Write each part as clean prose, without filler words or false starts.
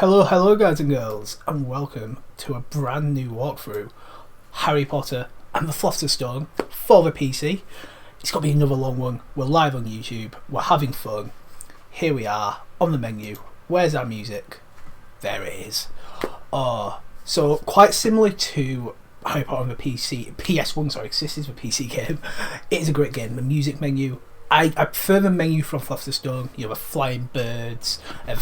Hello guys and girls, and welcome to a brand new walkthrough Harry Potter and the Philosopher's Stone for the PC. It's got to be another long one. We're live on YouTube, we're having fun. Here we are on the menu. Where's our music? There it is. So quite similar to Harry Potter on the PS1, sorry, because this is the PC game. It is a great game. The music menu, I prefer the menu from Philosopher's Stone. You know, the flying birds, and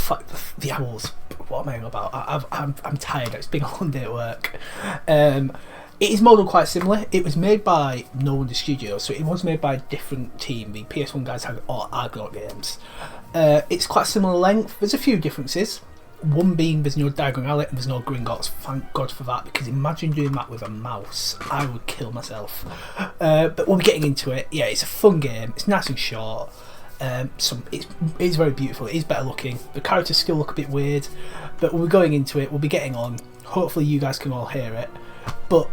the owls. What am I on about? I'm tired. It's been a long day at work. It is modelled quite similar. It was made by No Wonder Studios, so it was made by a different team. The PS1 guys had all Argonaut games. It's quite similar length. There's a few differences. One being there's no Diagon Alley and there's no Gringotts. Thank God for that, because imagine doing that with a mouse. I would kill myself. But we'll be getting into it. Yeah, it's a fun game. It's nice and short. It's very beautiful. It is better looking. The characters still look a bit weird, but we'll be going into it. We'll be getting on. Hopefully you guys can all hear it. But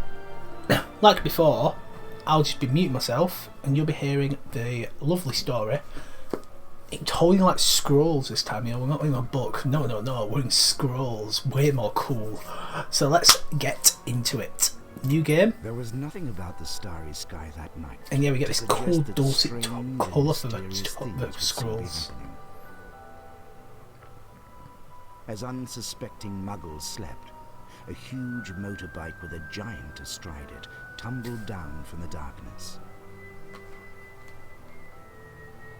like before, I'll just be muting myself and you'll be hearing the lovely story. It's holding like scrolls this time, you know, we're not in a book. No, we're in scrolls. Way more cool. So let's get into it. New game. There was nothing about the starry sky that night. And yeah, we get this cool dulcet colour for the scrolls. As unsuspecting muggles slept, a huge motorbike with a giant astride it tumbled down from the darkness.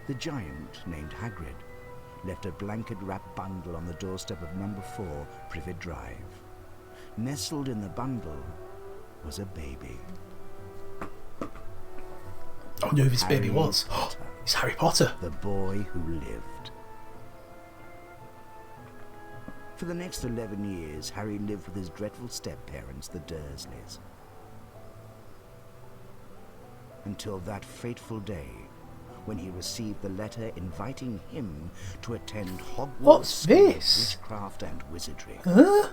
The giant, named Hagrid, left a blanket-wrapped bundle on the doorstep of number 4, Privet Drive. Nestled in the bundle was a baby. I knew who this baby was. It's Harry Potter. The boy who lived. For the next 11 years, Harry lived with his dreadful step-parents, the Dursleys. Until that fateful day, when he received the letter inviting him to attend Hogwarts. What's this? Witchcraft and wizardry. Huh?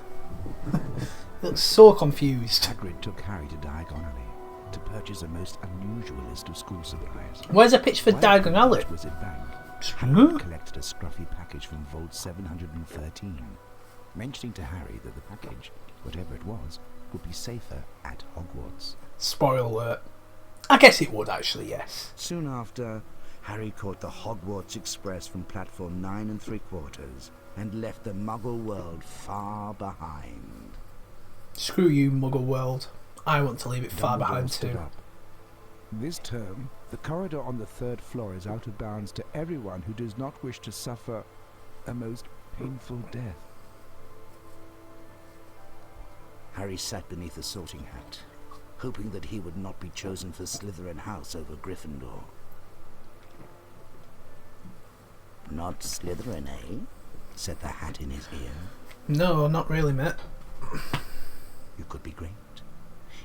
Looks so confused. Hagrid took Harry to Diagon Alley to purchase a most unusual list of school supplies. Where's a pitch for Diagon Alley? Wizard Bank. Hagrid collected a scruffy package from Vault 713, mentioning to Harry that the package, whatever it was, would be safer at Hogwarts. Spoiler alert. I guess it would actually, yes. Soon after, Harry caught the Hogwarts Express from platform 9 3/4 and left the Muggle world far behind. Screw you, Muggle world. I want to leave it far behind too. This term, the corridor on the 3rd floor is out of bounds to everyone who does not wish to suffer a most painful death. Harry sat beneath a sorting hat, hoping that he would not be chosen for Slytherin house over Gryffindor. Not Slytherin, eh? Said the hat in his ear. No, not really, mate. You could be great.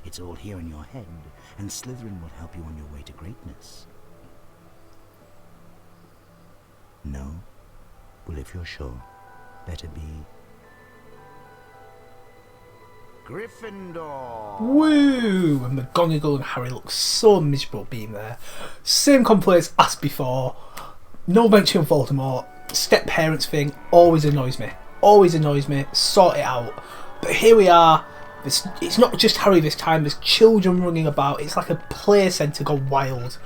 It's all here in your head, and Slytherin will help you on your way to greatness. No? Well, if you're sure, better be Gryffindor! Woo! And McGonagall and Harry look so miserable being there. Same complaints as before. No mention of Voldemort. Step parents thing always annoys me. Always annoys me. Sort it out. But here we are. It's not just Harry this time. There's children running about. It's like a play centre gone wild.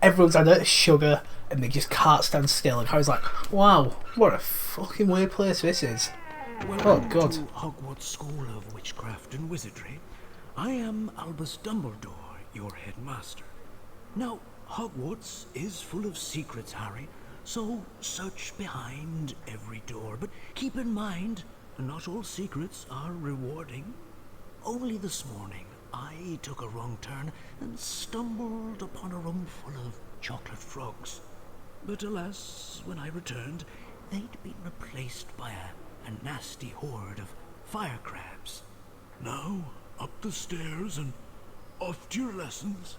Everyone's had a sugar and they just can't stand still. And Harry's like, wow, what a fucking weird place this is. Welcome God. to Hogwarts School of Witchcraft and Wizardry. I am Albus Dumbledore, your headmaster. Now, Hogwarts is full of secrets, Harry, so search behind every door. But keep in mind, not all secrets are rewarding. Only this morning, I took a wrong turn and stumbled upon a room full of chocolate frogs. But alas, when I returned, they'd been replaced by a nasty horde of fire crabs. Now, up the stairs and off to your lessons.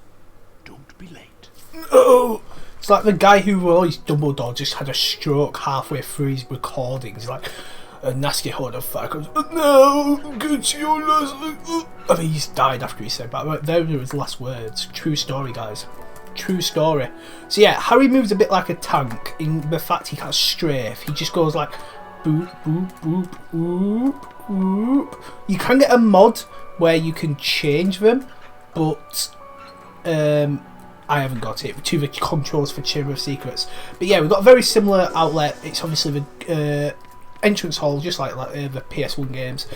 Don't be late. Oh! It's like the guy who always Dumbledore just had a stroke halfway through his recordings. Like, a nasty horde of fire crabs. No! Get to your lessons! I mean, he's died after he said that. But there were his last words. True story, guys. True story. So yeah, Harry moves a bit like a tank in the fact he can't strafe. He just goes like Boop, boop, boop, boop, boop. You can get a mod where you can change them, but I haven't got it to the controls for Chamber of Secrets. But yeah, we've got a very similar outlet. It's obviously the entrance hall, just like the PS1 games.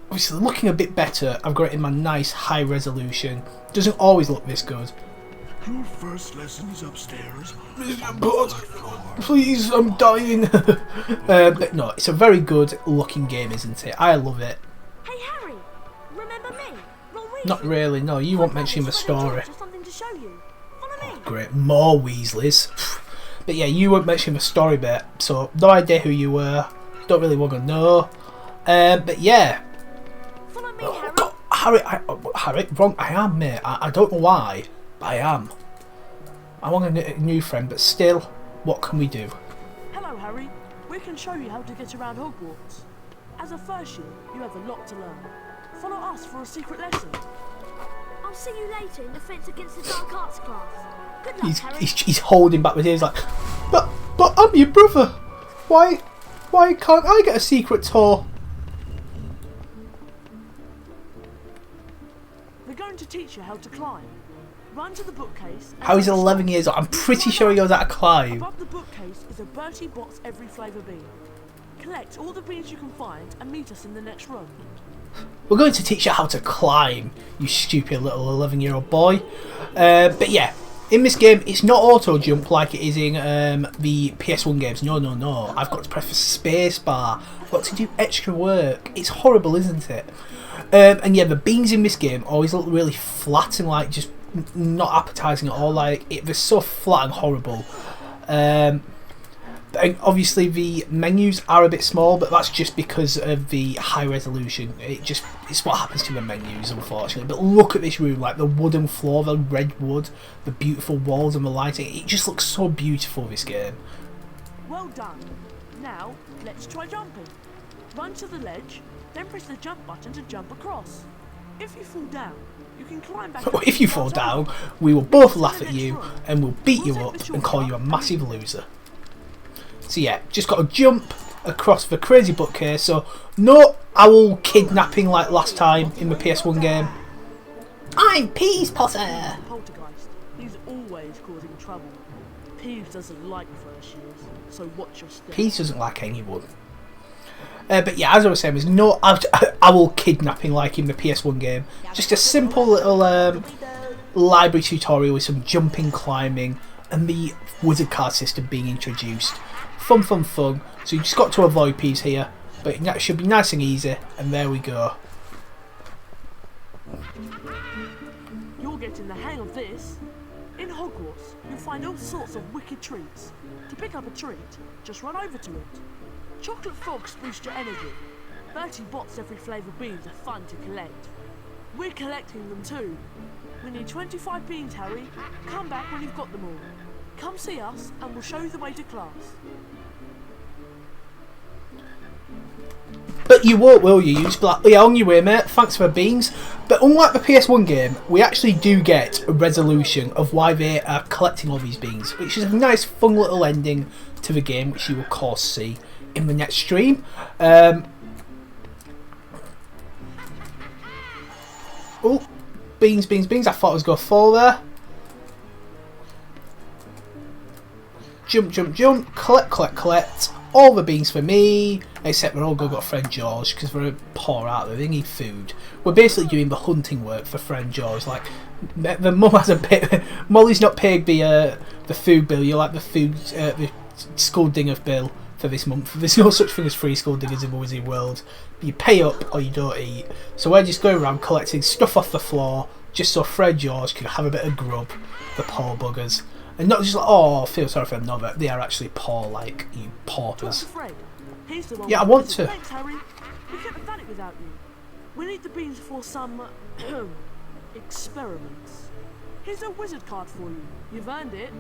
Obviously looking a bit better. I've got it in my nice high resolution. Doesn't always look this good. Your first lesson is upstairs. But please, I'm dying. But no, it's a very good looking game, isn't it? I love it. Hey Harry, remember me? Not really. No, you won't mention the story. Something to show you. Follow me. Great, more Weasleys. But yeah, you won't mention the story bit, so no idea who you were. Don't really want to know. But yeah. Follow me, Oh, Harry. God, Harry, wrong. I am, mate. I don't know why, but I am. I want a new friend, but still, what can we do? Hello, Harry. We can show you how to get around Hogwarts. As a first year, you have a lot to learn. Follow us for a secret lesson. I'll see you later in Defense Against the Dark Arts class. Good luck, Harry. He's holding back with his like, but I'm your brother. Why can't I get a secret tour? We're going to teach you how to climb. Run to the bookcase. and How he's take a 11 shot. years old. I'm pretty sure he knows how to climb. Above the bookcase is a Bertie Bott's every flavour bean. Collect all the beans you can find and meet us in the next room. We're going to teach you how to climb, you stupid little 11-year-old boy. But yeah, in this game, it's not auto jump like it is in the PS1 games. No. I've got to press the space bar. I've got to do extra work. It's horrible, isn't it? And yeah, the beans in this game always look really flat and like just not appetising at all. Like they're so flat and horrible. And obviously the menus are a bit small, but that's just because of the high resolution. It's what happens to the menus, unfortunately. But look at this room, like the wooden floor, the red wood, the beautiful walls and the lighting. It just looks so beautiful, this game. Well done. Now, let's try jumping. Run to the ledge, then press the jump button to jump across. If you fall down, you can climb back up. If you fall down, we will both laugh at you and we'll beat you up and call you a massive loser. So yeah, just got to jump across the crazy bookcase. So no owl kidnapping like last time in the PS1 game. I'm Peas Potter. Poltergeist. He's always causing trouble. Peeves doesn't like first years, so watch your step. Peas doesn't like anyone. But yeah, as I was saying, there's no owl kidnapping like in the PS1 game. Just a simple little library tutorial with some jumping, climbing, and the wizard card system being introduced. Fun. So you just got to avoid peas here, but it should be nice and easy, and there we go. You're getting the hang of this. In Hogwarts, you'll find all sorts of wicked treats. To pick up a treat, just run over to it. Chocolate frogs boost your energy. Bertie Bott's every flavour beans are fun to collect. We're collecting them too. We need 25 beans, Harry. Come back when you've got them all. Come see us and we'll show you the way to class. But you won't, will you? You just be like, yeah, on your way, mate. Thanks for the beans. But unlike the PS1 game, we actually do get a resolution of why they are collecting all these beans, which is a nice, fun little ending to the game, which you will of course see in the next stream. Oh, beans. I thought I was going to fall there. Jump. Collect. All the beans for me, except we're all going to go friend George because we're poor out there. They need food. We're basically doing the hunting work for friend George. Like the mum hasn't paid. Molly's not paid the food bill. You're like the school dinger bill for this month. There's no such thing as free school dingers in the Wizarding World. You pay up or you don't eat. So we're just going around collecting stuff off the floor just so Fred George can have a bit of grub. The poor buggers. And not just like, oh, I feel sorry for them. No, but they are actually poor, like you paupers. Yeah, I want to. Thanks, Harry. We couldn't have done it without you. We need the beans for some experiments. Here's a wizard card for you. You've earned it.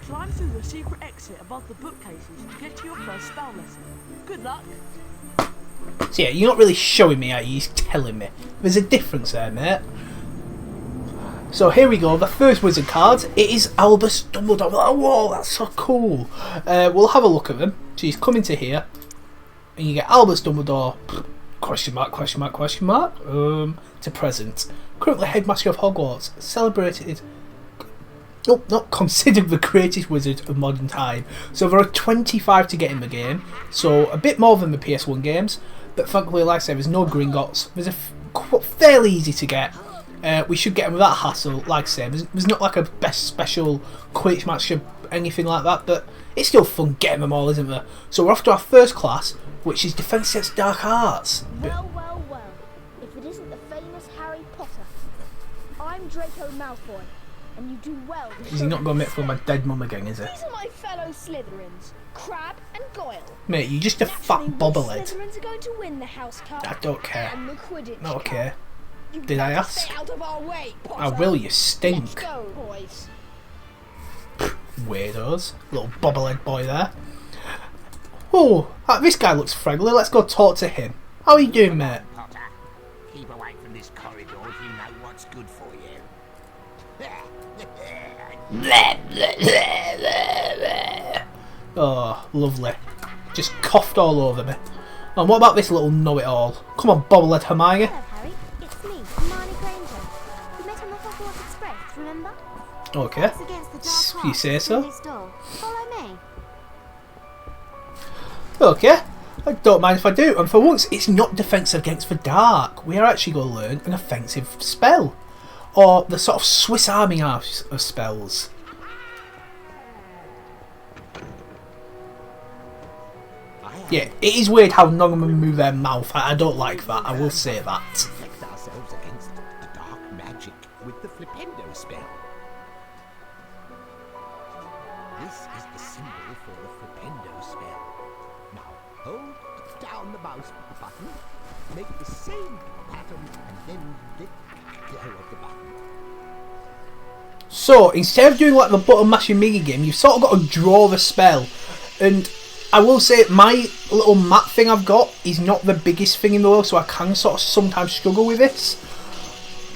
Climb through the secret exit above the bookcases to get to your first spell lesson. Good luck. So yeah, you're not really showing me how you're telling me. There's a difference there, mate. So here we go, the first wizard card. It is Albus Dumbledore. Oh, whoa, that's so cool. We'll have a look at them. So he's coming to here. And you get Albus Dumbledore, question mark, question mark, question mark, to present. Currently headmaster of Hogwarts. Celebrated... Oh, not considered the greatest wizard of modern time. So there are 25 to get in the game. So a bit more than the PS1 games. But thankfully, like I said, there's no Gringotts. There's fairly easy to get. We should get them without hassle. Like I said, there's not like a best special Quidditch match or anything like that. But it's still fun getting them all, isn't there? So we're off to our first class, which is Defence Against Dark Arts. Well, well, well. If it isn't the famous Harry Potter. I'm Draco Malfoy. And you do well. Is he not going to make fun of my dead mum again, is it? These are my fellow Slytherins, Crab and Goyle. Mate, you're just a fat bobblehead. Slytherins are going to win the House Cup. I don't care. And the Quidditch Not Cup. okay. You Did I better ask? Stay out of our way, Potter. I will, you Let's stink. go, boys. Weirdos. Little bobblehead boy there. Oh, this guy looks friendly. Let's go talk to him. How are you doing, mate? Potter, keep away from this corridor if you know what's good for you. Oh, lovely. Just coughed all over me. And what about this little know-it-all? Come on, bobblehead Hermione. Hello, Harry. It's me, Hermione Granger. We met on the Hogwarts Express, remember? Okay. It's against the dark You arts say so? through this door. Follow me. Okay. I don't mind if I do. And for once, it's not Defence Against the Dark. We are actually going to learn an offensive spell. Or the sort of Swiss Army knife of spells. Yeah, it is weird how none of them move their mouth. I don't like that, I will say that. Protect ourselves against the dark magic with the Flipendo spell. This is the symbol for the Flipendo spell. Now hold down the mouse button, make the same pattern, and then let go of the button. So, instead of doing like the button mashing mini game, you've sort of got to draw the spell. And I will say, my little map thing I've got is not the biggest thing in the world, so I can sort of sometimes struggle with this.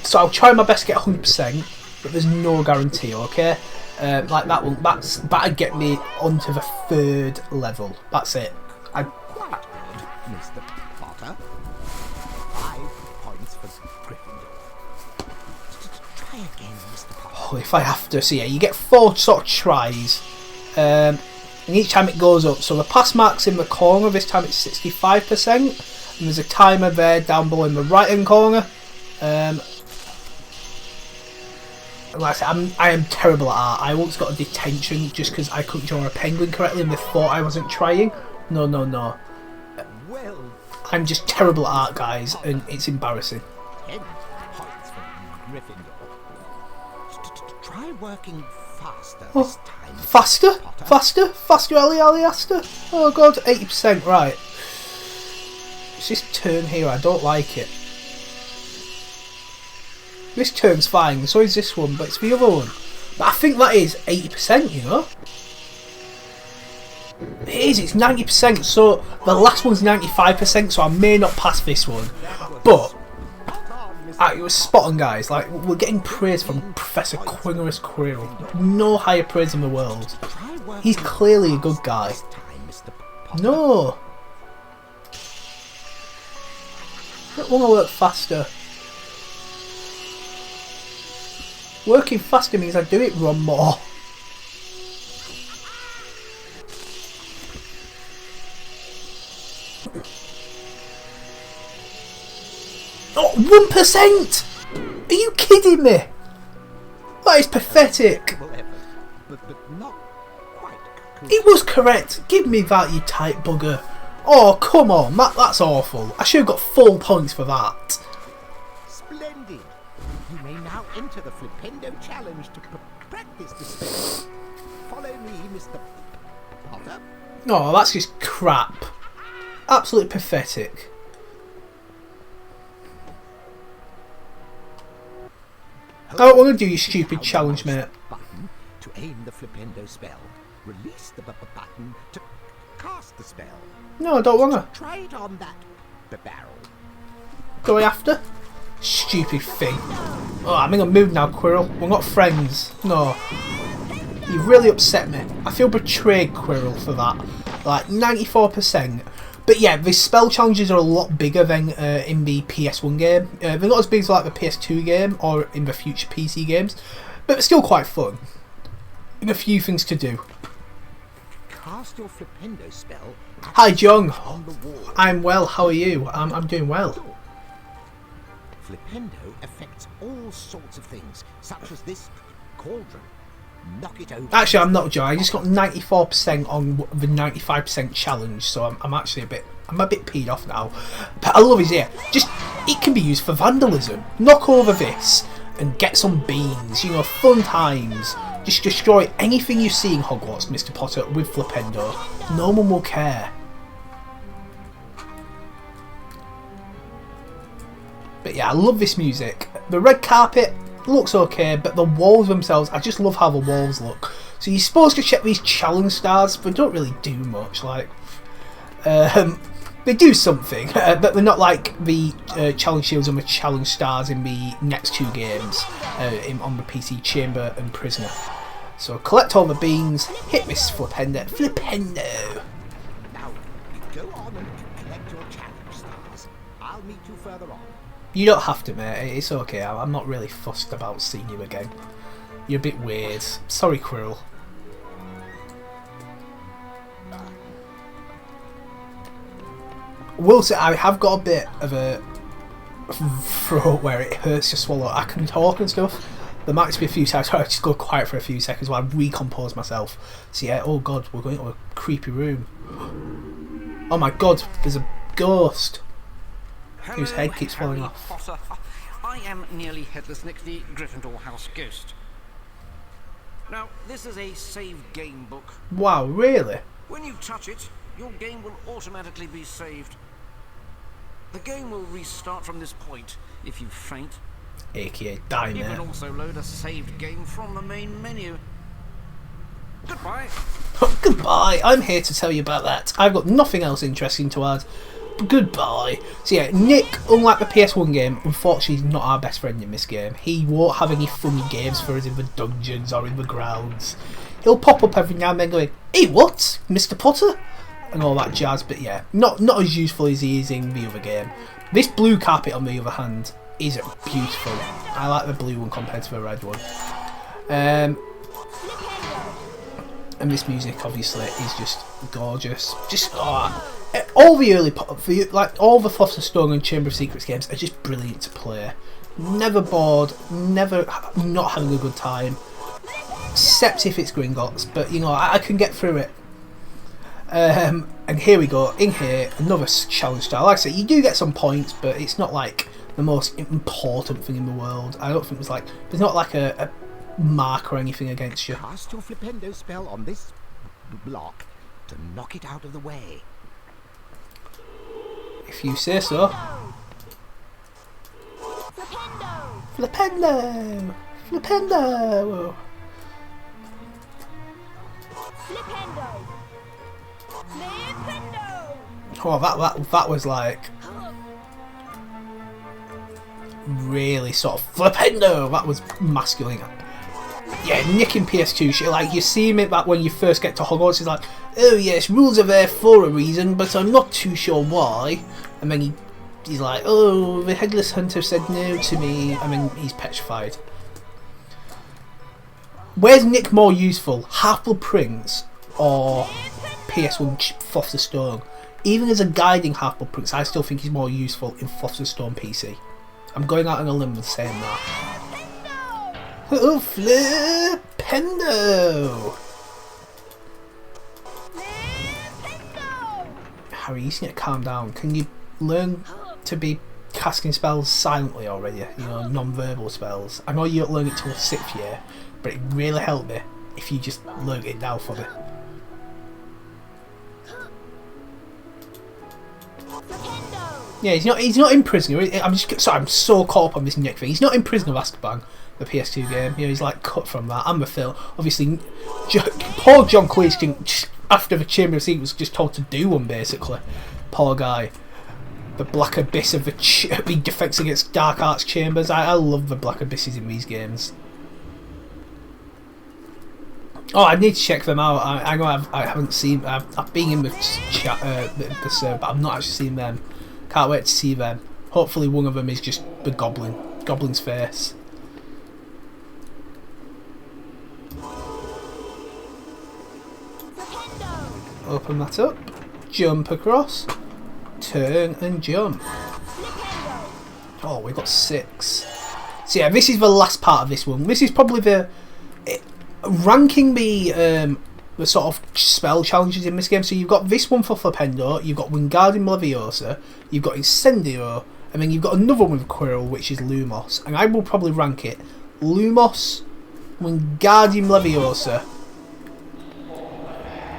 So I'll try my best to get 100%, but there's no guarantee, okay? Like that one, that'd get me onto the 3rd level. That's it. Quite good, Mr. Potter. 5 points for Gryffindor. Try again, Mr. Potter. Oh, if I have to, so yeah, you get 4 sort of tries. And each time it goes up. So the pass mark's in the corner, this time it's 65%. And there's a timer there down below in the right hand corner. Like I said, I am terrible at art. I once got a detention just because I couldn't draw a penguin correctly and they thought I wasn't trying. No. Well, I'm just terrible at art, guys, and it's embarrassing. 10 points for Gryffindor. Try working faster this time. Faster? Potter. Faster, Ali, Aster? Oh god, 80%, right. It's this turn here, I don't like it. This turn's fine, so is this one, but it's the other one. But I think that is 80%, you know? It is, it's 90%, so the last one's 95%, so I may not pass this one. But it was spot on, guys. Like, we're getting praise from Professor Quirrell Quirrell. No higher praise in the world. He's clearly a good guy. No. I don't want to work faster. Working faster means I do it run more. Oh, 1%! Are you kidding me? That is pathetic. But not quite. It was correct. Give me that, you tight bugger. Oh, come on. That's awful. I should have got full points for that. Splendid. You may now enter the Flipendo challenge to practice the spell. Follow me, Mr. Potter. No, that's just crap. Absolutely pathetic. I don't want to do your stupid challenge, mate. Button to aim the Flipendo spell. Release the button to cast the spell. No, I don't want to. Try it on that barrel. Do I have to? Stupid thing. Oh, I'm in a mood now, Quirrell. We're not friends. No. You've really upset me. I feel betrayed, Quirrell, for that. Like, 94%. But yeah, the spell challenges are a lot bigger than in the PS1 game. They're not as big as like the PS2 game or in the future PC games. But they're still quite fun. And a few things to do. Cast your Flipendo spell. Hi, John. On the wall. I'm well. How are you? I'm doing well. Flipendo affects all sorts of things, such as this cauldron. Knock it over. Actually, I'm not, John. I just got 94% on the 95% challenge, so I'm actually a bit peed off now. But I love his ear. Just, it can be used for vandalism. Knock over this and get some beans. You know, fun times. Just destroy anything you see in Hogwarts, Mr. Potter, with Flipendo. No one will care. But yeah, I love this music. The red carpet looks okay, but the walls themselves, I just love how the walls look. So you're supposed to check these challenge stars, but don't really do much. Like, they do something, but they're not like the challenge shields and the challenge stars in the next two games on the PC, Chamber and Prisoner. So collect all the beans, hit this Flipendo. Flipendo! Now, go on and collect your challenge stars. I'll meet you further on. You don't have to, mate. It's okay. I'm not really fussed about seeing you again. You're a bit weird. Sorry, Quirrell. Will say I have got a bit of a throat where it hurts to swallow. I can talk and stuff. There might just be a few times where I just go quiet for a few seconds while I recompose myself. So yeah, oh god, we're going to a creepy room. Oh my god, there's a ghost. Whose head keeps falling Harry off. Potter. I am nearly headless Nick, the Gryffindor house ghost. Now, this is a save game book. Wow, really? When you touch it, your game will automatically be saved. The game will restart from this point if you faint. AKA die, You mate. can also load a saved game from the main menu. Goodbye. Goodbye. I'm here to tell you about that. I've got nothing else interesting to add. Goodbye. So yeah, Nick, unlike the PS1 game, unfortunately is not our best friend in this game. He won't have any funny games for us in the dungeons or in the grounds. He'll pop up every now and then going, "Hey, what? Mr. Potter?" and all that jazz, but yeah, not as useful as he is in the other game. This blue carpet, on the other hand, is beautiful. I like the blue one compared to the red one. And this music, obviously, is just gorgeous. Just all the early, like all the Philosopher's Stone and Chamber of Secrets games are just brilliant to play. Never bored, never not having a good time, except if it's Gringotts. But you know, I can get through it. And here we go. In here, another challenge star. Like I said, you do get some points, but it's not like the most important thing in the world. I don't think there's not like a mark or anything against you. Cast your Flipendo spell on this block to knock it out of the way. If you say so. Flipendo! Flipendo! Oh, that was like really sort of Flipendo. That was masculine. Yeah, Nick in PS2 shit. Like you see him back when you first get to Hogwarts. He's like, "Oh yes, rules are there for a reason, but I'm not too sure why." And then he's like, "Oh, the headless hunter said no to me." I mean, he's petrified. Where's Nick more useful, Half-Blood Prince or PS1 Philosopher's Stone? Even as a guiding Half-Blood Prince, I still think he's more useful in Philosopher's Stone PC. I'm going out on a limb with saying that. Oh, Flipendo! Harry, you just need to calm down. Can you learn to be casting spells silently already? You know, non-verbal spells. I know you don't learn it till 6th year, but it really helped me if you just learn it now for me. Yeah, he's not in Prisoner. I'm so caught up on this Nick thing. He's not in Prisoner of Azkaban, the PS2 game. You know, he's like cut from that. And the film, obviously, poor John Cleese, just after the Chamber of Secrets was just told to do one basically. Poor guy. the Black Abyss of the defense against dark arts chambers. I love the Black Abysses in these games. Oh, I need to check them out. I know I haven't seen. I've been in the chat, the server, but I've not actually seen them. Can't wait to see them. Hopefully, one of them is just the Goblin's face. Open that up. Jump across. Turn and jump. Oh, we've got 6. So yeah, this is the last part of this one. This is probably the ranking the sort of spell challenges in this game. So you've got this one for Flipendo, you've got Wingardium Leviosa, you've got Incendio, and then you've got another one with Quirrell, which is Lumos. And I will probably rank it Lumos, Wingardium Leviosa,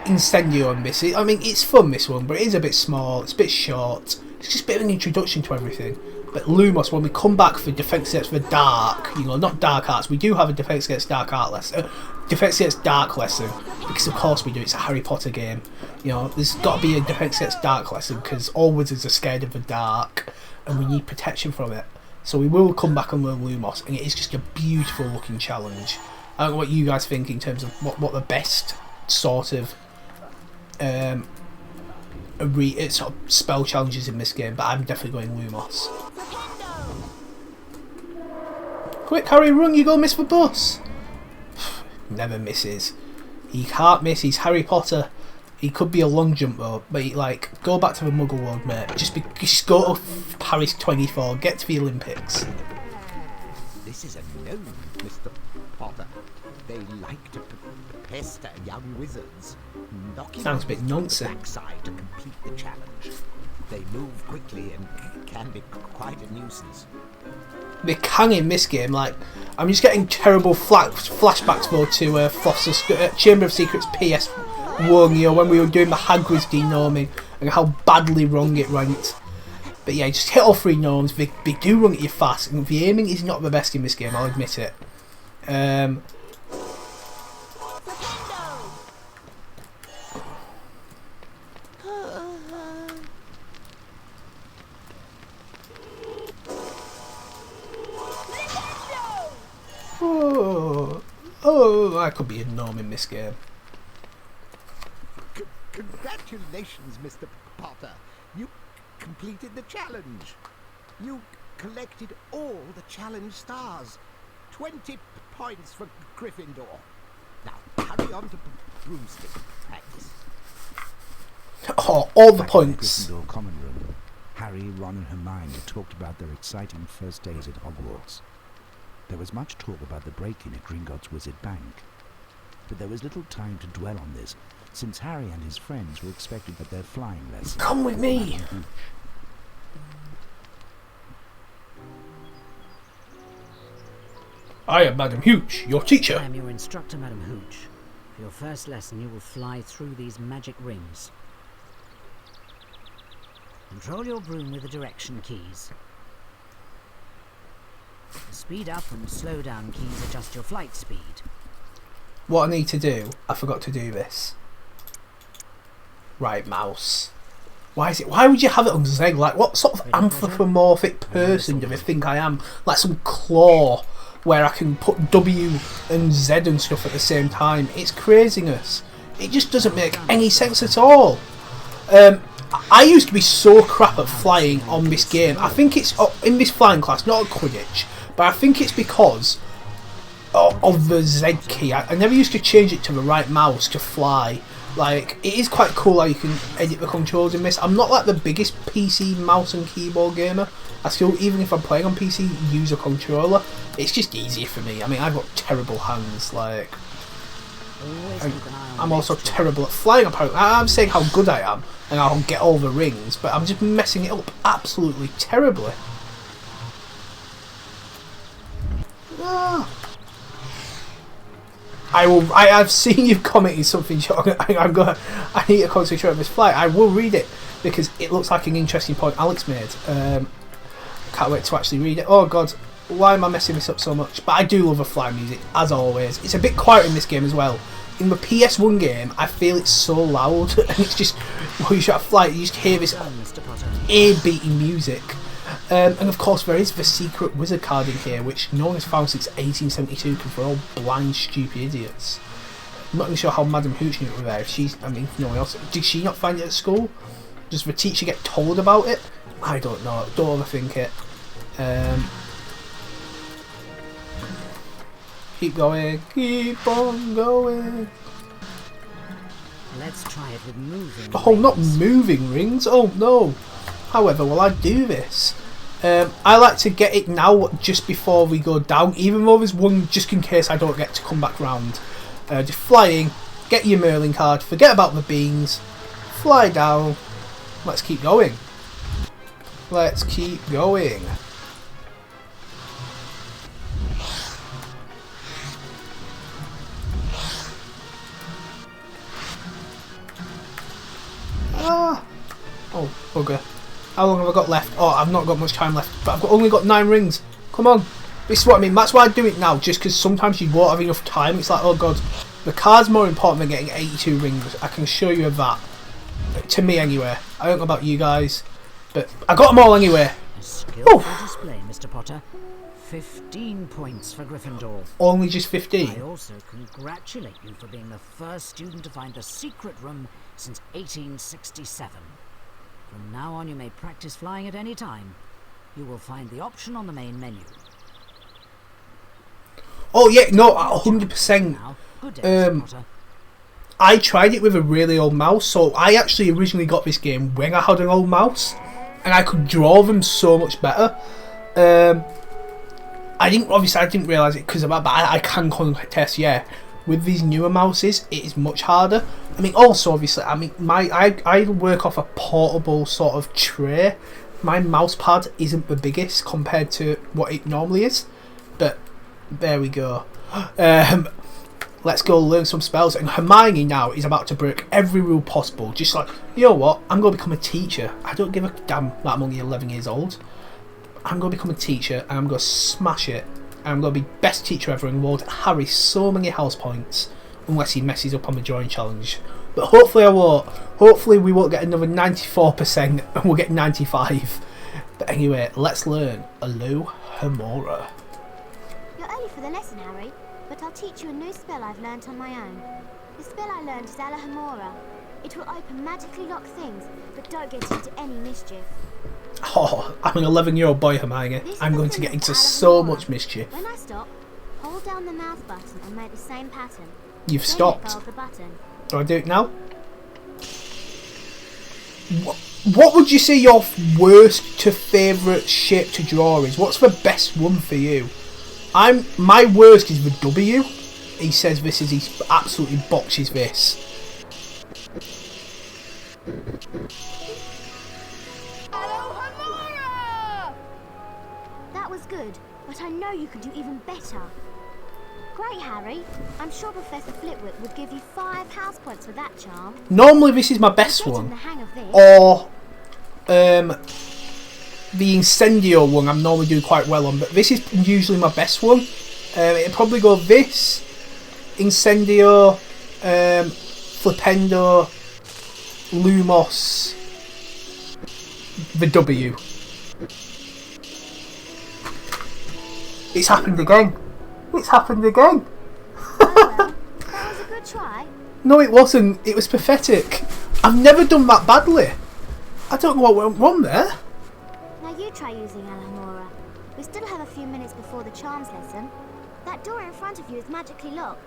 Incendio, and this. I mean, it's fun, this one, but it is a bit small, it's a bit short. It's just a bit of an introduction to everything. But Lumos, when we come back for Defense Against the Dark, you know, not Dark Arts, we do have a Defense Against Dark Art lesson. Defense Against Dark lesson, because of course we do, it's a Harry Potter game. You know, there's got to be a Defense Against Dark lesson, because all wizards are scared of the dark, and we need protection from it. So we will come back and learn Lumos, and it is just a beautiful looking challenge. I don't know what you guys think in terms of what the best sort of sort of spell challenges in this game, but I'm definitely going Lumos. Quick, Harry, run, you go miss the bus. Never misses. He can't miss, he's Harry Potter. He could be a long jump though, but he, like, go back to the Muggle world, mate. Just go to Paris 24, get to the Olympics. This is a known, Mr. Potter. They like to pester young wizards. Sounds a bit nonsense. Backside to complete the challenge. They move quickly and can be quite a nuisance. They can in this game, like, I'm just getting terrible flashbacks though to Chamber of Secrets PS1, you know, when we were doing the Hagrid's denorming and how badly wrong it ranked. But yeah, just hit all 3 norms. They do run at you fast, and the aiming is not the best in this game, I'll admit it. Oh, I could be a gnome in this game. Congratulations, Mr. Potter. You completed the challenge. You collected all the challenge stars. 20 points for Gryffindor. Now, hurry on to broomstick practice. Oh, all the points. Gryffindor common room. Harry, Ron and Hermione talked about their exciting first days at Hogwarts. There was much talk about the break-in at Gringotts Wizard Bank, but there was little time to dwell on this, since Harry and his friends were expected at their flying lesson. Come with me! I am Madam Hooch, your teacher. I am your instructor, Madam Hooch. For your first lesson, you will fly through these magic rings. Control your broom with the direction keys. The speed up and slow down keys adjust your flight speed. What I need to do, I forgot to do this. Right mouse. Why would you have it on Z? Like, what sort of anthropomorphic person do they think I am? Like some claw where I can put W and Z and stuff at the same time. It's craziness. It just doesn't make any sense at all. I used to be so crap at flying on this game. I think it's in this flying class, not at Quidditch, but I think it's because of the Z key. I never used to change it to the right mouse to fly. Like, it is quite cool how you can edit the controls in this. I'm not like the biggest PC mouse and keyboard gamer. I still, even if I'm playing on PC, use a controller. It's just easier for me. I mean, I've got terrible hands, like... I'm also terrible at flying, apparently. I'm saying how good I am, and I'll get all the rings, but I'm just messing it up absolutely terribly. Ah. I've seen you've commented something, John. I need to concentrate on this flight. I will read it, because it looks like an interesting point Alex made. Can't wait to actually read it. Oh god, why am I messing this up so much? But I do love the fly music, as always. It's a bit quiet in this game as well. in the PS1 game, I feel it's so loud, and it's just when you try to fly, you just hear this ear-beating music. And of course, there is the secret wizard card in here, which no one has found since 1872, because we're all blind, stupid idiots. I'm not even sure how Madam Hooch knew it was there. If she's, I mean, no one else. Did she not find it at school? Does the teacher get told about it? I don't know. Don't overthink it. Keep going. Keep on going. Let's try it with moving Oh, rings. not moving rings. Oh no. However, while I do this, I like to get it now just before we go down, even though there's one just in case I don't get to come back round. Just flying, get your Merlin card, forget about the beans, fly down. Let's keep going. Let's keep going. Ah! Oh, bugger. How long have I got left? Oh, I've not got much time left, but I've only got 9 rings. Come on. This is what I mean. That's why I do it now, just because sometimes you won't have enough time. It's like, oh god, the card's more important than getting 82 rings. I can assure you of that. To me, anyway. I don't know about you guys, but I got them all anyway. A skillful display, Mr. Potter. 15 points for Gryffindor. Only just 15? I also congratulate you for being the first student to find the secret room since 1867. From now on, you may practice flying at any time. You will find the option on the main menu. Oh yeah, no, 100%. Good day, Mr. Potter. I tried it with a really old mouse, so I actually originally got this game when I had an old mouse, and I could draw them so much better. I didn't realise it because of that, but I can contest, yeah. With these newer mouses, it is much harder. I mean, also obviously, I mean, I work off a portable sort of tray. My mouse pad isn't the biggest compared to what it normally is, but there we go. Let's go learn some spells. And Hermione now is about to break every rule possible. Just like, you know what? I'm going to become a teacher. I don't give a damn that I'm only 11 years old. I'm going to become a teacher and I'm going to smash it. And I'm going to be best teacher ever and reward Harry so many house points. Unless he messes up on the drawing challenge. But hopefully I won't. Hopefully we won't get another 94% and we'll get 95. But anyway, let's learn Alohamora. You're early for the lesson, Harry, but I'll teach you a new spell I've learnt on my own. The spell I learned is Alohamora. It will open magically locked things, but don't get into any mischief. Oh, I'm an 11-year-old boy, Hermione. I'm going to get into so much mischief. When I stop, hold down the mouse button and make the same pattern. You've stopped. The button. Do I do it now? What would you say your worst to favourite shape to draw is? What's the best one for you? My worst is the W. He says this is, he absolutely botches this. That was good, but I know you could do even better. Great, Harry. I'm sure Professor Flitwick would give you 5 house points for that charm. Normally this is my best one. The hang of this. Or the Incendio one I'm normally doing quite well on, but this is usually my best one. It'll probably go this, Incendio, Flipendo, Lumos, the W. It's happened again. It's happened again. Oh well, that was a good try. No, it wasn't. It was pathetic. I've never done that badly. I don't know what went wrong there. Now you try using Alohamora. We still have a few minutes before the charms lesson. That door in front of you is magically locked.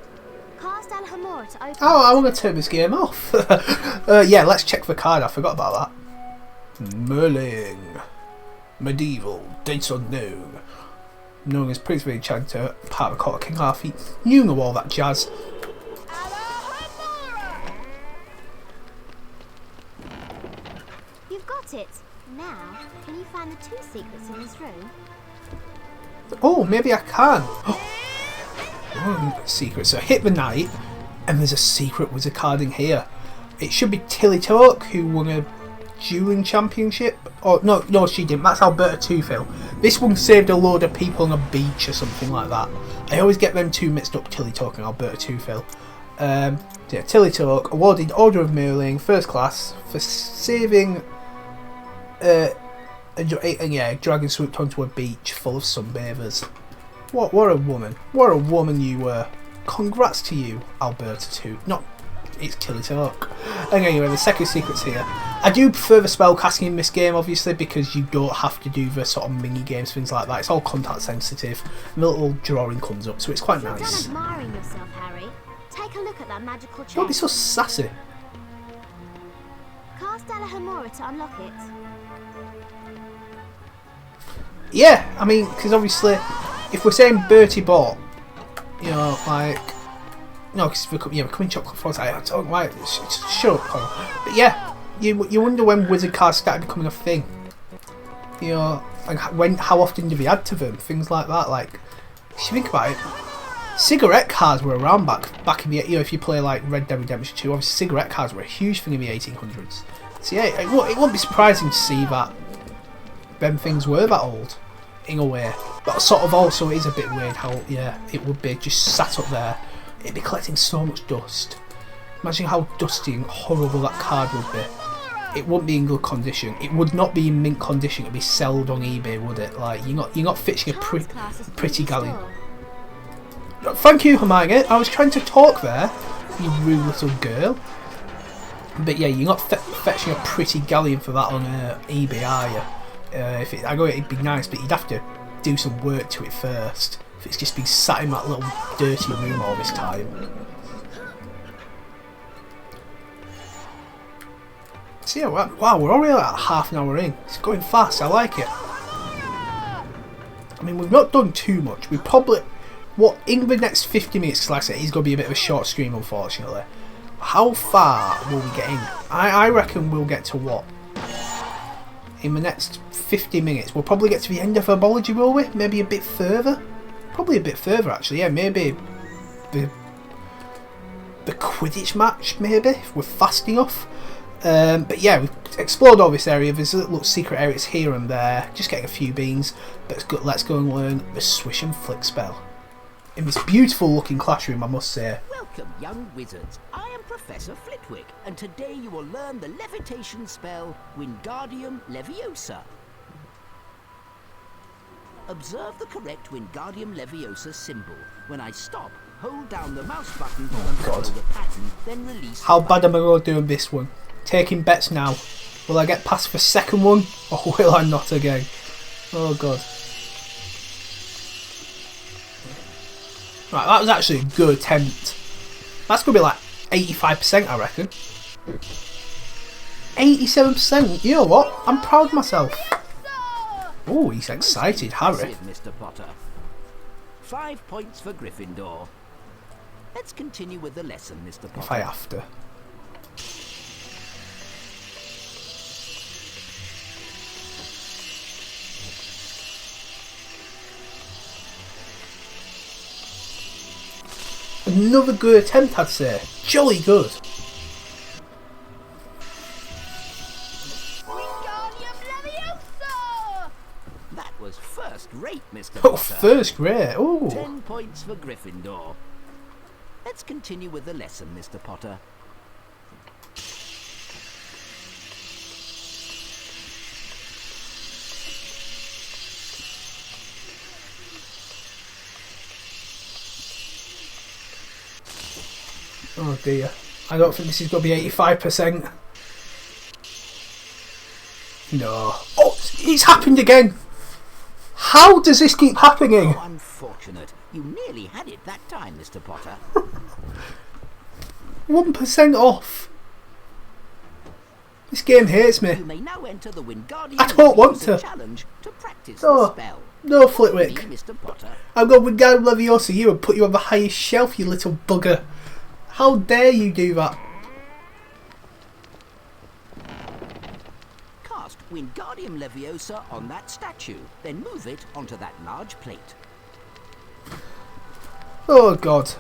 Cast Alohamora to open. Oh, I want to turn this game off. Yeah, let's check the card. I forgot about that. Merlin. Medieval. Dates unknown. Known as Prince of Enchanter, part of the Court of King Arthur. You know all that jazz. You've got it. Now, can you find the 2 secrets in this room? Oh, maybe I can. Secret. So hit the knight, and there's a secret wizard card in here. It should be Tilly Toke, who won a dueling championship. Oh no, she didn't. That's Alberta Tufil. This one saved a load of people on a beach or something like that. I always get them two mixed up, Tilly Toke and Alberta Tufil. Yeah, Tilly Talk awarded Order of Merlin first class for saving a dragon swooped onto a beach full of sunbathers. What a woman! What a woman you were! Congrats to you, Alberta 2. Not, it's Tilly Talk. And anyway, the second secret's here. I do prefer the spell casting in this game, obviously, because you don't have to do the sort of mini games, things like that. It's all contact sensitive. And the little drawing comes up, so it's quite nice. You're done admiring yourself, Harry. Take a look at that magical chest. Don't be so sassy. Cast Alohamora to unlock it. Yeah, I mean, because obviously, if we're saying Bertie bought, you know, like, no, because we're coming chocolate frogs. I don't like shut up, Connor. But yeah, you wonder when wizard cards started becoming a thing. You know, like how often do we add to them? Things like that. Like, if you think about it, cigarette cards were around back in the, you know, if you play like Red Dead Redemption 2, obviously cigarette cards were a huge thing in the 1800s. So yeah, it wouldn't be surprising to see that them things were that old, in a way. But sort of also it is a bit weird how, yeah, it would be just sat up there. It'd be collecting so much dust. Imagine how dusty and horrible that card would be. It wouldn't be in good condition. It would not be in mint condition. It'd be sold on eBay, would it? Like, you're not fetching a pretty galleon. Thank you, Hermione. I was trying to talk there, you rude little girl. But yeah, you're not fetching a pretty galleon for that on eBay, are you? I know it'd be nice, but you'd have to do some work to it first. If it's just been sat in that little dirty room all this time. So yeah, wow, we're already like half an hour in. It's going fast, I like it. I mean, we've not done too much. We probably... What, in the next 50 minutes, like I said, it's going to be a bit of a short stream, unfortunately. How far will we get in? I reckon we'll get to what? In the next 50 minutes, we'll probably get to the end of Herbology, will we? Maybe a bit further? Probably a bit further, actually. Yeah, maybe the Quidditch match, maybe, if we're fast enough. But yeah, we've explored all this area. There's little secret areas here and there. Just getting a few beans. But let's go and learn the Swish and Flick spell. In this beautiful looking classroom, I must say. Welcome, young wizards. I am Professor Flitwick, and today you will learn the levitation spell Wingardium Leviosa. Observe the correct Wingardium Leviosa symbol. When I stop, hold down the mouse button to unfollow the pattern, then release. How bad am I going to do in this one? Taking bets now. Will I get past the second one, or will I not again? Oh god. Right, that was actually a good attempt. That's going to be like 85%, I reckon. 87%. You know what? I'm proud of myself. Oh, he's excited, Harry. Mr. Potter. 5 points for Gryffindor. Let's continue with the lesson, Mr. Potter. If I have to. Another good attempt, I'd say. Jolly good. Wingardium Leviosa! That was first rate, Mr. Oh, Potter. first rate. Oh. 10 points for Gryffindor. Let's continue with the lesson, Mr. Potter. Oh dear. I don't think this is going to be 85%. No. Oh, it's happened again. How does this keep happening? Oh, unfortunate. You nearly had it that time, Mr. Potter. 1% off. This game hates me. You may now enter the Wingardium I don't want to. challenge to practice Oh, the spell. no, Flitwick. Me, Mr. Potter. I'm going to Wingardium Leviosa you and put you on the highest shelf, you little bugger. How dare you do that? Cast Wingardium Leviosa on that statue, then move it onto that large plate. Oh god.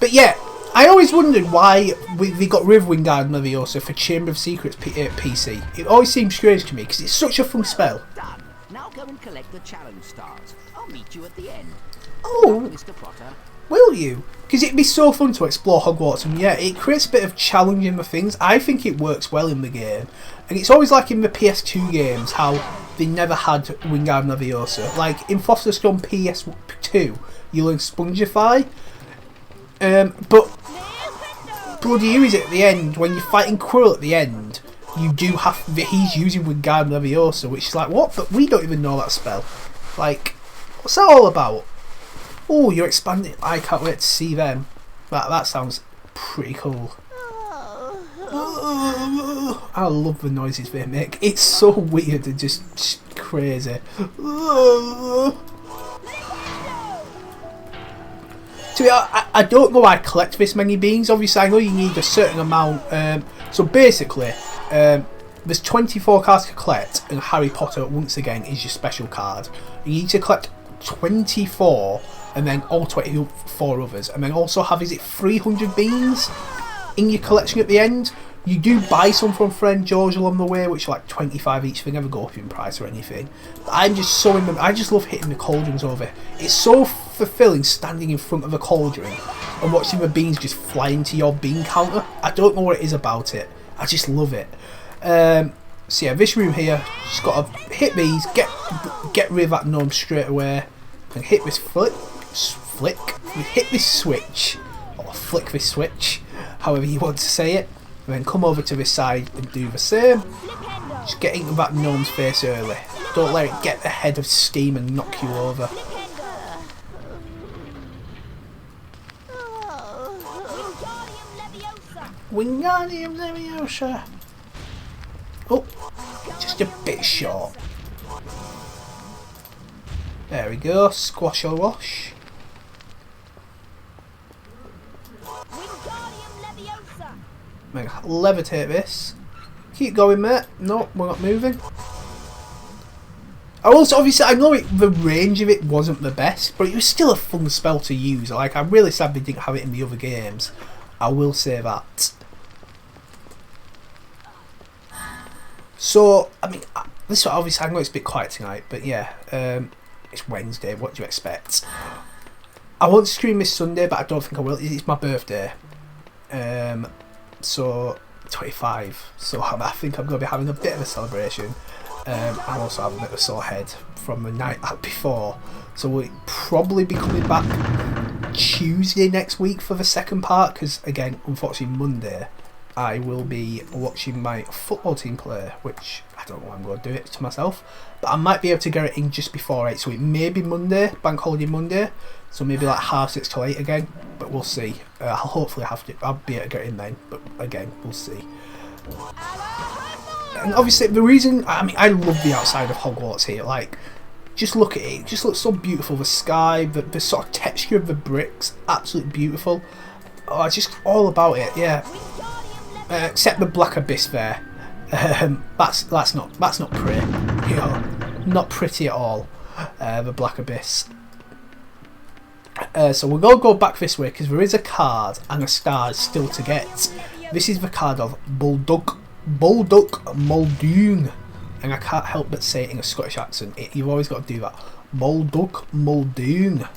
But yeah, I always wondered why we got rid of Wingardium Leviosa for Chamber of Secrets PC. It always seems strange to me because it's such a fun spell. Done. Now go and collect the challenge stars. I'll meet you at the end. Oh. Mr. Potter. Will you? Because it'd be so fun to explore Hogwarts, and yeah, it creates a bit of challenge in the things. I think it works well in the game, and it's always like in the PS2 games how they never had Wingardium Leviosa. Like in Philosopher's Stone PS2, you learn Spongify, but bloody who is it at the end when you're fighting Quirrell at the end? You do have he's using Wingardium Leviosa, which is like what? But we don't even know that spell. Like, what's that all about? Oh, you're expanding. I can't wait to see them. That sounds pretty cool. I love the noises they make. It's so weird and just crazy. I don't know why I collect this many beans. Obviously, I know you need a certain amount. So basically, there's 24 cards to collect, and Harry Potter, once again, is your special card. You need to collect 24, and then all 24 others, and then also have, is it 300 beans in your collection at the end? You do buy some from friend George along the way, which are like 25 each. They never go up in price or anything. But I'm just so I just love hitting the cauldrons over. It's so fulfilling standing in front of a cauldron and watching the beans just fly into your bean counter. I don't know what it is about it. I just love it. So yeah, this room here, just got to hit these, get rid of that gnome straight away, and hit this hit this switch, or flick this switch, however you want to say it. And then come over to this side and do the same. Just get into that gnome's face early. Don't let it get the head of steam and knock you over. Wingardium Leviosa. Oh, just a bit short. There we go. Squash or wash. Levitate this. Keep going, mate. No, we're not moving. Also, obviously, I know the range of it wasn't the best, but it was still a fun spell to use. Like, I'm really sad we didn't have it in the other games. I will say that. So, I mean, this obviously, I know it's a bit quiet tonight, but yeah, it's Wednesday. What do you expect? I want to stream this Sunday, but I don't think I will. It's my birthday. So 25, so I think I'm going to be having a bit of a celebration. I'm also having a bit of a sore head from the night out before, so we'll probably be coming back Tuesday next week for the second part, because again, unfortunately Monday I will be watching my football team play, which I don't know why I'm going to do it to myself, but I might be able to get it in just before 8, so it may be Monday, bank holiday Monday, so maybe like 6:30 to 8 again, but we'll see. I'll be able to get in then, but again, we'll see. And obviously the reason, I mean, I love the outside of Hogwarts here, like, just look at it, it just looks so beautiful, the sky, the sort of texture of the bricks, absolutely beautiful. Oh, just all about it, yeah. Except the black abyss there. That's not pretty, you know, not pretty at all. The black abyss. So we're going to go back this way because there is a card and a star still to get. This is the card of Bulldog Muldoon, and I can't help but say it in a Scottish accent. You've always got to do that. Bulldog Muldoon.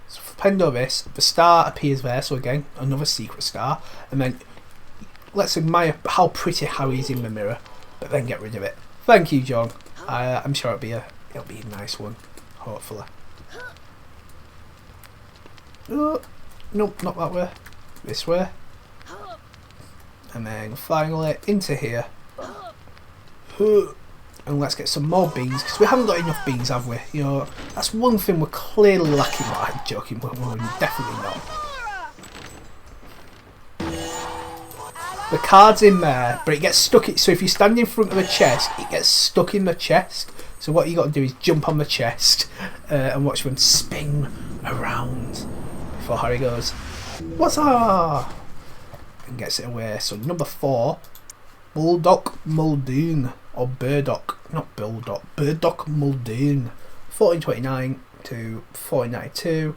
So Flipendo this, the star appears there, so again, another secret star, and then let's admire how pretty Harry is in the mirror, but then get rid of it. Thank you, John. I'm sure it'll be a nice one, hopefully. Oh, nope, not that way. This way. And then finally into here. And let's get some more beans, because we haven't got enough beans, have we? You know, that's one thing we're clearly lacking. Well, I'm joking, but we're definitely not. The card's in there, but it gets stuck. So if you stand in front of a chest, it gets stuck in the chest. So what you got to do is jump on the chest and watch them spin around before Harry goes, "What's up?" and gets it away. So number 4, Bulldog Muldoon, or Burdock, not Bulldog, Burdock Muldoon, 1429 to 1492,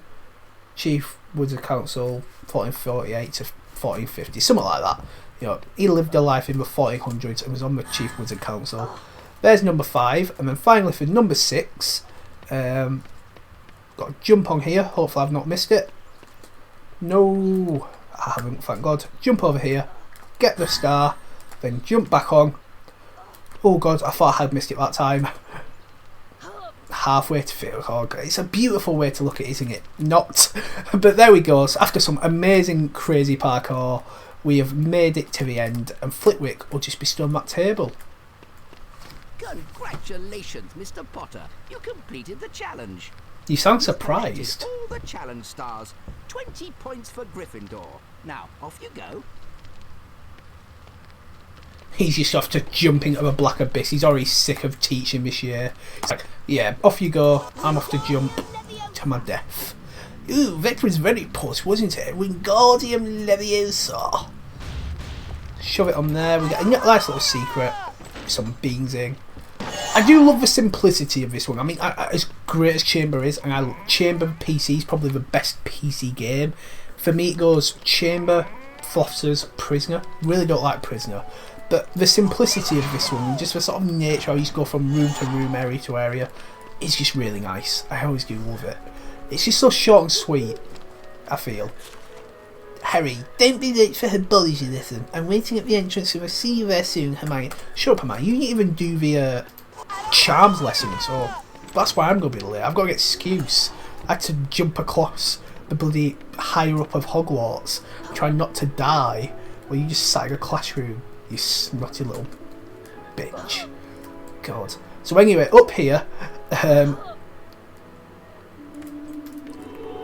Chief Wizard Council, 1448 to 1450, something like that. You know, he lived a life in the 1400s and was on the Chief Wizard Council. There's number 5, and then finally for number 6, Got to jump on here. Hopefully I've not missed it. No, I haven't, thank God. Jump over here, get the star, then jump back on. Oh God, I thought I had missed it that time. Halfway to Field Hog. It's a beautiful way to look at it, isn't it? Not. But there we go. So after some amazing, crazy parkour, we have made it to the end, and Flitwick will just be stood on that table. Congratulations, Mr. Potter. You completed the challenge. You sound You've surprised. collected all the challenge stars. 20 points for Gryffindor. Now, off you go. He's just off to jump into a black abyss. He's already sick of teaching this year. It's like, yeah, off you go. I'm off to jump to my death. Ooh, that was very puss, wasn't it? Wingardium Leviosa. Shove it on there. We get a nice little secret. Some beans in. I do love the simplicity of this one. I mean, as great as Chamber is, and Chamber PC is probably the best PC game. For me, it goes Chamber, Philosopher's, Prisoner. Really don't like Prisoner. But the simplicity of this one, just the sort of nature how you just go from room to room, area to area, is just really nice. I always do love it. It's just so short and sweet, I feel. Harry, don't be late for Herbology lesson. I'm waiting at the entrance, and I'll see you there soon, Hermione. Shut up, Hermione. You didn't even do the charms lesson, so that's why I'm going to be late. I've got an excuse. I had to jump across the bloody higher up of Hogwarts, trying not to die, while you just sat in a classroom, you snotty little bitch. God. So anyway, up here,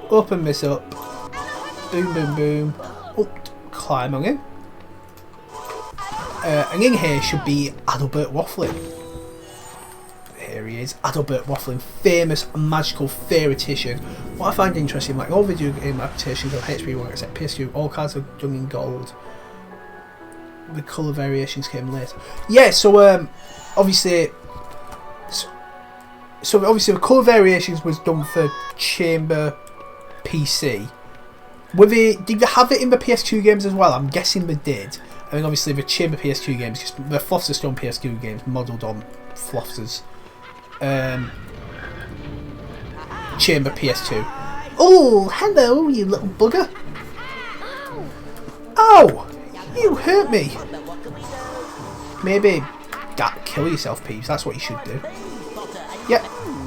open this up. Boom, boom, boom. Oh, climb on in. And in here should be Adalbert Waffling. Here he is, Adalbert Waffling, famous magical theoretician. What I find interesting, like all video game adaptations of HP 1 except PS2, all cards are done in gold. The colour variations came later. Yeah, so obviously, the colour variations was done for Chamber PC. Did they have it in the PS2 games as well? I'm guessing they did. I mean, obviously the Chamber PS2 games, just the Philosopher's Stone PS2 games, modelled on Philosopher's Chamber PS2. Oh, hello, you little bugger! Oh, you hurt me. Maybe kill yourself, Peeves. That's what you should do. Yep,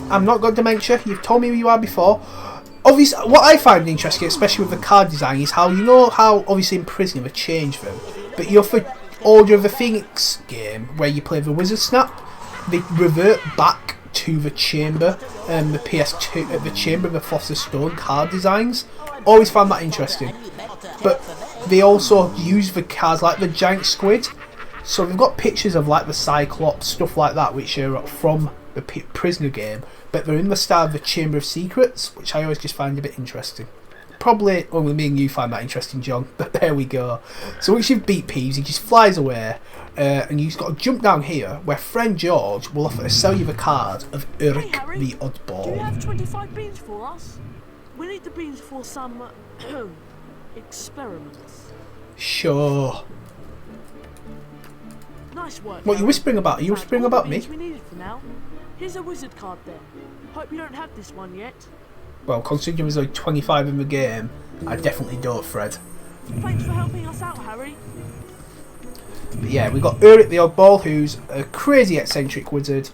I'm not got dementia. You've told me who you are before. Obviously, what I find interesting, especially with the card design, is how you know how obviously in Prisoner they changed them, but you're for Order of the Phoenix game where you play the Wizard Snap, they revert back to the Chamber, the PS2, the Chamber of the Philosopher's Stone card designs. Always found that interesting, but they also use the cards like the giant squid, so they've got pictures of like the Cyclops, stuff like that, which are from the Prisoner game, but they're in the style of the Chamber of Secrets, which I always just find a bit interesting. Probably only me and you find that interesting, John, but there we go. So once you've beat Peeves, he just flies away, and you've got to jump down here, where friend George will offer to sell you the card of Eric the Oddball. Do you have 25 beans for us? We need the beans for some experiments. Sure. Nice work. What are you whispering about? Are you whispering about me? We need it for now. Here's a wizard card then. Hope you don't have this one yet. Well, considering there's like 25 in the game, I definitely don't, Fred. Thanks for helping us out, Harry. But yeah, we've got Eric the Oddball, who's a crazy eccentric wizard,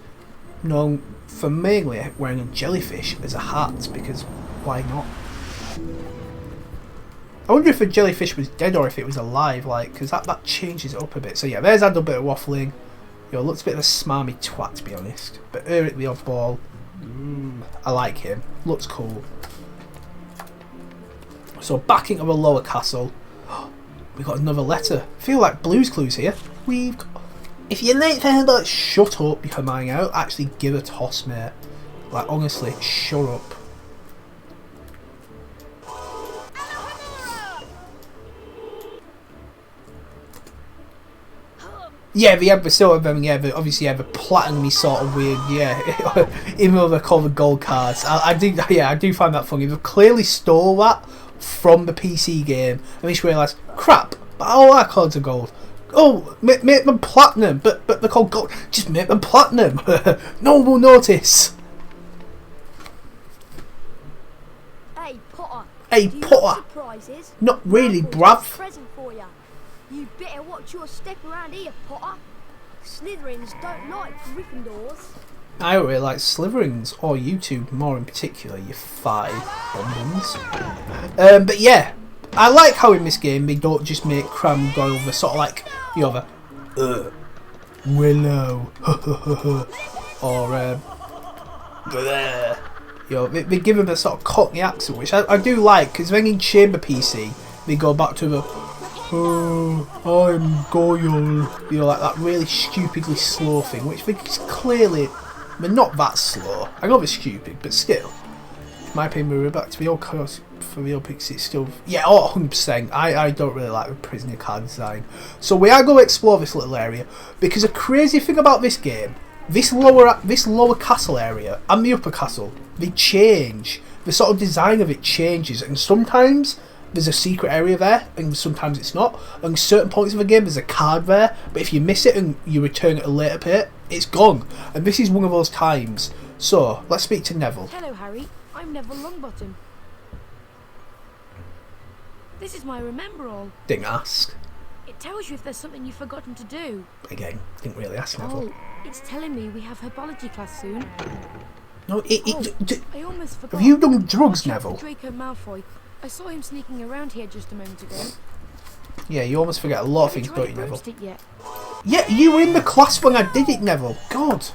known for mainly wearing a jellyfish as a hat, because why not? I wonder if the jellyfish was dead or if it was alive, like, because that changes it up a bit. So yeah, there's Adalbert Waffling. Looks a bit of a smarmy twat, to be honest. But Eric the Oddball, I like him. Looks cool. So back into the lower castle, we've got another letter. I feel like Blue's Clues here. We've got... If you're late for Herbology, shut up, you Hermione. I'll actually give a toss, mate. Like, honestly, shut up. Yeah, they have the sort of but obviously have a platinum sort of weird, yeah. Even though they're called the gold cards, I do find that funny. They've clearly stole that from the PC game, and they just realised, crap, but all our cards are gold. Oh, make them platinum, but they're called gold. Just make them platinum. No one will notice. Hey, Do you Potter. want surprises? Not really, Malfoy's got a bruv. present for you. You better watch your step around here, Potter. Slytherins don't like Gryffindors. I don't really like Slytherins, or you two more in particular, you 5 bombings. But yeah, I like how in this game they don't just make Cram go over sort of like, you know, Willow, or bleh. You know, they give him a sort of Cockney accent, which I do like, because when in Chamber PC, they go back to the, oh, I'm Goyle, you know, like that really stupidly slow thing, which is clearly, they're not that slow. I know they're stupid, but still, in my opinion, we're back to the old colours for the old Pixie. It's still, yeah, 100%. I don't really like the prisoner card design. So we are going to explore this little area, because a crazy thing about this game, this lower castle area and the upper castle, they change. The sort of design of it changes, and sometimes there's a secret area there, and sometimes it's not. And certain points of the game, there's a card there, but if you miss it and you return it at a later bit, it's gone. And this is one of those times. So let's speak to Neville. Hello, Harry. I'm Neville Longbottom. This is my Remembrall. Didn't ask. It tells you if there's something you've forgotten to do. Again, didn't really ask Neville. Oh, it's telling me we have Herbology class soon. No, I almost forgot. have you done drugs, Watch out Neville? for Draco Malfoy. I saw him sneaking around here just a moment ago. Yeah, you almost forget a lot of Have you things, tried don't you, to Neville? roast it yet? Yeah, you were in the class when I did it, Neville. God.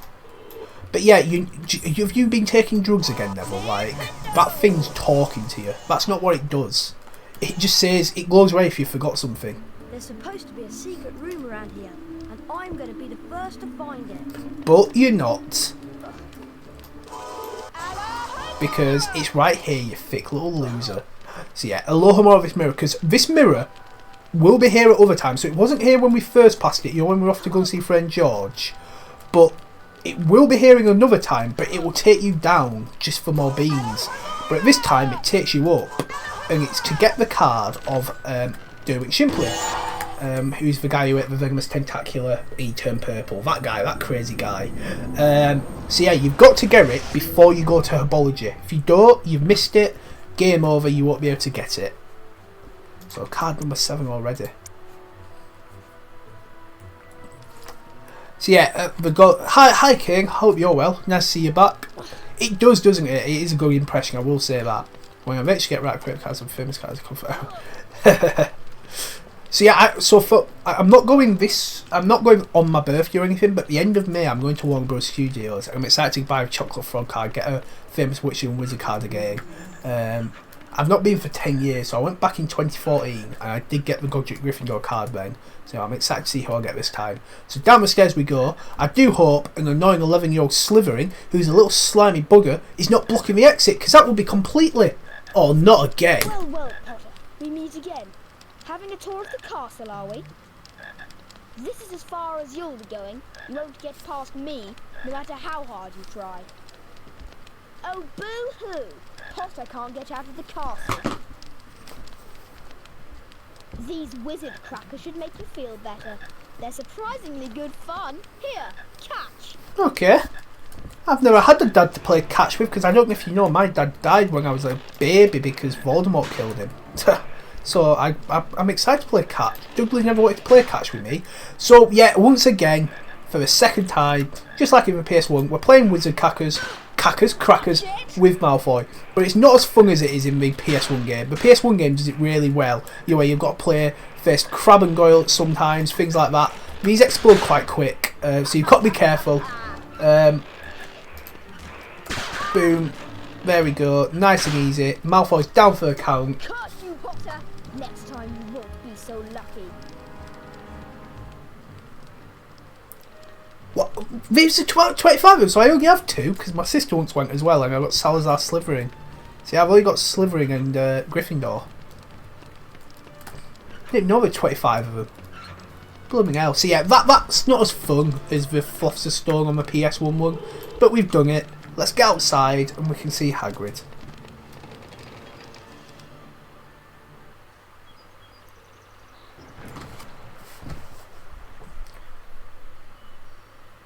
But yeah, have you been taking drugs again, Neville? Like, that thing's talking to you. That's not what it does. It just says, it glows away if you forgot something. There's supposed to be a secret room around here, and I'm going to be the first to find it. But you're not. Because it's right here, you thick little loser. So yeah, Alohamora of this mirror, because this mirror will be here at other times. So it wasn't here when we first passed it, you know, when we were off to go and see friend George. But it will be here in another time, but it will take you down just for more beans. But at this time, it takes you up. And it's to get the card of Derwick Shimpling, who's the guy who ate the venomous tentacular, he turned purple. That guy, that crazy guy. So yeah, you've got to get it before you go to Herbology. If you don't, you've missed it. Game over, you won't be able to get it. So card number 7 already. So yeah, hi King, hope you're well. Nice to see you back. It does, doesn't it? It is a good impression, I will say that. When I eventually get right credit cards and famous cards come out. So yeah, I'm not going on my birthday or anything, but at the end of May I'm going to Warner Bros Studios. I'm excited to buy a chocolate frog card, get a famous Witcher and Wizard card again. I've not been for 10 years, so I went back in 2014 and I did get the Godric Gryffindor card then. So I'm excited to see how I get this time. So down the stairs we go. I do hope an annoying 11-year-old Slytherin, who's a little slimy bugger, is not blocking the exit, because that would be completely... Oh, not again. Well, Potter, we meet again. Having a tour of the castle, are we? This is as far as you'll be going. You won't get past me, no matter how hard you try. Oh, boo-hoo! Potter can't get out of the castle. These wizard crackers should make you feel better. They're surprisingly good fun. Here, catch! Okay. I've never had a dad to play catch with, because I don't know if you know, my dad died when I was a baby because Voldemort killed him. So I'm excited to play catch. Douglas never wanted to play catch with me. So yeah, once again, for the second time, just like in the PS1, we're playing wizard crackers with Malfoy. But it's not as fun as it is in the PS1 game. The PS1 game does it really well. You know, you've got to play first Crab and Goyle sometimes, things like that. These explode quite quick, so you've got to be careful. Boom. There we go. Nice and easy. Malfoy's down for the count. Cut you, Potter! Next time you won't be so lucky. What? There's a 25 of them, so I only have 2, because my sister once went as well, and I got Salazar Slytherin. See, I've only got Slytherin and Gryffindor. I didn't know there were 25 of them. Blooming hell. So yeah, that's not as fun as the Philosopher Stone on the PS1 one, but we've done it. Let's get outside and we can see Hagrid.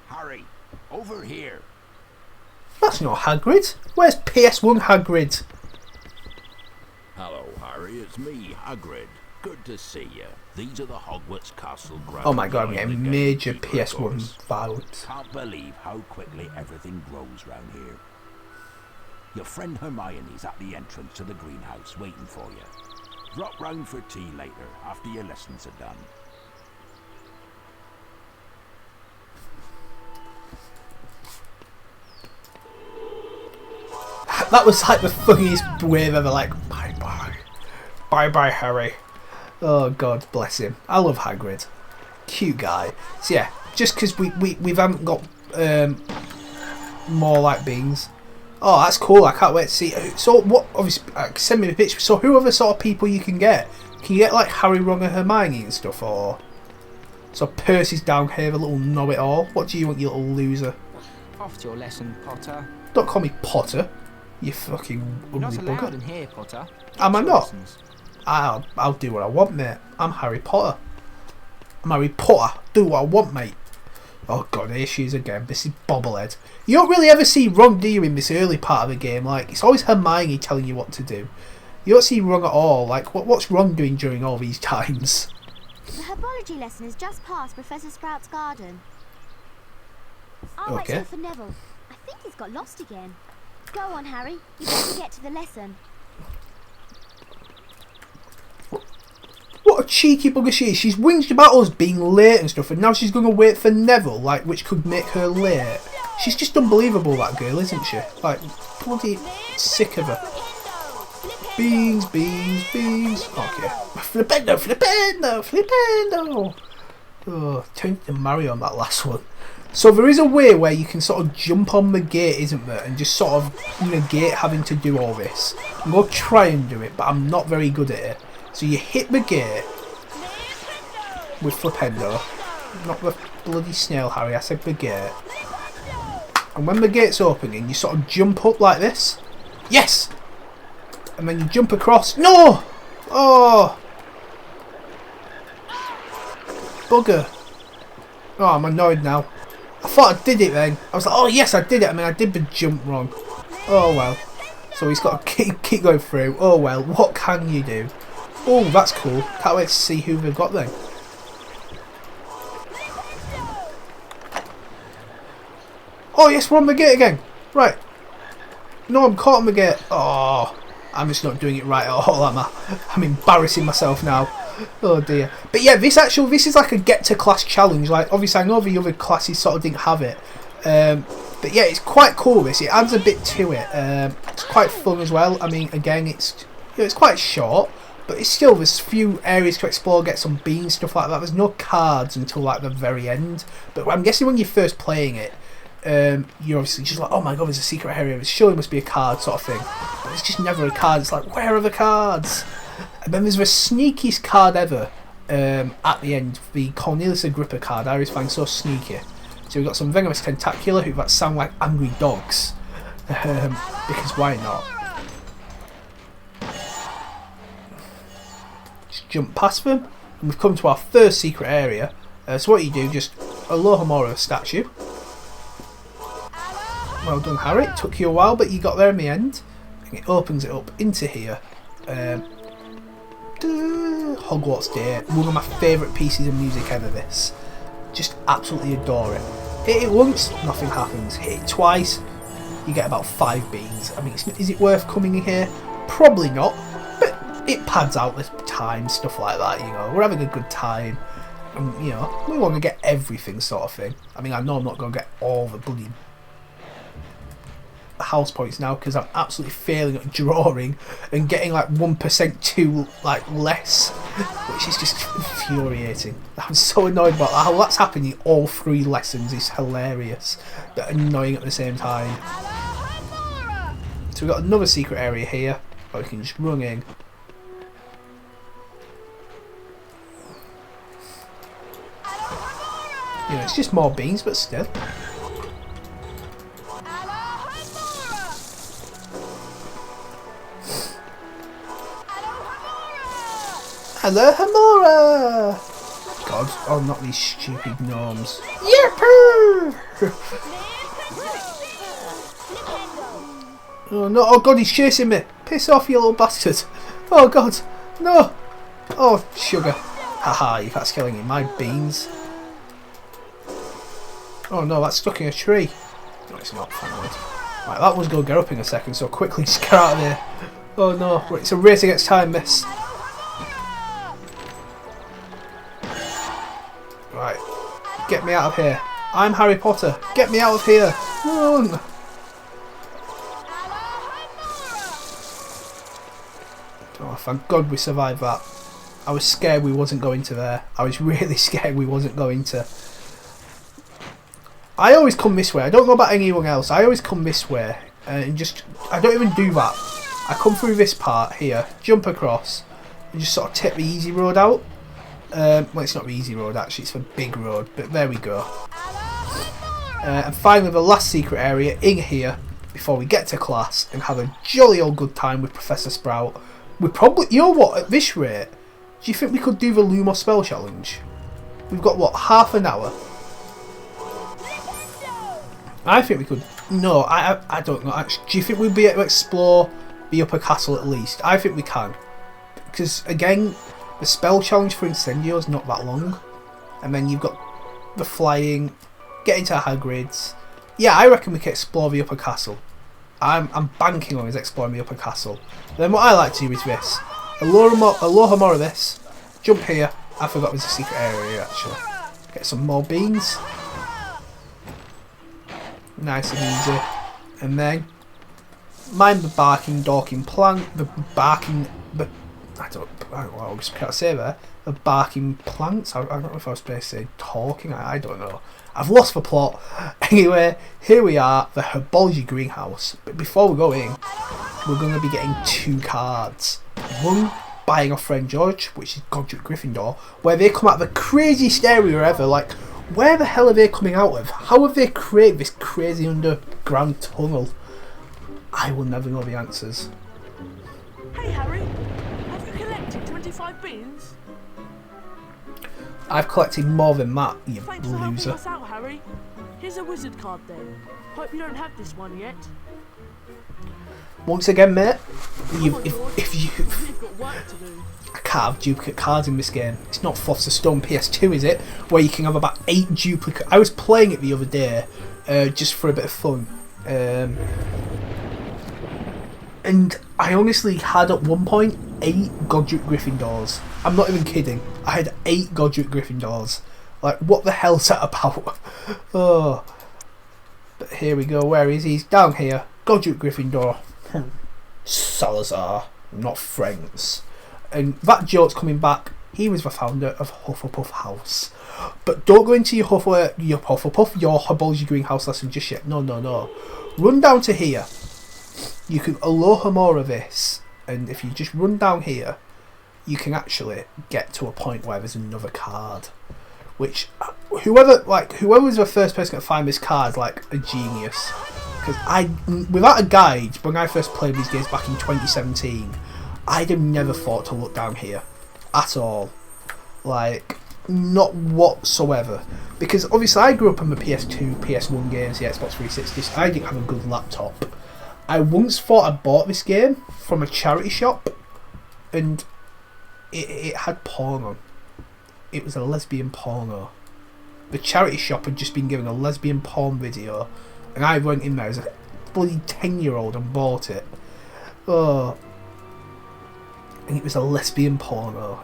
Harry, over here. That's not Hagrid. Where's PS1 Hagrid? Hello. Harry, it's me, Hagrid. Good to see you. These are the Hogwarts Castle grounds. Oh my god, I'm getting major PS1 vibes. Can't believe how quickly everything grows round here. Your friend Hermione's at the entrance to the greenhouse waiting for you. Drop round for tea later, after your lessons are done. That was like the funniest wave ever, like, bye bye. Bye bye, Harry. Oh, God bless him. I love Hagrid. Cute guy. So yeah, just because we haven't got more like beans. Oh, that's cool. I can't wait to see. So what, obviously, send me the picture. So who other sort of people you can get? Can you get like Harry, Ron and Hermione and stuff? Or so Percy's down here, a little know-it-all. What do you want, you little loser? Off to your lesson, Potter. Don't call me Potter. You fucking ugly You're not allowed bugger. in here, Potter. Am I not? Lessons. I'll do what I want, mate. I'm Harry Potter. I'm Harry Potter. Do what I want, mate. Oh god, here she is again. This is Bobblehead. You don't really ever see Ron, do you, in this early part of the game? Like, it's always Hermione telling you what to do. You don't see Ron at all. Like, what's Ron doing during all these times? The herbology lesson is just past Professor Sprout's garden. I'll wait till for Neville. I think he's got lost again. Go on, Harry. You better get to the lesson. What a cheeky bugger she is. She's whinged about us being late and stuff, and now she's going to wait for Neville, like, which could make her late. She's just unbelievable, that girl, isn't she? Like, bloody sick of her. Beans, beans, beans. Okay. Flipendo, Flipendo, Flipendo. Oh, turned to Mario on that last one. So there is a way where you can sort of jump on the gate, isn't there, and just sort of negate having to do all this. I'm going to try and do it, but I'm not very good at it. So you hit the gate with Flipendo, not the bloody snail, Harry, I said the gate. And when the gate's opening, you sort of jump up like this. Yes! And then you jump across. No! Oh! Bugger. Oh, I'm annoyed now. I thought I did it then. I was like, oh yes, I did it. I mean, I did the jump wrong. Oh well. So he's got to keep going through. Oh well, what can you do? Oh, that's cool. Can't wait to see who they've got then. Oh yes, we're on the gate again. Right. No, I'm caught on the gate. Oh, I'm just not doing it right at all, am I? I'm embarrassing myself now. Oh dear. But yeah, this is like a get to class challenge. Like, obviously I know the other classes sort of didn't have it. But yeah, it's quite cool this. It adds a bit to it. It's quite fun as well. I mean, again, it's quite short. But it's still, there's few areas to explore, get some beans, stuff like that. There's no cards until like the very end. But I'm guessing when you're first playing it, you're obviously just like, oh my god, there's a secret area. There surely must be a card sort of thing. But it's just never a card. It's like, where are the cards? And then there's the sneakiest card ever at the end, the Cornelius Agrippa card. I always find so sneaky. So we've got some Venomous Tentacular who sound like angry dogs. Because why not? Jump past them, and we've come to our first secret area. So what you do, just Alohamora statue. Well done, Harry. It took you a while, but you got there in the end. And it opens it up into here. Hogwarts Day, one of my favourite pieces of music ever. This, just absolutely adore it. Hit it once, nothing happens. Hit it twice, you get about 5 beans. I mean, is it worth coming in here? Probably not. It pads out the time, stuff like that, you know. We're having a good time. And, you know, we want to get everything sort of thing. I mean, I know I'm not going to get all the bloody house points now because I'm absolutely failing at drawing and getting like 1% too like less, which is just infuriating. I'm so annoyed about that. How that's happening all 3 lessons is hilarious but annoying at the same time. So we've got another secret area here where we can just run in. You know, it's just more beans, but still. Alohamora! God, oh, not these stupid gnomes. Yippee! Oh no, oh god, he's chasing me. Piss off, you little bastard. Oh god, no! Oh, sugar. Haha, you can't kill any of my beans. Oh no, that's stuck in a tree. No, it's not, thank God. Right, that one's going to get up in a second, so quickly just get out of there. Oh no, it's a race against time, miss. Right, get me out of here. I'm Harry Potter. Get me out of here. Run! Oh, thank God we survived that. I was scared we wasn't going to there. I was really scared we wasn't going to. I always come this way. I don't know about anyone else. I always come this way. And just... I don't even do that. I come through this part here. Jump across. And just sort of take the easy road out. Well, it's not the easy road actually. It's the big road. But there we go. And finally the last secret area in here. Before we get to class. And have a jolly old good time with Professor Sprout. We probably... You know what? At this rate... Do you think we could do the Lumos spell challenge? We've got, what, half an hour? I think we could... No, I don't know. Actually, do you think we'd be able to explore the upper castle at least? I think we can. Because, again, the spell challenge for Incendio is not that long. And then you've got the flying, getting to Hagrid's. Yeah, I reckon we can explore the upper castle. I'm banking on us exploring the upper castle. Then what I like to do is this. Alohamora this. Jump here. I forgot there's a secret area actually. Get some more beans. Nice and easy. And then mind the barking, dorking plant. The barking. I don't know what I was going to say there. The barking plants. I don't know if I was supposed to say talking. I don't know. I've lost the plot. Anyway, here we are, the Herbology greenhouse. But before we go in, we're going to be getting 2 cards. One buying off friend George, which is Godric Gryffindor, where they come out of the craziest area ever. Like, where the hell are they coming out of? How have they created this crazy underground tunnel? I will never know the answers. Hey Harry, have you collected 25 beans? I've collected more than that, you Thanks for helping loser. us out, Harry. Here's a wizard card then. Hope you don't have this one yet. Once again, mate, Come on, George. You've got work to do. I can't have duplicate cards in this game. It's not Philosopher Stone PS2, is it? Where you can have about 8 duplicate. I was playing it the other day, just for a bit of fun. And I honestly had at one point 8 Godric Gryffindors. I'm not even kidding. I had 8 Godric Gryffindors. Like, what the hell's that about? Oh. But here we go. Where is he? He's down here. Godric Gryffindor. Salazar. Not friends. And that joke's coming back. He was the founder of Hufflepuff House. But don't go into your Herbology greenhouse lesson just yet. No, no, no. Run down to here. You can Alohamora this. And if you just run down here, you can actually get to a point where there's another card. Which, whoever was the first person to find this card, like a genius. Because without a guide, when I first played these games back in 2017, I'd have never thought to look down here. At all. Like, not whatsoever. Because obviously I grew up on the PS2, PS1 games, the Xbox 360, so I didn't have a good laptop. I once thought I bought this game from a charity shop, and it had porno. It was a lesbian porno. The charity shop had just been given a lesbian porn video, and I went in there as a bloody 10-year-old and bought it. Oh. And it was a lesbian porno.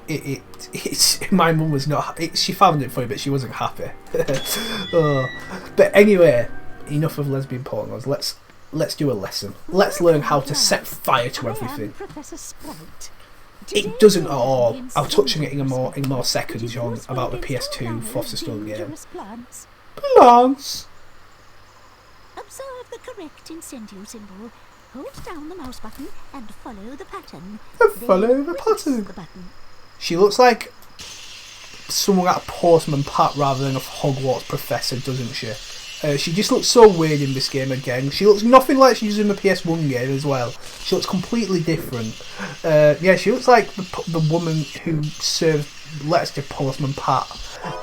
My mum was not... she found it funny, but she wasn't happy. Oh. But anyway, enough of lesbian pornos. Let's do a lesson. Let's learn how to set fire to everything. It doesn't at all. I'll touch on it in more seconds, John, about the PS2 Philosopher Stone game. Plants! Observe the correct Incendio symbol. Hold down the mouse button and follow the pattern. Follow the pattern. She looks like someone at a Postman Pat rather than a Hogwarts professor, doesn't she? She just looks so weird in this game again. She looks nothing like she's in the PS1 game as well. She looks completely different. Yeah, she looks like the woman who served letters to Postman Pat,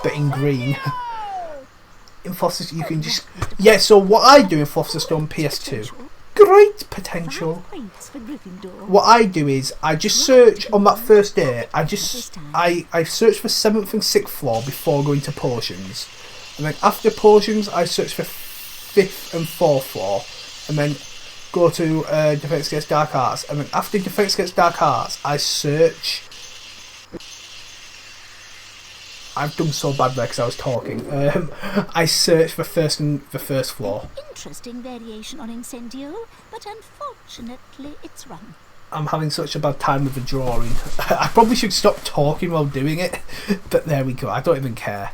but in green. In Philosopher, you can just... Yeah, so what I do in Philosopher Stone PS2 great potential. What I do is I just search on that first day. I search for 7th and 6th floor before going to potions, and then after potions I search for 5th and 4th floor, and then go to Defense Against Dark Arts, and then after Defense Against Dark Arts I search. I've done so bad there because I was talking. I search for the first floor. Interesting variation on Incendio, but unfortunately it's wrong. I'm having such a bad time with the drawing. I probably should stop talking while doing it, but there we go. I don't even care.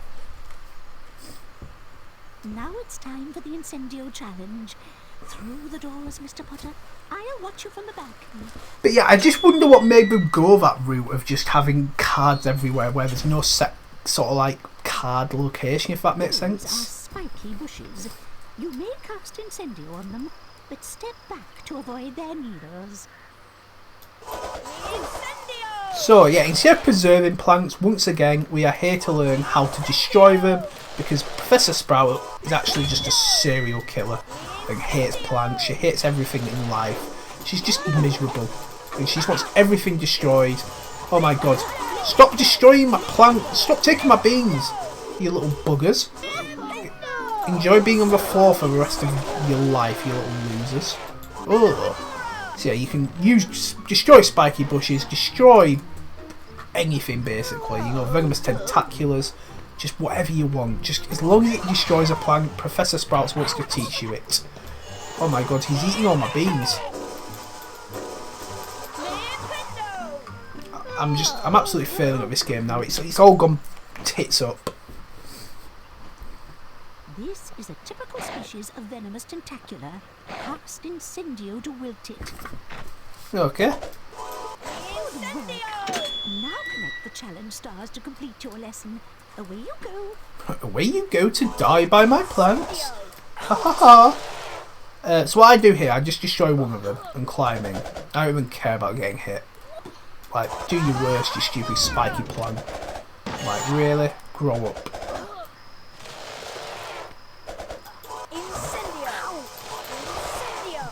Now it's time for the Incendio challenge. Through the doors, Mr. Potter. I'll watch you from the back. But yeah, I just wonder what made them go that route of just having cards everywhere where there's no set sort of like card location, if that makes sense. Those are spiky bushes. You may cast Incendio on them, but step back to avoid their needles. Incendio! So yeah, instead of preserving plants, once again we are here to learn how to destroy them, because Professor Sprout is actually just a serial killer and hates plants. She hates everything in life. She's just miserable and she just wants everything destroyed. Oh my god. Stop destroying my plant! Stop taking my beans, you little buggers. Enjoy being on the floor for the rest of your life, you little losers. Oh. So yeah, you can destroy spiky bushes, destroy anything basically, you know, venomous tentaculars, just whatever you want. Just as long as it destroys a plant, Professor Sprouts wants to teach you it. Oh my god, he's eating all my beans. I'm absolutely failing at this game now. It's all gone tits up. This is a typical species of venomous tentacula. Cast Incendio to wilt it. Okay. Now collect the challenge stars to complete your lesson. Away you go. Away you go to die by my plants. Ha ha ha. So what I do here, I just destroy one of them and climbing. I don't even care about getting hit. Like, do your worst, you stupid spiky plant. Like, really? Grow up. Incendio! Incendio!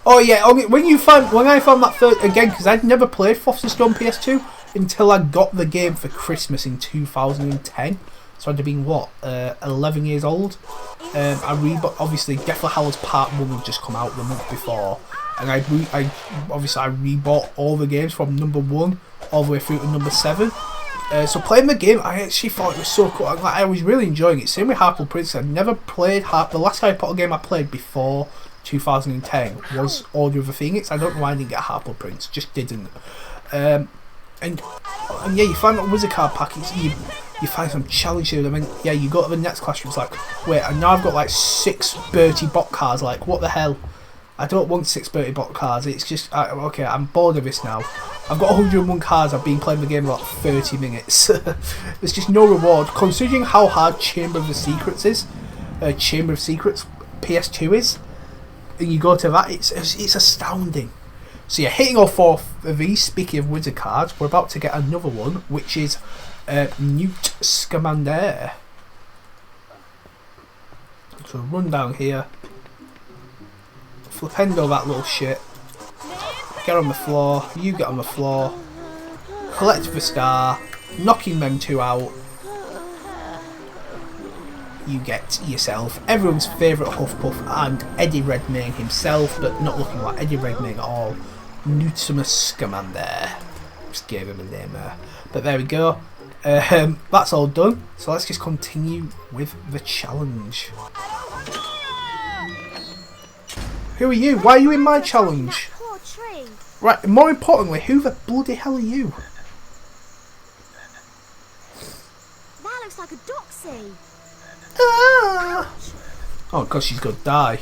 Oh yeah, when I found that third again, because I'd never played Philosopher's Stone PS2 until I got the game for Christmas in 2010. So I'd have been what, 11 years old. I rebought, obviously Deathly Hallows Part 1 had just come out the month before, and I rebought all the games from number 1 all the way through to number 7. So playing the game, I actually thought it was so cool. I was really enjoying it. Same with Half-Blood Prince. I never played the last Harry Potter game I played before 2010 was Order of the Phoenix. I don't know why I didn't get Half-Blood Prince, just didn't. And yeah, you find that wizard card pack. You find some challenges. I mean, yeah, you go to the next classroom. It's like, wait, and now I've got like 6 Bertie bot cards. Like, what the hell? I don't want 6 Bertie bot cards. It's just okay. I'm bored of this now. I've got 101 cards. I've been playing the game about 30 minutes. There's just no reward, considering how hard Chamber of the Secrets is. Chamber of Secrets PS2 is, and you go to that. It's astounding. So you're hitting all 4 of these. Speaking of wizard cards, we're about to get another one, which is Newt Scamander. So run down here, Flipendo that little shit, get on the floor, you get on the floor, collect the star, knocking them 2 out, you get yourself everyone's favourite Hufflepuff and Eddie Redmayne himself, but not looking like Eddie Redmayne at all, Newtimus Scamander. Just gave him a name there. But there we go. That's all done. So let's just continue with the challenge. Who are you? Why are you in my challenge? Poor tree. Right, more importantly, who the bloody hell are you? That looks like a doxy. Ah! Oh god, she's gonna die.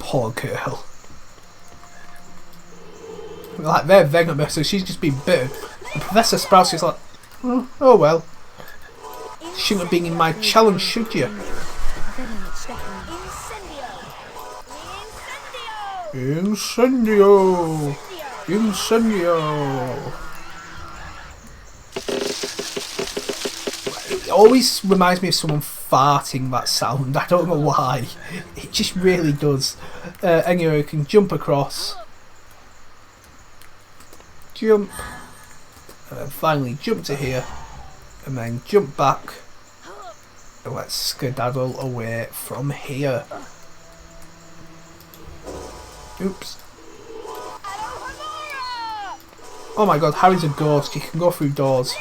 Poor girl. Like, they're venomous, so she's just been bitten. And Professor Sprouse is like, oh well. Shouldn't have been in my challenge, should you? Incendio! Incendio! always reminds me of someone farting, that sound. I don't know why. It just really does. Anyway, we can jump across. Jump. And then finally jump to here. And then jump back. And let's skedaddle away from here. Oops. Oh my god, Harry's a ghost. He can go through doors.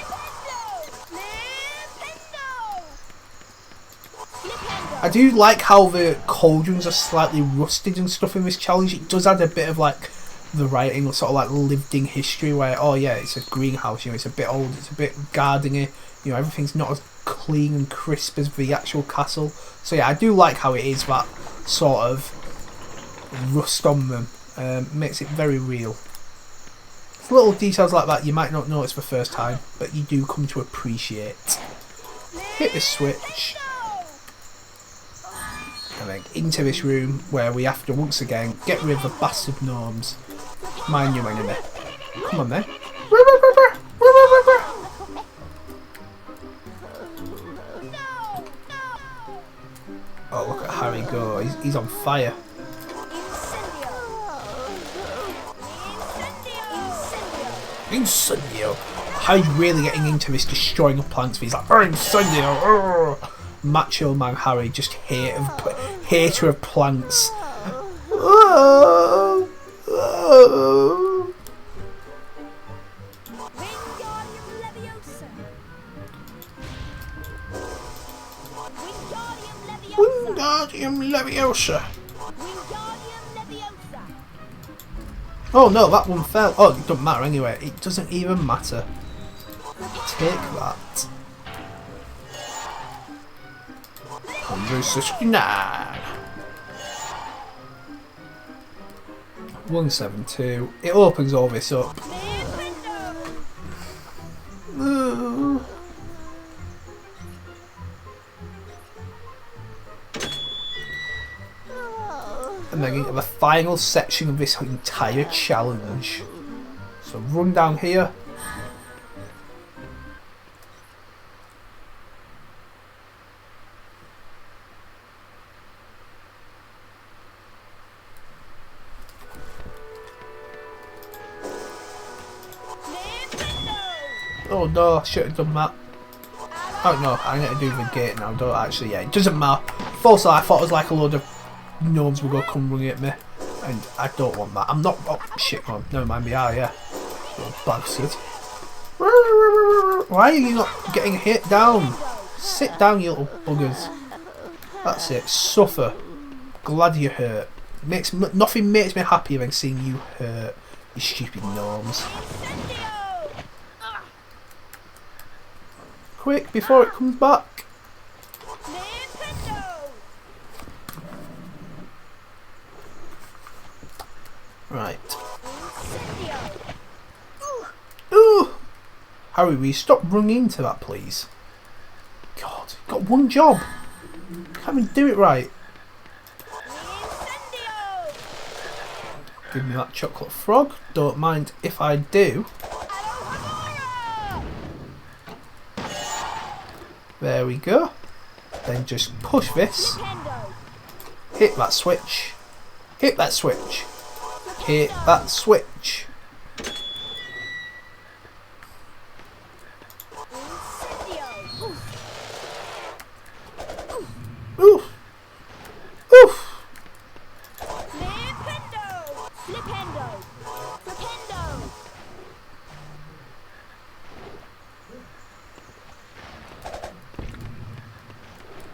I do like how the cauldrons are slightly rusted and stuff in this challenge. It does add a bit of like the writing, sort of like lived in history where, oh yeah, it's a greenhouse, you know, it's a bit old, it's a bit gardeny, you know, everything's not as clean and crisp as the actual castle. So yeah, I do like how it is that sort of rust on them. Makes it very real. It's little details like that you might not notice the first time, but you do come to appreciate. Hit the switch. And then into this room where we have to once again get rid of the bastard gnomes. My new enemy. Come on then. Oh, look at Harry go. He's on fire. Incendio. Harry's really getting into this destroying of plants. He's like, Incendio. Macho man Harry, just hater of plants. Wingardium Leviosa. Wingardium Leviosa. Oh no, that one fell. Oh, it doesn't matter anyway. It doesn't even matter. Take that. 169. 172. It opens all this up. And then into the final section of this entire challenge. So run down here. Oh no, I should have done that. Oh no, I need to do the gate now, don't I? Actually, yeah, it doesn't matter. Also, I thought it was like a load of gnomes were going to come running at me, and I don't want that. I'm not. Oh shit, man. Never mind me. Ah, yeah. Little bastard. Why are you not getting hit down? Sit down, you little buggers. That's it. Suffer. Glad you're hurt. Nothing makes me happier than seeing you hurt, you stupid gnomes. Quick, before it comes back. Right. Ooh! Harry, will you stop running into that, please? God, you've got one job. Can't even do it right. Give me that chocolate frog. Don't mind if I do. There we go. Then just push this. Hit that switch. Hit that switch. Hit that switch. Oof. Oof. Flipendo.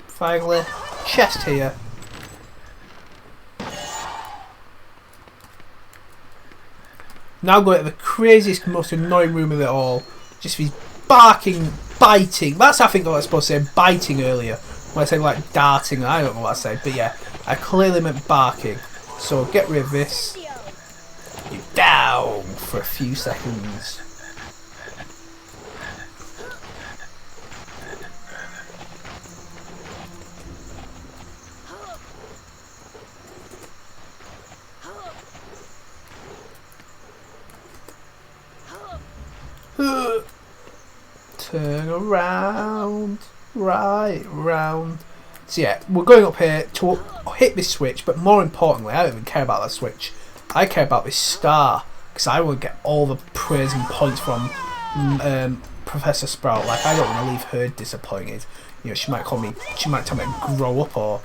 Finally, chest here. Now go to the craziest, most annoying room of it all. Just these barking, biting. That's I think what I was supposed to say, biting earlier. When I said like darting, I don't know what I said, but yeah, I clearly meant barking. So get rid of this. You down for a few seconds. Turn around. right round. So yeah, we're going up here to hit this switch, but more importantly, I don't even care about that switch. I care about this star, because I want to get all the praise and points from Professor Sprout. Like, I don't want to leave her disappointed. You know, she might tell me to grow up, or,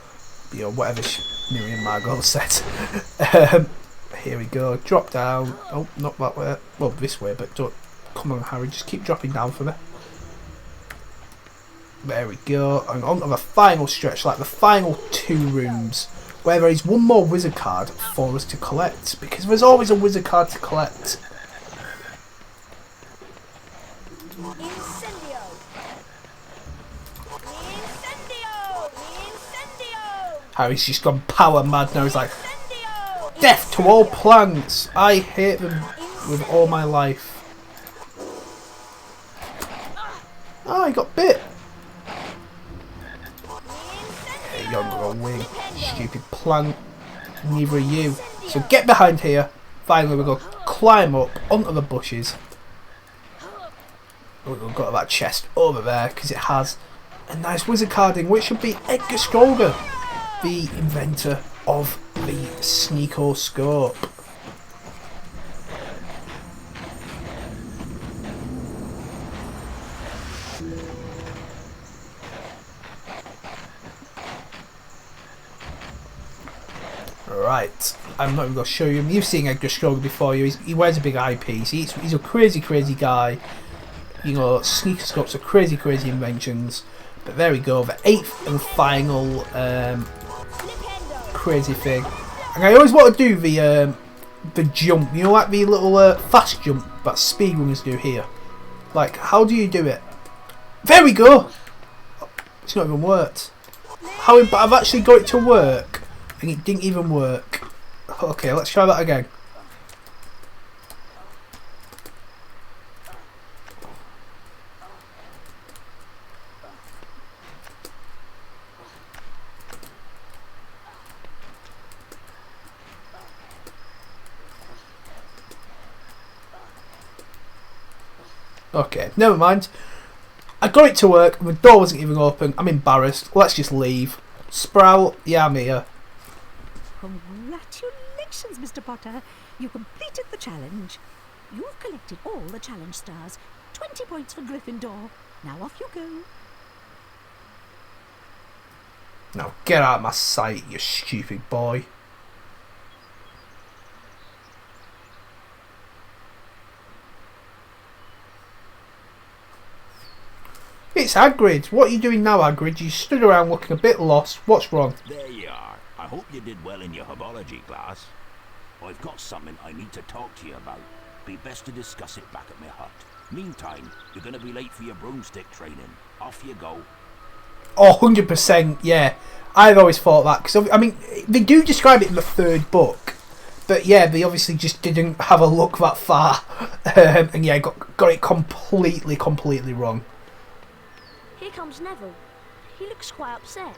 you know, whatever Miriam Margot said. Here we go, drop down. Oh, not that way. Well, this way, but don't. Come on, Harry, just keep dropping down for me. There we go, and on to the final stretch, like the final 2 rooms, where there is one more wizard card for us to collect, because there's always a wizard card to collect. Incendio! Incendio! Incendio! Harry's just gone power mad now. He's like, death to all plants! I hate them with all my life. Oh, he got bit. Hey, you're gonna win, stupid plant. Neither are you. So get behind here. Finally, we're going to climb up onto the bushes. We're going to go to that chest over there, because it has a nice wizard carding, which should be Edgar Stroger, the inventor of the Sneakoscope. Right, I'm not even going to show you him. You've seen Edgar Stroger before you. He wears a big eyepiece. He's a crazy guy. You know, Sneakoscopes are crazy inventions. But there we go, the 8th and final crazy thing. And I always want to do the jump. You know, like the little fast jump that speedrunners do here. Like, how do you do it? There we go. It's not even worked. But I've actually got it to work. And it didn't even work. Okay, let's try that again. Okay, never mind. I got it to work, and the door wasn't even open. I'm embarrassed. Let's just leave. Sprout, yeah, I'm here. Congratulations, Mr. Potter. You completed the challenge. You've collected all the challenge stars. 20 points for Gryffindor. Now off you go. Now get out of my sight, you stupid boy. It's Hagrid. What are you doing now, Hagrid? You stood around looking a bit lost. What's wrong? There you are. I hope you did well in your Herbology class. I've got something I need to talk to you about. Be best to discuss it back at my hut. Meantime, you're going to be late for your broomstick training. Off you go. Oh, 100%, yeah. I've always thought that. Because, I mean, they do describe it in the 3rd book. But, yeah, they obviously just didn't have a look that far. And, yeah, got it completely wrong. Here comes Neville. He looks quite upset.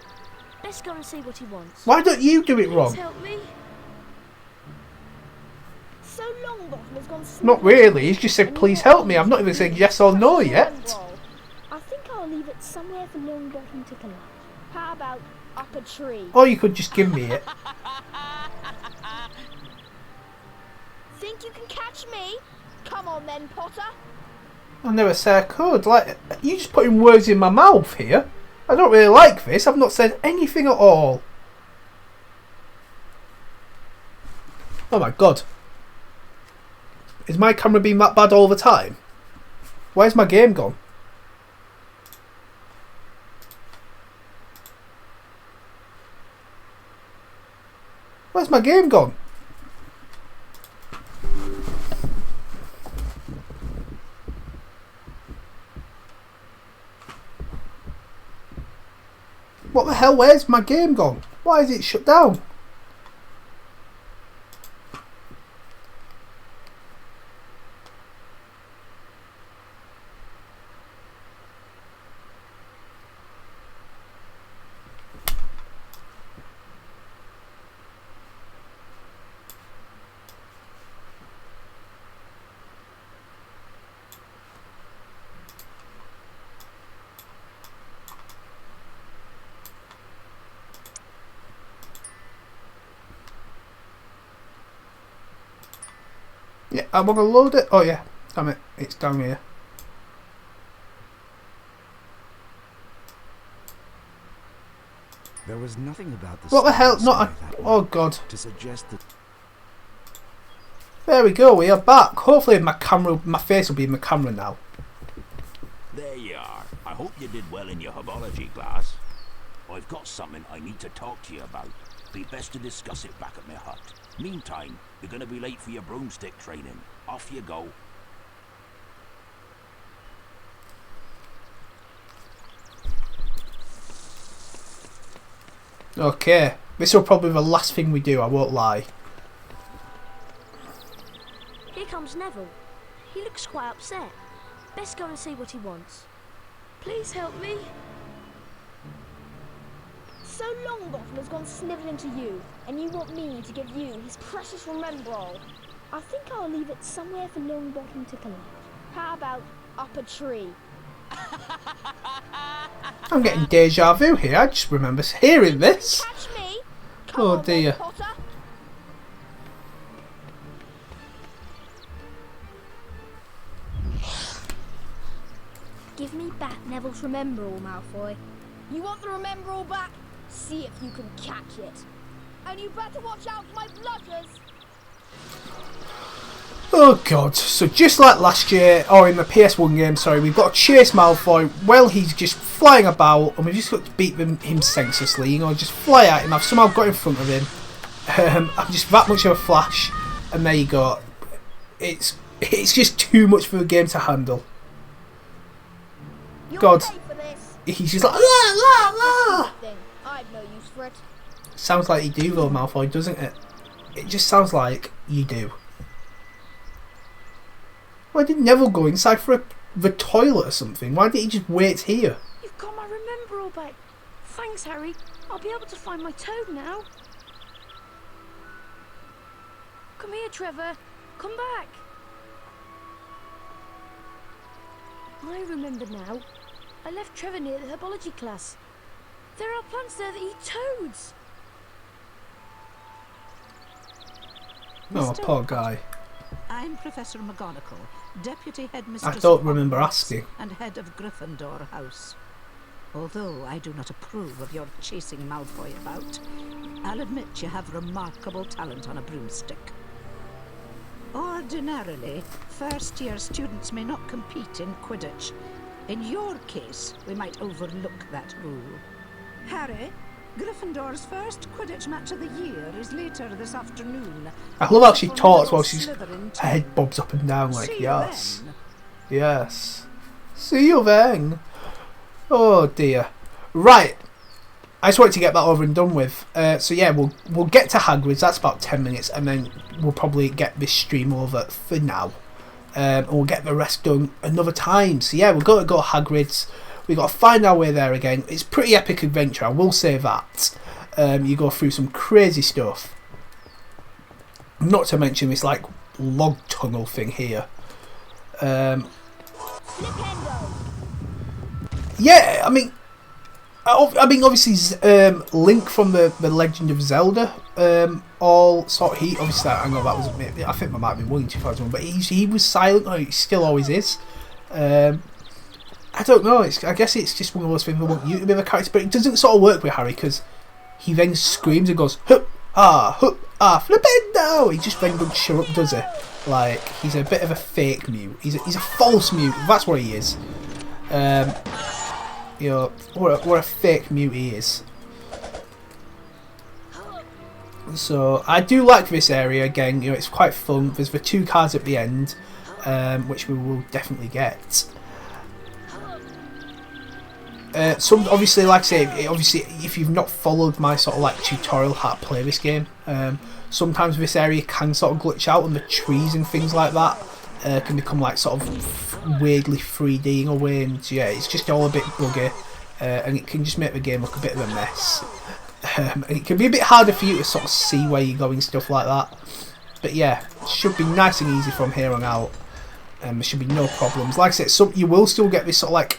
Let's go and see what he wants. Why don't you do it wrong? Please help me. So Longbottom has gone. Not really. He's just said, please help me. I'm not even saying yes or no yet. I think I'll leave it somewhere for Longbottom to collect. How about up a tree? Or you could just give me it. Think you can catch me? Come on then, Potter. I never said I could. Like, you just putting words in my mouth here. I don't really like this. I've not said anything at all. Oh my god. Is my camera being that bad all the time? Where's my game gone? Where's my game gone? What the hell? Where's my game gone? Why is it shut down? Yeah, I want to load it. Oh yeah, damn it, it's down here. There was nothing about the What the hell? stars Not by a... that Oh night god. to suggest that There we go, we are back. Hopefully my face will be in my camera now. There you are. I hope you did well in your Herbology class. I've got something I need to talk to you about. Be best to discuss it back at my hut. Meantime, you're going to be late for your broomstick training. Off you go. Okay, this will probably be the last thing we do, I won't lie. Here comes Neville. He looks quite upset. Best go and see what he wants. Please help me. So Longbottom has gone snivelling to you, and you want me to give you his precious Remembrall. I think I'll leave it somewhere for Longbottom to collect. How about up a tree? I'm getting deja vu here, I just remember hearing this. Catch me? Oh dear. Potter. Give me back Neville's Remembrall, Malfoy. You want the Remembrall back? See if you can catch it. And you better watch out for my bludgers. Oh god, so just like last year, or in the PS1 game, sorry, we've got to chase Malfoy while he's just flying about, and we've just got to beat him senselessly, you know, just fly at him. I've somehow got in front of him. I'm just that much of a flash, and there you go. It's just too much for the game to handle. God, he's just like, la la la. I've no use for it. Sounds like you do though, Malfoy, doesn't it? It just sounds like you do. Why did Neville go inside for the toilet or something? Why didn't he just wait here? You've got my Remembrall back. Thanks, Harry. I'll be able to find my toad now. Come here, Trevor. Come back. I remember now. I left Trevor near the Herbology class. There are plants there that eat toads. Oh, poor guy. I'm Professor McGonagall, Deputy Headmistress I don't of remember Hogwarts asking. and Head of Gryffindor House. Although I do not approve of your chasing Malfoy about, I'll admit you have remarkable talent on a broomstick. Ordinarily, first-year students may not compete in Quidditch. In your case, we might overlook that rule. Harry, Gryffindor's first Quidditch match of the year is later this afternoon. I love how she talks while her head bobs up and down like, yes. Yes. See you then. Oh dear. Right. I just wanted to get that over and done with. So yeah, we'll get to Hagrid's. That's about 10 minutes, and then we'll probably get this stream over for now. And we'll get the rest done another time. So yeah, we're going to go to Hagrid's. We've got to find our way there again. It's a pretty epic adventure, I will say that. You go through some crazy stuff. Not to mention this like log tunnel thing here. Yeah, I mean obviously Link from the Legend of Zelda, all sort of, he obviously, I know that was, I think that might have been one in 2001, but he was silent, or he still always is. I don't know, I guess it's just one of those things I want you to be the character, but it doesn't sort of work with Harry, because he then screams and goes, hup, Flipendo! He just then doesn't shut up, does he? Like, he's a bit of a fake mute. He's a false mute, that's what he is. You know, what a fake mute he is. So, I do like this area again, you know, it's quite fun. There's the 2 cards at the end, which we will definitely get. Some, obviously, like I say, obviously, if you've not followed my sort of like tutorial how to play this game, sometimes this area can sort of glitch out, and the trees and things like that can become like sort of weirdly 3D in a way, and yeah, it's just all a bit buggy, and it can just make the game look a bit of a mess. And it can be a bit harder for you to sort of see where you're going, stuff like that. But yeah, it should be nice and easy from here on out. There should be no problems. Like I said, you will still get this sort of like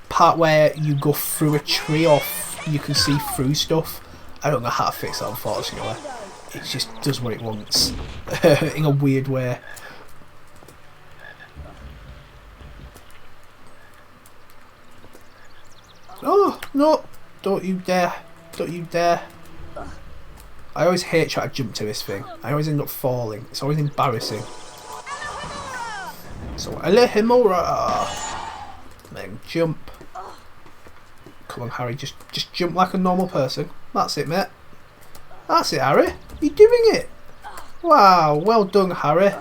part where you go through a tree, or you can see through stuff. I don't know how to fix that, unfortunately. It just does what it wants in a weird way. No, don't you dare. Don't you dare. I always hate trying to jump to this thing. I always end up falling. It's always embarrassing. So, Alohamora. Then jump. Come on, Harry, just jump like a normal person. That's it, mate. That's it, Harry. You're doing it. Wow, well done, Harry.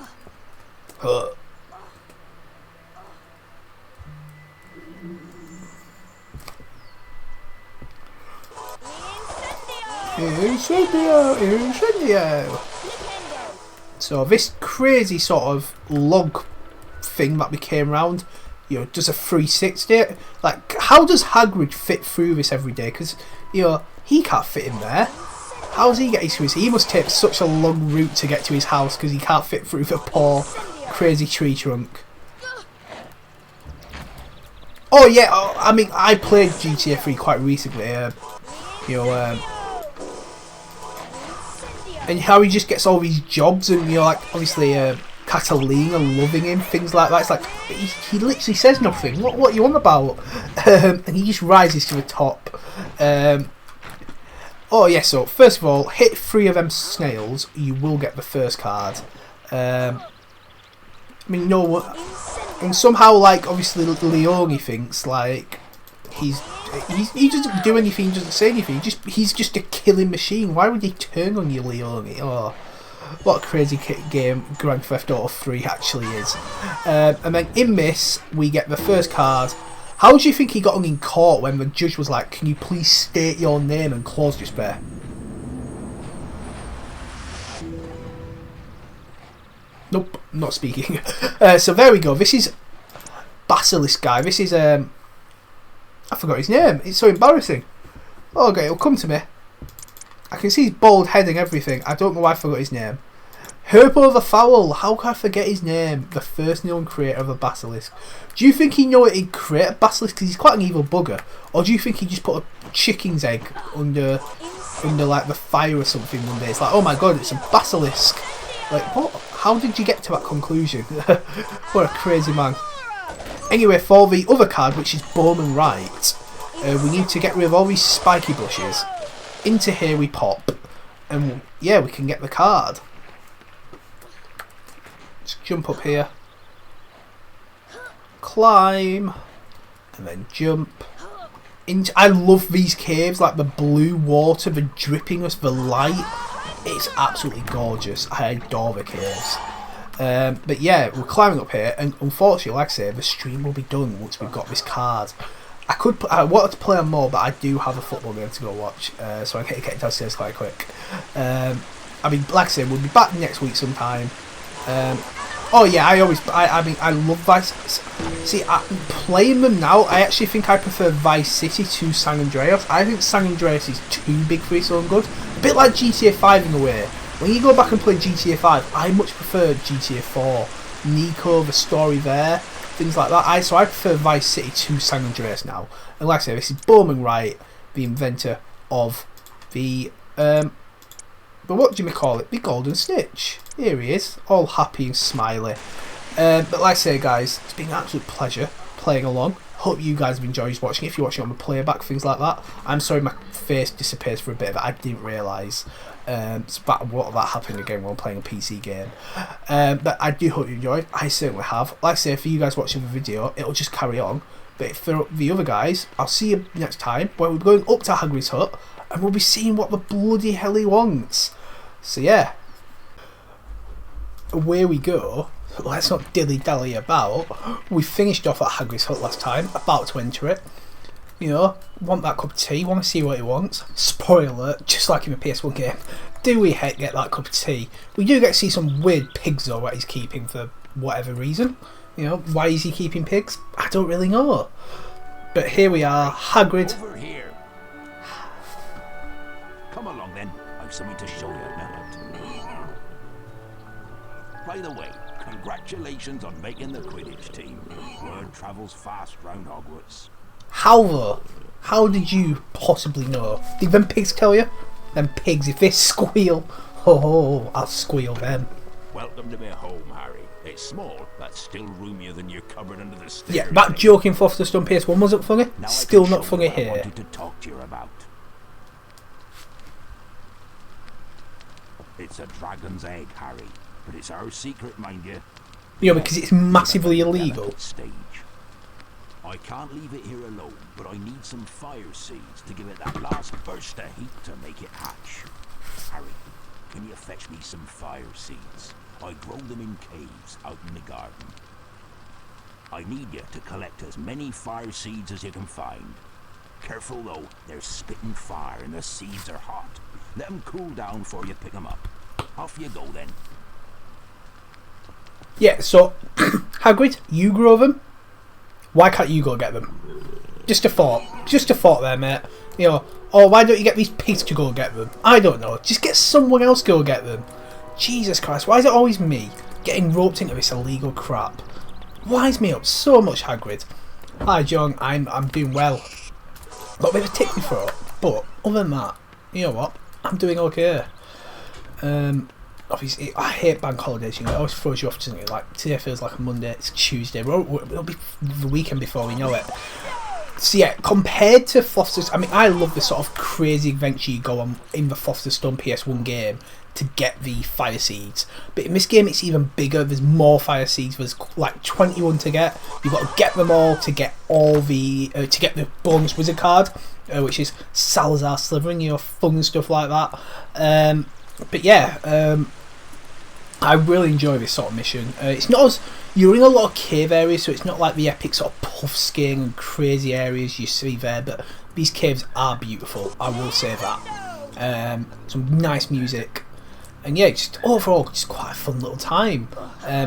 Incendio! So this crazy sort of log thing that we came round, you know, does a 360. Like, how does Hagrid fit through this every day? Because, you know, he can't fit in there. How does he get to his... He must take such a long route to get to his house because he can't fit through the poor crazy tree trunk. Oh yeah, I mean, I played GTA 3 quite recently, you know, and how he just gets all these jobs, and you know, like obviously Catalina loving him, things like that. It's like he literally says nothing. What are you on about? And he just rises to the top. Oh yeah, so first of all, hit 3 of them snails, you will get the first card. I mean, no, and somehow, like, obviously Leone thinks like he doesn't do anything, he doesn't say anything. He's just a killing machine. Why would he turn on you, Leone? Oh, what a crazy game Grand Theft Auto 3 actually is. And then in this, we get the first card. How do you think he got on in court when the judge was like, "Can you please state your name and cause despair?" Nope, not speaking. So there we go. This is Basilisk guy. This is I forgot his name. It's so embarrassing. Oh, okay, it'll come to me. I can see his bald head and everything. I don't know why I forgot his name. Herbo the Fowl. How can I forget his name? The first known creator of a basilisk. Do you think he knew he'd create a basilisk because he's quite an evil bugger, or do you think he just put a chicken's egg under like the fire or something one day? It's like, oh my god, it's a basilisk. Like, what? How did you get to that conclusion? What a crazy man. Anyway, for the other card, which is Bowman Right, we need to get rid of all these spiky bushes. Into here we pop, and yeah, we can get the card. Let's jump up here, climb, and then jump. I love these caves, like the blue water, the drippiness, the light. It's absolutely gorgeous. I adore the caves. But yeah, we're climbing up here, and unfortunately, like I say, the stream will be done once we've got this card. I wanted to play on more, but I do have a football game to go watch, so I get downstairs quite quick. I mean, like I say, we'll be back next week sometime. Oh yeah, I love Vice. See, playing them now, I actually think I prefer Vice City to San Andreas. I think San Andreas is too big for its own good. A bit like GTA 5 in a way. When you go back and play GTA 5, I much prefer GTA 4. Nico, the story there, things like that. So I prefer Vice City to San Andreas now. And like I say, this is Bowman Wright, the inventor of the but what do you call it? The Golden Snitch. Here he is, all happy and smiley. But like I say, guys, it's been an absolute pleasure playing along. Hope you guys have enjoyed watching. If you're watching on the playback, things like that. I'm sorry my face disappears for a bit of it. I didn't realise. What that happened again while playing a PC game. But I do hope you enjoyed. I certainly have. Like I say, for you guys watching the video, it'll just carry on. But for the other guys, I'll see you next time where we're going up to Hagrid's hut and we'll be seeing what the bloody hell he wants. So yeah, away we go. Let's not dilly-dally about. We finished off at Hagrid's hut last time, about to enter it. You know, want that cup of tea, want to see what he wants. Spoiler alert, just like in the PS1 game, do we get that cup of tea? We do get to see some weird pigs though that he's keeping for whatever reason. You know, why is he keeping pigs? I don't really know. But here we are, Hagrid. Over here. Come along then, I've something to show you now. By the way, congratulations on making the Quidditch team. Word travels fast round Hogwarts. How though? How did you possibly know? Did them pigs tell you? Them pigs, if they squeal, oh, I'll squeal them. Welcome to my home, Harry. It's small, but still roomier than your cupboard under the stairs. Yeah, that joke in Philosopher's Stone PS1 wasn't funny. Now Still not funny I here. wanted to talk to you about. It's a dragon's egg, Harry, but it's our secret, mind you. You know, because it's massively illegal. Stage. I can't leave it here alone, but I need some fire seeds to give it that last burst of heat to make it hatch. Harry, can you fetch me some fire seeds? I grow them in caves out in the garden. I need you to collect as many fire seeds as you can find. Careful though, they're spitting fire and the seeds are hot. Let them cool down before you pick them up. Off you go then. Yeah, so, Hagrid, you grow them. Why can't you go get them? Just a thought. Just a thought there, mate. You know, or why don't you get these pigs to go get them? I don't know. Just get someone else to go get them. Jesus Christ, why is it always me getting roped into this illegal crap? Winds me up so much, Hagrid. Hi, John. I'm doing well. Got a bit of a tickly throat, but other than that, you know what? I'm doing okay. Obviously, I hate bank holidays. You know, it always throws you off, doesn't it? Like today feels like a Monday. It's Tuesday. It'll be the weekend before we know it. So yeah, compared to Philosopher's, I mean, I love the sort of crazy adventure you go on in the Philosopher's Stone PS1 game to get the fire seeds. But in this game, it's even bigger. There's more fire seeds. There's like 21 to get. You've got to get them all to get all the to get the bonus wizard card, which is Salazar Slytherin. You know, fun stuff like that. But yeah, I really enjoy this sort of mission. It's not as you're in a lot of cave areas, so it's not like the epic sort of puff skiing and crazy areas you see there. But these caves are beautiful. I will say that. Some nice music. And yeah, just overall, just quite a fun little time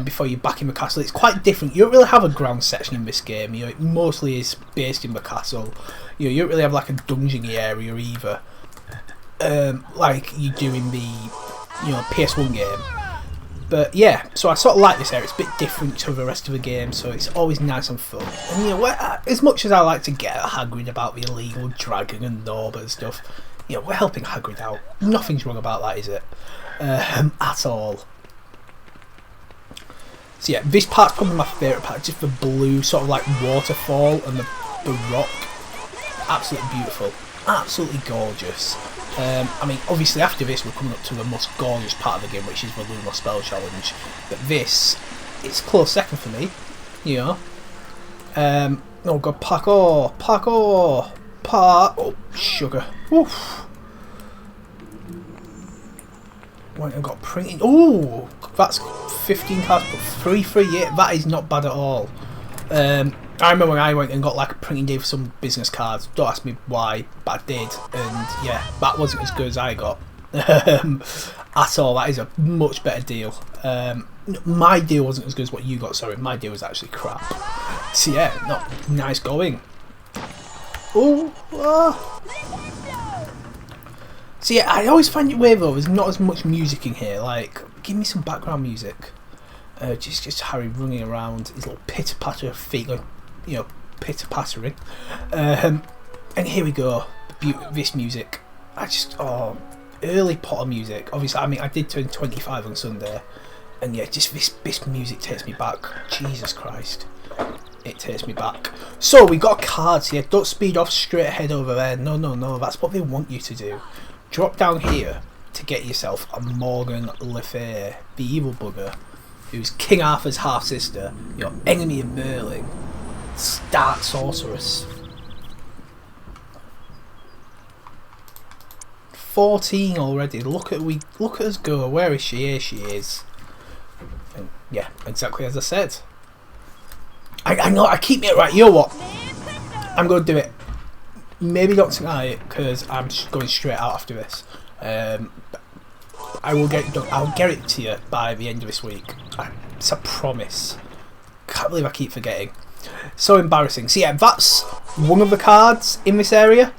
before you're back in the castle. It's quite different. You don't really have a ground section in this game. You know, it mostly is based in the castle. You know, you don't really have like a dungeony area either, like you do in the PS1 game. But yeah, so I sort of like this area. It's a bit different to the rest of the game, so it's always nice and fun. And you know, as much as I like to get at Hagrid about the illegal dragon and Norbert and stuff, you know, we're helping Hagrid out. Nothing's wrong about that, is it? At all. So yeah, this part's probably my favourite part, just the blue sort of like waterfall and the rock. Absolutely beautiful, absolutely gorgeous. I mean, obviously after this we're coming up to the most gorgeous part of the game, which is the Lumos spell challenge. But this, it's close second for me, you know. Oh god, parkour, oh sugar. Oof. Went and got printing. Oh, that's 15 cards, but 338. That is not bad at all. I remember when I went and got like a printing day for some business cards. Don't ask me why, but I did, and yeah, that wasn't as good as I got at all. That is a much better deal. My deal wasn't as good as what you got. Sorry, my deal was actually crap. So yeah, not nice going. Oh. So yeah, I always find it weird though, there's not as much music in here. Like, give me some background music. Just Harry running around, his little pitter-patter of feet going, you know, pitter-pattering. And here we go, this music. Early Potter music. Obviously, I mean, I did turn 25 on Sunday. And yeah, just this music takes me back. Jesus Christ. It takes me back. So, we got cards here. Don't speed off straight ahead over there. No. That's what they want you to do. Drop down here to get yourself a Morgan Le Fay, the evil bugger, who's King Arthur's half-sister, your enemy of Merlin, Stark Sorceress. 14 already. Look at us go. Where is she? Here she is. And yeah, exactly as I said. I know, I keep it right. You know what? I'm going to do it. Maybe not tonight, because I'm going straight out after this. I will get it done. I'll get it to you by the end of this week. It's a promise. Can't believe I keep forgetting. So embarrassing. So yeah, that's one of the cards in this area.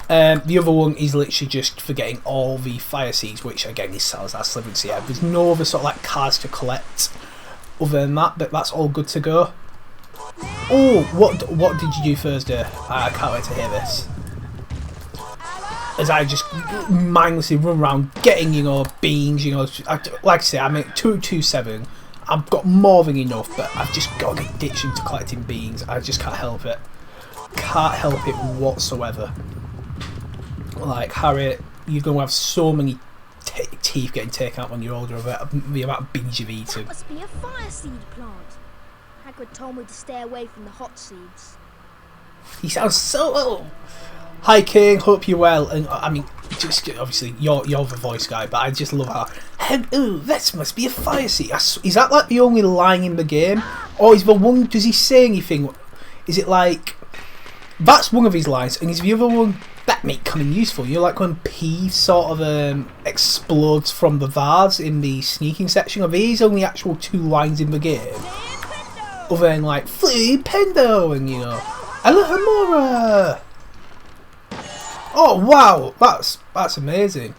The other one is literally just for getting all the fire seeds, which again is Salazar Slytherin. So yeah, there's no other sort of like cards to collect other than that, but that's all good to go. Oh, what did you do Thursday? I can't wait to hear this. as I just mindlessly run around getting, you know, beans, you know, like I say, I'm at 227. I've got more than enough, but I've just got to get ditched into collecting beans. I just can't help it. Can't help it whatsoever. Like, Harry, you're going to have so many teeth getting taken out when you're older of the amount of beans you've eaten. That must be a fire seed plant. Hagrid told me to stay away from the hot seeds. He sounds so old. Hi King, hope you're well. And I mean, just obviously you're the voice guy, but I just love how. Oh, that must be a fire seed. Is that like the only line in the game, or is the one? Does he say anything? Is it like that's one of his lines, and is the other one that may come in useful? You know, like when P sort of explodes from the vase in the sneaking section. Are these only actual 2 lines in the game? Other than like Flipendo and, you know, Alohamora. Oh wow, that's amazing.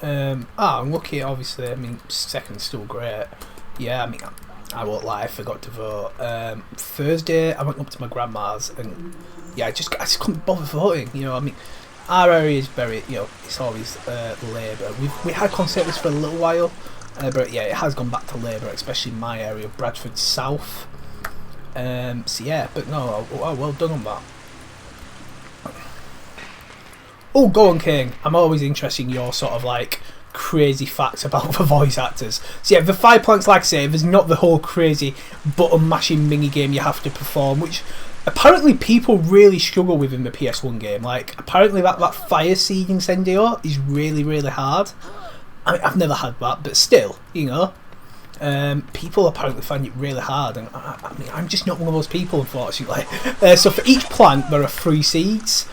I'm lucky, obviously. I mean, second's still great. Yeah, I mean, I won't lie, I forgot to vote. Thursday, I went up to my grandma's, and yeah, I just couldn't bother voting. You know, I mean, our area is very, you know, it's always Labour. We had Conservatives for a little while, but yeah, it has gone back to Labour, especially in my area, Bradford South. So yeah, but no, well done on that. Oh, go on, King. I'm always interested in your sort of like crazy facts about the voice actors. So yeah, the 5 planks, like I say, there's not the whole crazy button mashing mini game you have to perform, which apparently people really struggle with in the PS1 game. Like, apparently that fire seed Incendio is really, really hard. I mean, I've never had that, but still, you know. People apparently find it really hard, and I mean, I'm just not one of those people, unfortunately. So for each plant, there are 3 seeds.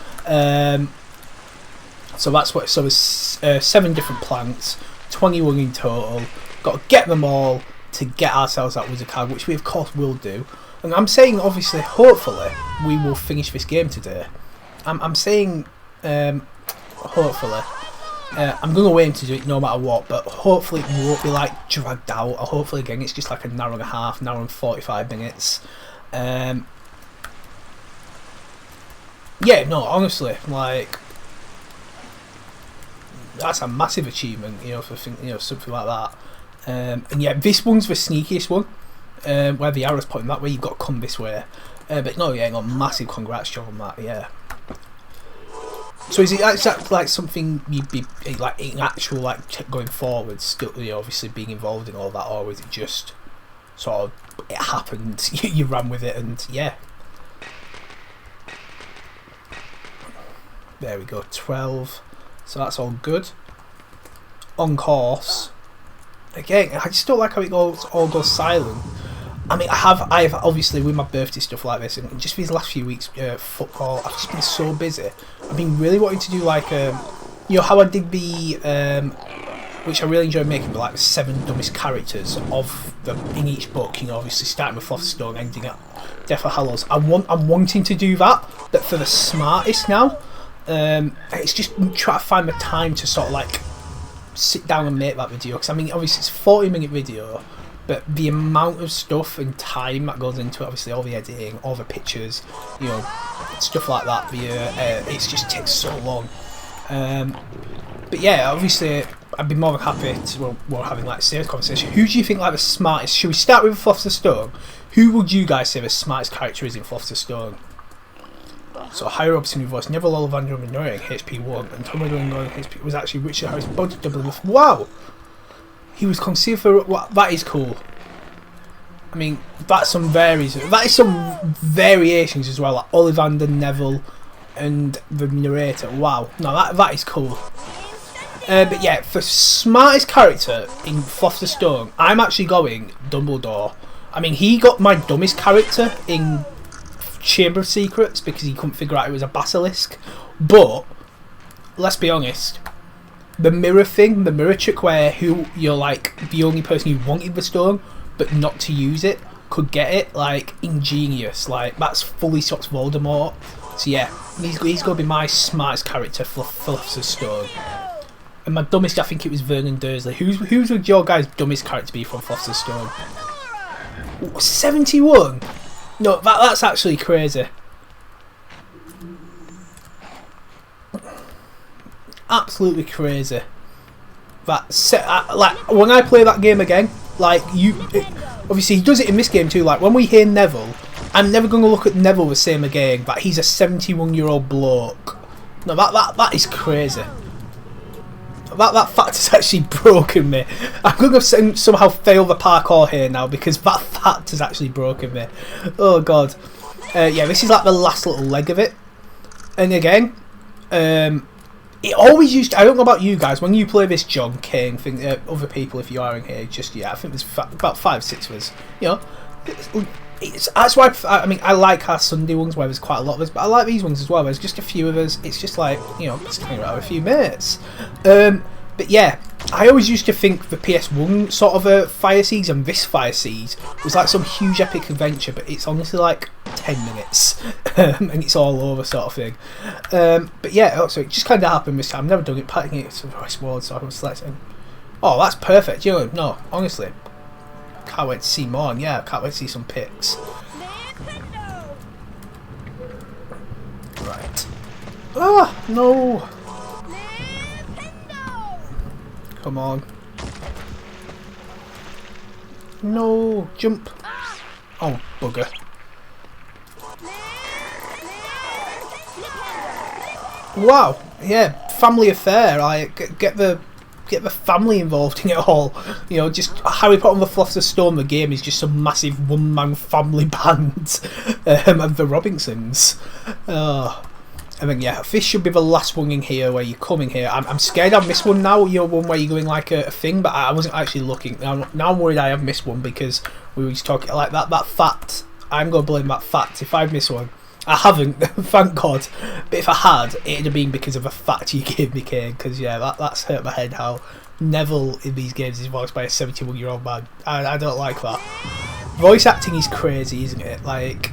So that's what. So there's 7 different plants, 21 in total. Got to get them all to get ourselves that wizard card, which we of course will do. And I'm saying, obviously, hopefully, we will finish this game today. I'm saying, hopefully. I'm going to aim to do it no matter what, but hopefully it won't be like dragged out, or hopefully again it's just like an hour and a half, an hour and 45 minutes. Yeah, no, honestly, like, that's a massive achievement, you know, for something like that. And yeah, this one's the sneakiest one, where the arrow's pointing that way. You've got to come this way. But no, yeah, no, massive congrats, John, on that. Yeah. So is that like something you'd be like in actual like going forward, still, you know, obviously being involved in all that, or was it just sort of it happened, you ran with it, and yeah. There we go, 12. So that's all good. On course. Again, I just don't like how it all goes silent. I mean, I've obviously with my birthday stuff like this, and just these last few weeks, football, I've just been so busy. I've been really wanting to do like, you know, how I did the, which I really enjoyed making, like the 7 dumbest characters of in each book. You know, obviously starting with Philosopher's Stone, ending at Death or Hallows. I'm wanting to do that, but for the smartest now. It's just trying to find the time to sort of like sit down and make that video, because I mean, obviously it's a 40-minute video. But the amount of stuff and time that goes into it, obviously all the editing, all the pictures, you know, stuff like that, it just takes so long. But yeah, obviously I'd be more than happy to, we're having like a serious conversation. Who do you think like the smartest, should we start with Philosopher's Stone? Who would you guys say the smartest character is in Philosopher's Stone? So Harry Robson, who voiced Neville Ollivander and Norrie in HP 1, and Tommy Dolan in HP was actually Richard Harris Body Double. Wow! He was conceived for that is cool. I mean, that's some that is some variations as well, like Ollivander, Neville, and the narrator. Wow, no, that is cool. But yeah, for smartest character in Philosopher's Stone, I'm actually going Dumbledore. I mean, he got my dumbest character in Chamber of Secrets because he couldn't figure out it was a basilisk. But let's be honest. The mirror thing, the mirror trick where you're like the only person who wanted the stone but not to use it could get it, like ingenious, like that's fully stops Voldemort. So yeah, he's going to be my smartest character for Philosopher's Stone. And my dumbest, I think it was Vernon Dursley. Who's would your guys' dumbest character be from Philosopher's Stone? Ooh, 71? No, that's actually crazy. absolutely crazy. Like when I play that game again, like obviously he does it in this game too. Like when we hear Neville, I'm never going to look at Neville the same again. But he's a 71-year-old bloke. No, that is crazy. That fact has actually broken me. I'm going to somehow fail the parkour here now because that fact has actually broken me. Oh god. Yeah, this is like the last little leg of it. And again, it always used to, I don't know about you guys, when you play this John Kane thing, other people if you are in here, just, yeah, I think there's about 5-6 of us, you know, that's why, I mean, I like our Sunday ones where there's quite a lot of us, but I like these ones as well, there's just a few of us, it's just like, you know, just hanging around with a few mates. But yeah, I always used to think the PS1 sort of Fire Siege and this Fire Siege was like some huge epic adventure, but it's honestly like 10 minutes and it's all over sort of thing. But yeah, so it just kind of happened this time. I've never done it, patting it to the voice board, so I'm selecting. Oh, that's perfect. You know, no, honestly, can't wait to see more. And yeah, can't wait to see some pics. Right. Ah, no. Come on. No, jump. Oh, bugger. Wow, yeah, family affair. I get the family involved in it all. You know, just Harry Potter and the Philosopher's Stone, the game is just some massive one-man family band of the Robinsons. I mean, yeah, this should be the last one in here where you're coming here. I'm scared I've missed one now. You know, one where you're going like a thing, but I wasn't actually looking. Now I'm worried I have missed one because we were just talking like that fact. I'm going to blame that fact if I've missed one. I haven't, thank God. But if I had, it'd have been because of a fact you gave me, Kane. Because, yeah, that's hurt my head how Neville in these games is voiced by a 71-year-old man. I don't like that. Voice acting is crazy, isn't it? Like,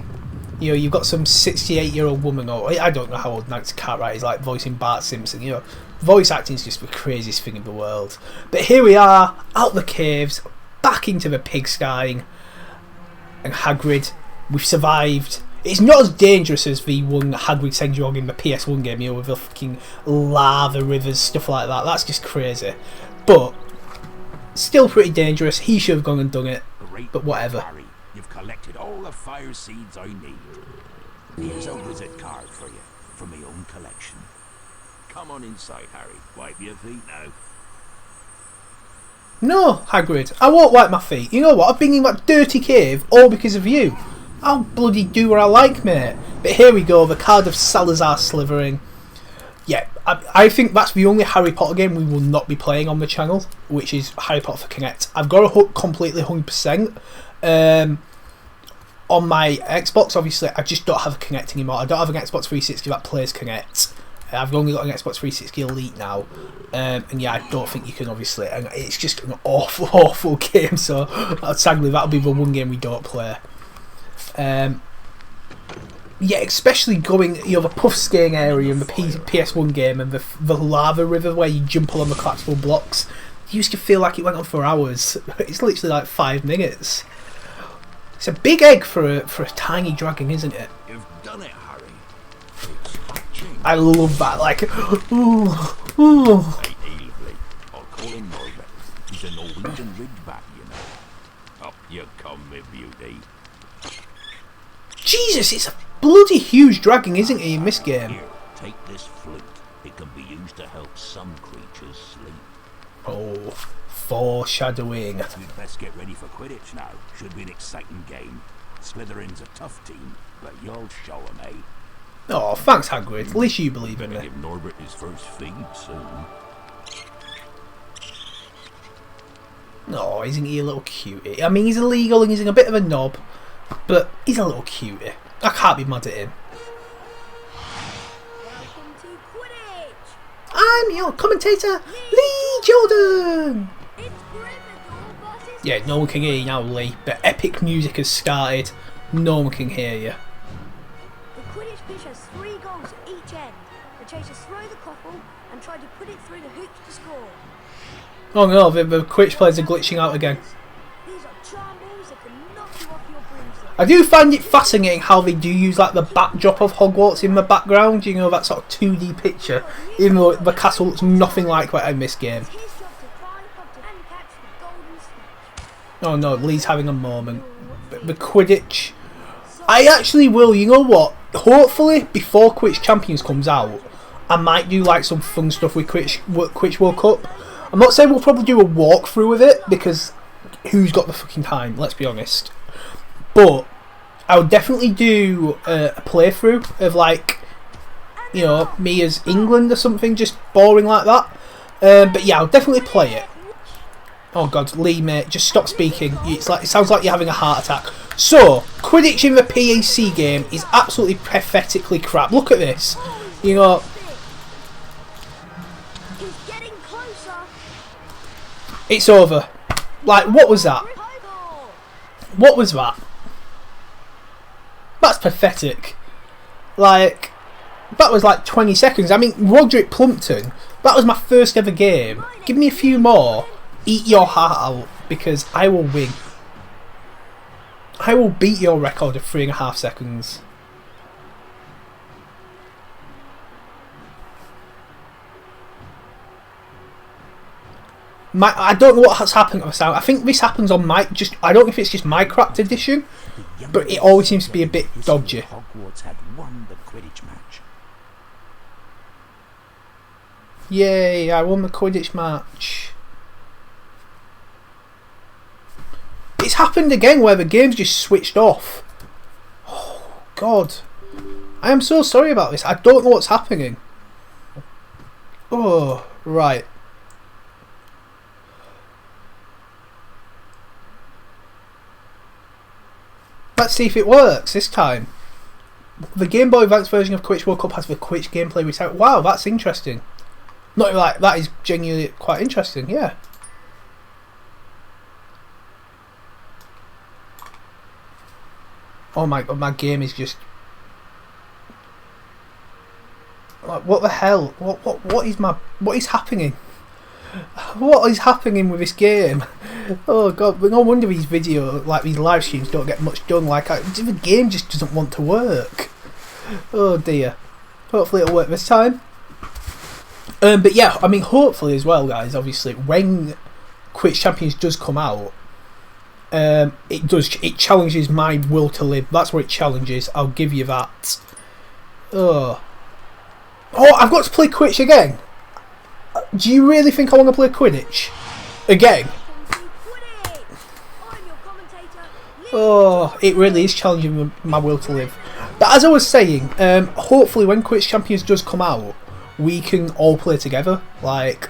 you know, you've got some 68-year-old woman, or I don't know how old Nancy Cartwright is, like voicing Bart Simpson. You know, voice acting is just the craziest thing in the world. But here we are, out the caves, back into the pigsty, and Hagrid, we've survived. It's not as dangerous as the one Hagrid sends you on in the PS1 game, you know, with the fucking lava rivers, stuff like that. That's just crazy. But still pretty dangerous. He should have gone and done it. But whatever. Harry, you've collected all the fire seeds I need. Here's a wizard card for you, from my own collection. Come on inside, Harry. Wipe your feet now. No, Hagrid, I won't wipe my feet. You know what? I've been in that dirty cave all because of you. I'll bloody do what I like, mate. But here we go, the card of Salazar Slytherin. Yeah, I think that's the only Harry Potter game we will not be playing on the channel, which is Harry Potter for Kinect. I've got a hook completely 100%. On my Xbox, obviously, I just don't have a Kinect anymore. I don't have an Xbox 360 that plays Kinect. I've only got an Xbox 360 Elite now. And yeah, I don't think you can, obviously. And it's just an awful, awful game. So sadly, that'll be the one game we don't play. Yeah, especially going, you know, the puff skiing area in the PS1 game and the lava river where you jump along the collapsible blocks. It used to feel like it went on for hours. It's literally like 5 minutes. It's a big egg for a tiny dragon, isn't it? You've done it, Harry. I love that, like, ooh, ooh. I'll call him Norbert. He's a Norwegian ridgeback, you know. Up you come, my beauty. Jesus, it's a bloody huge dragon, isn't he, in this game? Here, take this flute. It can be used to help some creatures sleep. Oh, foreshadowing. We'd best get ready for Quidditch now. Should be an exciting game. Slytherin's a tough team, but you'll show 'em, eh? Oh, thanks, Hagrid. At least you believe in me. Give Norbert his first feed soon. Oh, isn't he a little cutie? I mean, he's illegal and he's a bit of a knob, but he's a little cutie. I can't be mad at him. Welcome to Quidditch! I'm your commentator, Lee Jordan! It's Gryffindor versus... Yeah, no one can hear you now, Lee, but epic music has started. No one can hear you. The Quidditch pitch has 3 goals at each end. The chasers throw the quaffle and try to put it through the hoops to score. Oh no, the Quidditch players are glitching out again. These are charm balls that can knock you off your broomstick. I do find it fascinating how they do use like the backdrop of Hogwarts in the background, you know, that sort of 2D picture, even though the castle looks nothing like that in this game. Oh no, Lee's having a moment. The Quidditch. I actually will, you know what, hopefully before Quidditch Champions comes out, I might do like some fun stuff with Quidditch World Cup. I'm not saying we'll probably do a walkthrough with it, because who's got the fucking time, let's be honest. But I would definitely do a playthrough of like, you know, me as England or something, just boring like that. But yeah, I'll definitely play it. Oh god, Lee, mate, just stop speaking. It sounds like you're having a heart attack. So, Quidditch in the PAC game is absolutely pathetically crap. Look at this. You know, it's over. Like, what was that? What was that? That's pathetic. Like, that was like 20 seconds. I mean, Roderick Plumpton, that was my first ever game. Give me a few more. Eat your heart out, because I will win. I will beat your record of 3.5 seconds. I don't know what has happened to the sound. I think this happens on my I don't know if it's just my cracked edition, but it always seems to be a bit dodgy. Hogwarts had won the Quidditch match. Yay, I won the Quidditch match. It's happened again where the game's just switched off. Oh, God. I am so sorry about this. I don't know what's happening. Oh, right. Let's see if it works this time. The Game Boy Advance version of Quidditch World Cup has the Quidditch gameplay reset. Wow, that's interesting. Not like that is genuinely quite interesting, yeah. Oh my god, my game is just like, what the hell? What is happening? What is happening with this game? Oh god, no wonder these these live streams don't get much done. Like, the game just doesn't want to work. Oh dear. Hopefully it'll work this time. But yeah, I mean, hopefully as well, guys. Obviously, when Quidditch Champions does come out, it challenges my will to live. That's what it challenges. I'll give you that. Oh, I've got to play Quidditch again. Do you really think I want to play Quidditch again? Oh, it really is challenging my will to live. But as I was saying, hopefully when Quidditch Champions does come out, we can all play together, like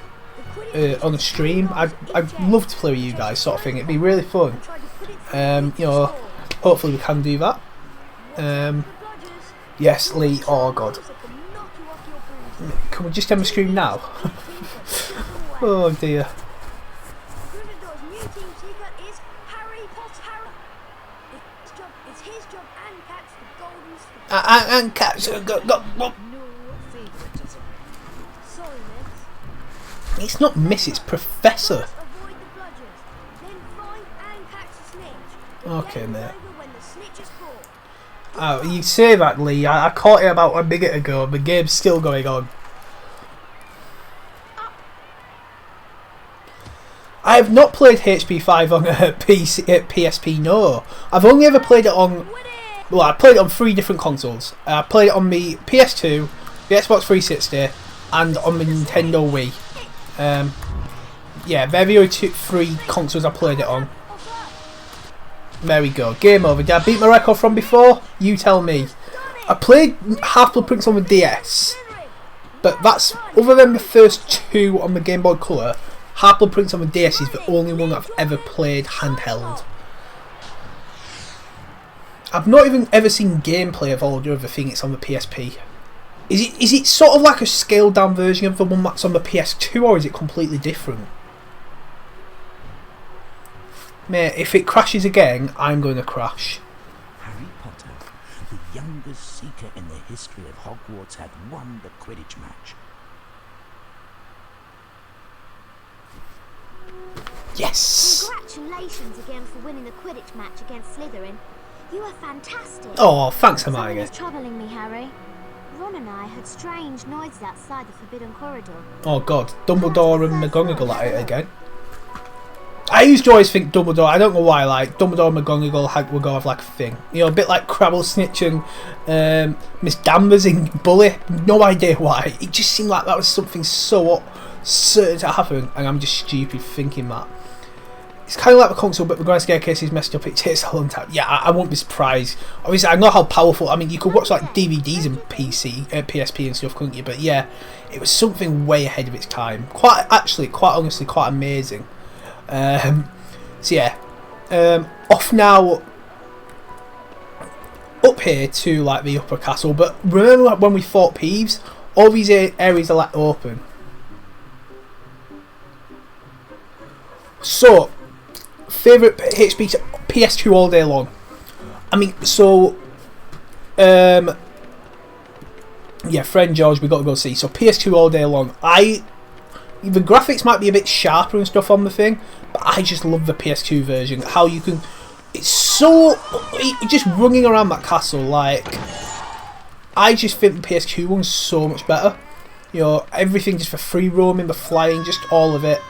on a stream. I'd love to play with you guys, sort of thing. It'd be really fun. You know, hopefully we can do that. Yes, Lee. Oh god. Can we just end the stream now? Oh dear. And cats. It's not Miss, it's Professor. Okay, mate. Oh, you say that, Lee. I caught it about a minute ago. The game's still going on. I have not played HP5 on PSP, no. I've only ever played it on... Well, I played it on 3 different consoles. I played it on the PS2, the Xbox 360, and on the Nintendo Wii. Yeah, they're the only 3 consoles I played it on. There we go. Game over. Did I beat my record from before? You tell me. I played Half-Blood Prince on the DS, but that's, other than the first 2 on the Game Boy Color, Half-Blood Prince on the DS is the only one that I've ever played handheld. I've not even ever seen gameplay of all the other thing it's on the PSP. Is it sort of like a scaled down version of the one that's on the PS2, or is it completely different? Mate, if it crashes again, I'm going to crash. Harry Potter, the youngest seeker in the history of Hogwarts, had won the Quidditch match. Yes! Congratulations again for winning the Quidditch match against Slytherin. You are fantastic. Oh, thanks, Someone Hermione. is troubling me, Harry. Ron and I heard strange noises outside the Forbidden Corridor. Oh god, Dumbledore and McGonagall at it again. I used to always think Dumbledore, I don't know why, like, Dumbledore and McGonagall would go have like a thing. You know, a bit like Crabble Snitch and Miss Danvers in Bully. No idea why. It just seemed like that was something so certain to happen, and I'm just stupid thinking that. It's kind of like the console, but the Grand Staircase is messed up. It takes a long time. Yeah, I won't be surprised. Obviously, I know how powerful. I mean, you could watch like DVDs and PSP and stuff, couldn't you? But yeah, it was something way ahead of its time. Quite honestly, quite amazing. So yeah, off now up here to like the upper castle. But remember like, when we fought Peeves, all these areas are like open. So. Favourite HP to PS2 all day long. I mean, so yeah, friend George, we got to go see. So PS2 all day long. The graphics might be a bit sharper and stuff on the thing, but I just love the PS2 version. How you can, it's so just running around that castle. Like, I just think the PS2 one's so much better. You know, everything just for free roaming, the flying, just all of it.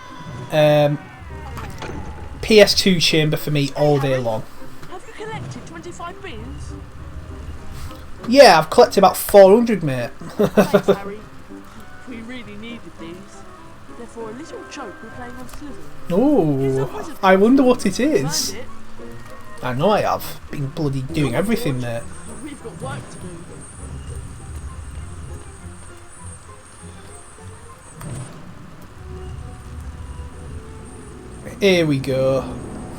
PS2 chamber for me all day long. Have you collected 25 beans? Yeah, I've collected about 400, mate. Thanks, Harry. We really needed these. They're for a little joke we're playing on Slytherin. Oh, I wonder what it is. I know I have. Been bloody doing everything, mate. We've got work to do. Here we go.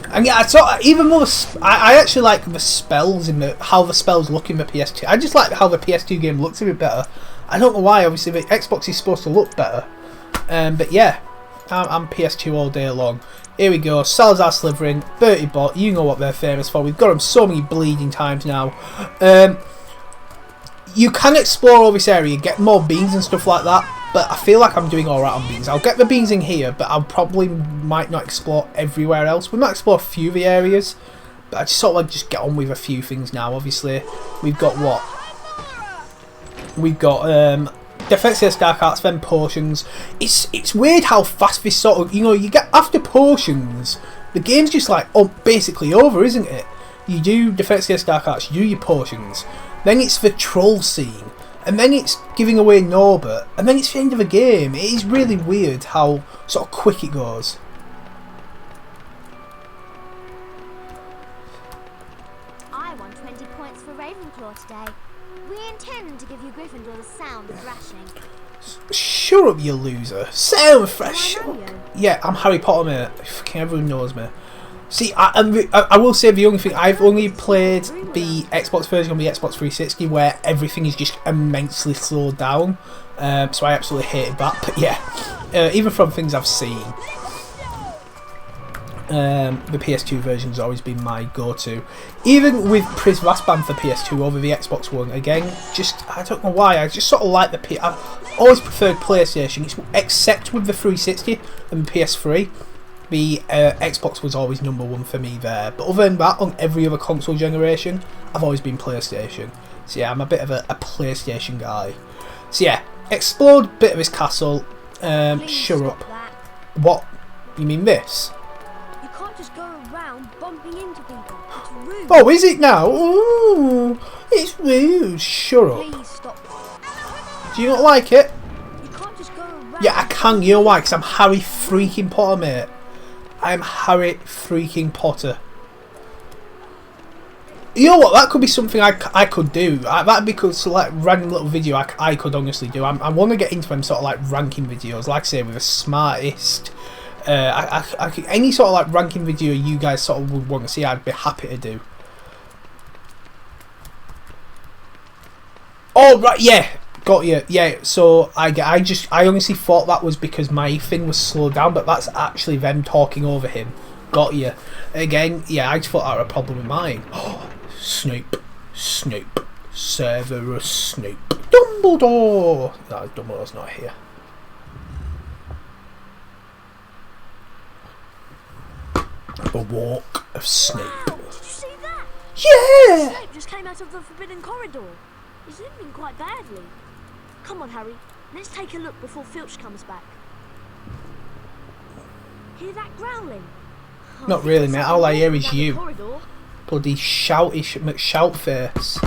And yeah, I thought even more. I actually like the spells in how the spells look in the PS2. I just like how the PS2 game looks a bit better. I don't know why. Obviously, the Xbox is supposed to look better. But yeah, I'm PS2 all day long. Here we go. Salazar Slytherin, Bertie Bott. You know what they're famous for. We've got them so many bleeding times now. You can explore all this area, get more beans and stuff like that. But I feel like I'm doing alright on beans. I'll get the beans in here, but I probably might not explore everywhere else. We might explore a few of the areas, but I just sort of like just get on with a few things now. Obviously, we've got what? We've got Defense Against Dark Arts, then potions. It's weird how fast this sort of, you know, you get after potions, the game's just like basically over, isn't it? You do Defense Against Dark Arts, you do your potions, then it's the troll scene. And then it's giving away Norbert, and then it's the end of the game. It is really weird how sort of quick it goes. I won 20 points for Ravenclaw today. We intend to give you Gryffindor the sound thrashing. Shut up, you loser. Sound fresh. Yeah, I'm Harry Potter, mate. Fucking everyone knows me. See, I will say the only thing, I've only played the Xbox version on the Xbox 360 where everything is just immensely slowed down, so I absolutely hated that. But yeah, even from things I've seen, the PS2 version has always been my go-to. Even with Priz Rasband for PS2 over the Xbox One, again, just, I don't know why, I just sort of like I've always preferred PlayStation, except with the 360 and the PS3. The Xbox was always number one for me there, but other than that, on every other console generation, I've always been PlayStation. So yeah, I'm a bit of a PlayStation guy. So yeah, explored a bit of this castle. Shut up. What? You mean this? You can't just go around bumping into people. It's rude. Oh, is it now? Ooh, it's rude. Shut up. Please stop. Do you not like it? You can't just go around. Yeah, I can. You know why? Because I'm Harry freaking Potter, mate. I'm Harry freaking Potter. You know what? That could be something I could do. That'd be cool. So like random little video I could honestly do. I want to get into them sort of like ranking videos. Like I say, with the smartest. Any sort of like ranking video you guys sort of would want to see, I'd be happy to do. Oh right, yeah. Got you, yeah. So I honestly thought that was because my thing was slowed down, but that's actually them talking over him. Got you. Again, yeah, I just thought that was a problem with mine. Oh, Snape, Severus Snape, Dumbledore. No, Dumbledore's not here. The Walk of Snape. Wow, did you see that? Yeah! Snape just came out of the forbidden corridor. He's limping quite badly. Come on, Harry. Let's take a look before Filch comes back. Hear that growling? Not really, mate. All I hear is Down the you. corridor. Bloody shoutish McShoutface.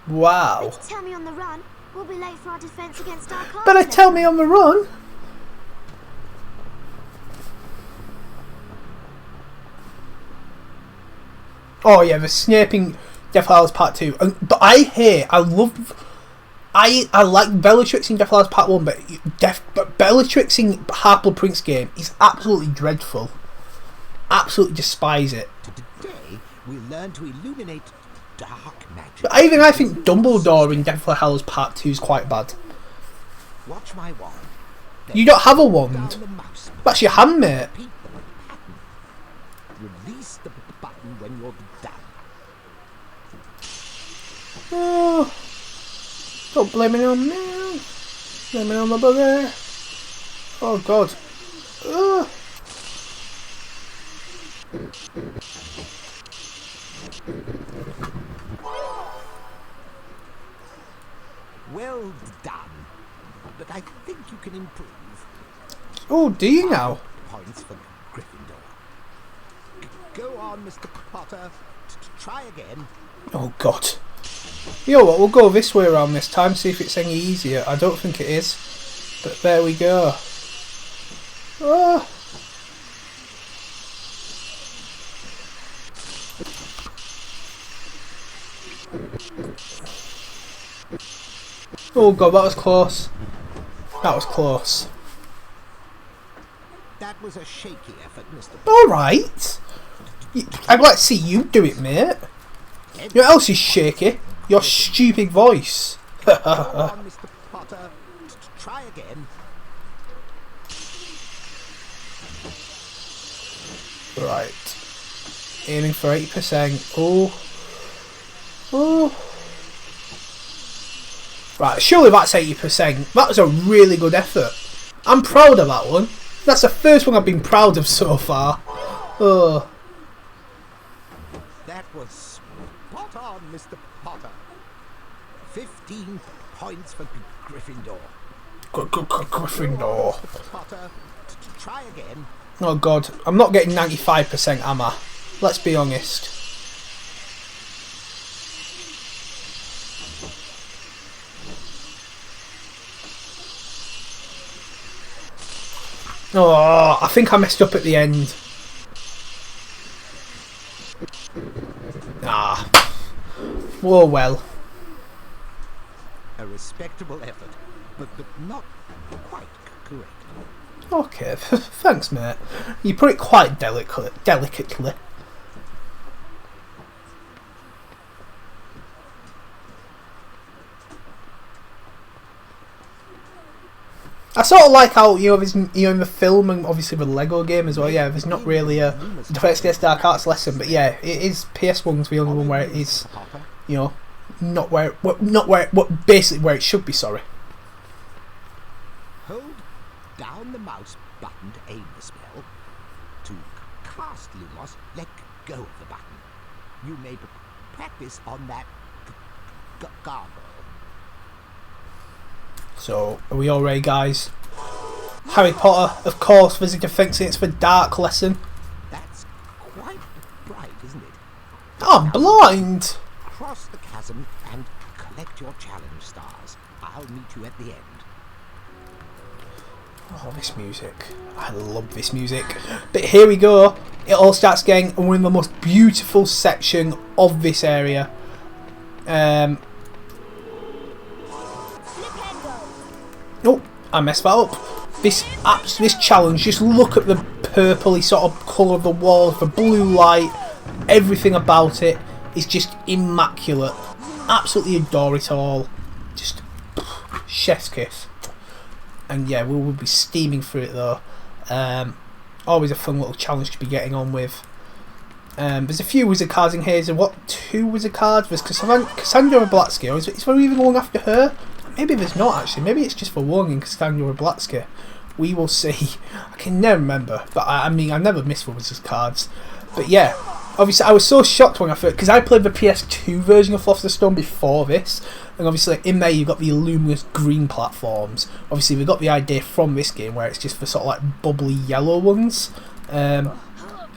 Wow. Better tell me on the run. We'll be late for our defence against our class. Better tell me on the run. Oh yeah, the Snaping Deathly Hallows Part 2. But I like Bellatrix in Deathly Hallows Part 1, but Bellatrix in Half-Blood Prince game is absolutely dreadful. Absolutely despise it. Today, we learn to illuminate dark magic. But I think Dumbledore in Deathly Hallows Part 2 is quite bad. Watch my wand. You don't have a wand. That's your hand, mate. Release the button when you're done. Oh, don't blame it on me. Blame it on the bugger. Oh God. Oh. Well done. But I think you can improve. Oh, do you now? Points for Gryffindor. Go on, Mr. Potter. Try again. Oh God. You know what, we'll go this way around this time, see if it's any easier. I don't think it is. But there we go. Oh. Oh God, that was close. That was close. That was a shaky effort, Mr. Alright. I'd like to see you do it, mate. You know what else is shaky? Your stupid voice. Go on, Mr. Potter. Try again. Right. Aiming for 80%. Oh. Oh. Right, surely that's 80%. That was a really good effort. I'm proud of that one. That's the first one I've been proud of so far. Oh. That was spot on, Mr. Potter. 15 points for Gryffindor. Gryffindor. Mr. Potter, try again. Oh God, I'm not getting 95%, am I? Let's be honest. Oh, I think I messed up at the end. Ah. Oh well. A respectable effort, but not quite correct. Okay, thanks mate. You put it quite delicately. I sort of like how, you know, there's, you know, in the film and obviously the Lego game as well, yeah, there's not really a Defense Against Dark Arts lesson, but yeah, it is, PS1's the only one where it is, you know, basically where it should be, sorry. Hold down the mouse button to aim the spell. To cast Lumos, let go of the button. You may practice on that gargoyle. So, are we all ready, guys? Harry Potter, of course, there's a Defense Against the Dark lesson. That's quite bright, isn't it? Oh, I'm blind! Cross the chasm and collect your challenge stars. I'll meet you at the end. Oh, this music. I love this music. But here we go. It all starts again, and we're in the most beautiful section of this area. Oh, I messed that up. This challenge, just look at the purpley sort of colour of the walls, the blue light, everything about it is just immaculate. Absolutely adore it all. Just chef's kiss. And yeah, we will be steaming through it though. Always a fun little challenge to be getting on with. There's a few wizard cards in here. There's 2 wizard cards? There's Cassandra Blacksky. Is there even one after her? Maybe there's not actually. Maybe it's just for warning Castanio and Blatsky. We will see. I can never remember, but I mean, I never missed Wizards cards. But yeah, obviously I was so shocked when I first, because I played the PS2 version of Philosopher's Stone before this, and obviously in there you've got the luminous green platforms. Obviously we got the idea from this game where it's just the sort of like bubbly yellow ones.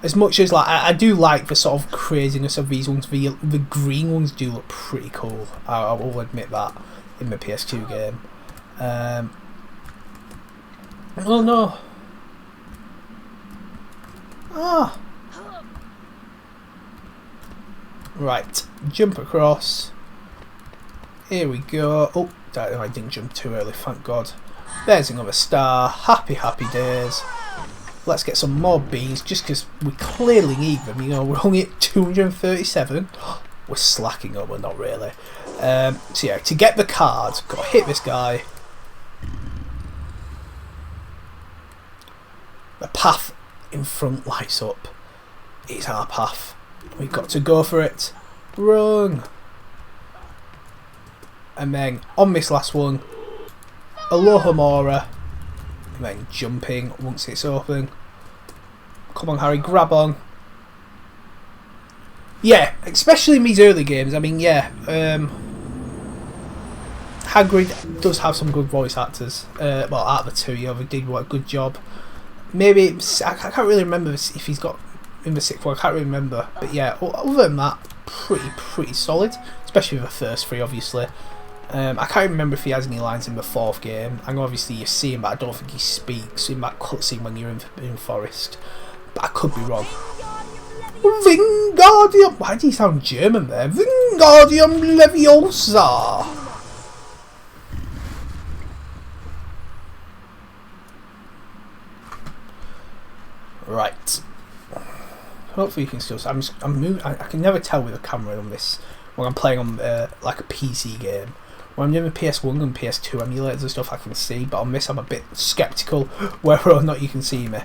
As much as like I do like the sort of craziness of these ones, the green ones do look pretty cool. I will admit that in the PS2 game. Oh no! Ah! Right, jump across. Here we go. Oh, I didn't jump too early, thank God. There's another star. Happy, happy days. Let's get some more beans, just because we clearly need them. You know, we're only at 237. We're slacking up, we're not really. So yeah, to get the cards, got to hit this guy. The path in front lights up. It's our path. We've got to go for it. Run! And then on this last one, Alohamora. And then jumping once it's open. Come on, Harry, grab on. Yeah, especially in these early games. I mean, yeah, Hagrid does have some good voice actors. Well, out of the two, they did a good job. Maybe I can't really remember if he's got in the sixth one. I can't really remember, but yeah, other than that, pretty solid. Especially the first three, obviously. I can't remember if he has any lines in the fourth game. I know obviously you see him, but I don't think he speaks in that cutscene when you're in Forest. But I could be wrong. Wingardium. Why do you sound German there? Wingardium Leviosa. Right. Hopefully you can still. I'm moving. I can never tell with the camera on this when I'm playing on like a PC game. When I'm doing PS1 and PS2 emulators and stuff, I can see. But on this, I'm a bit skeptical whether or not you can see me.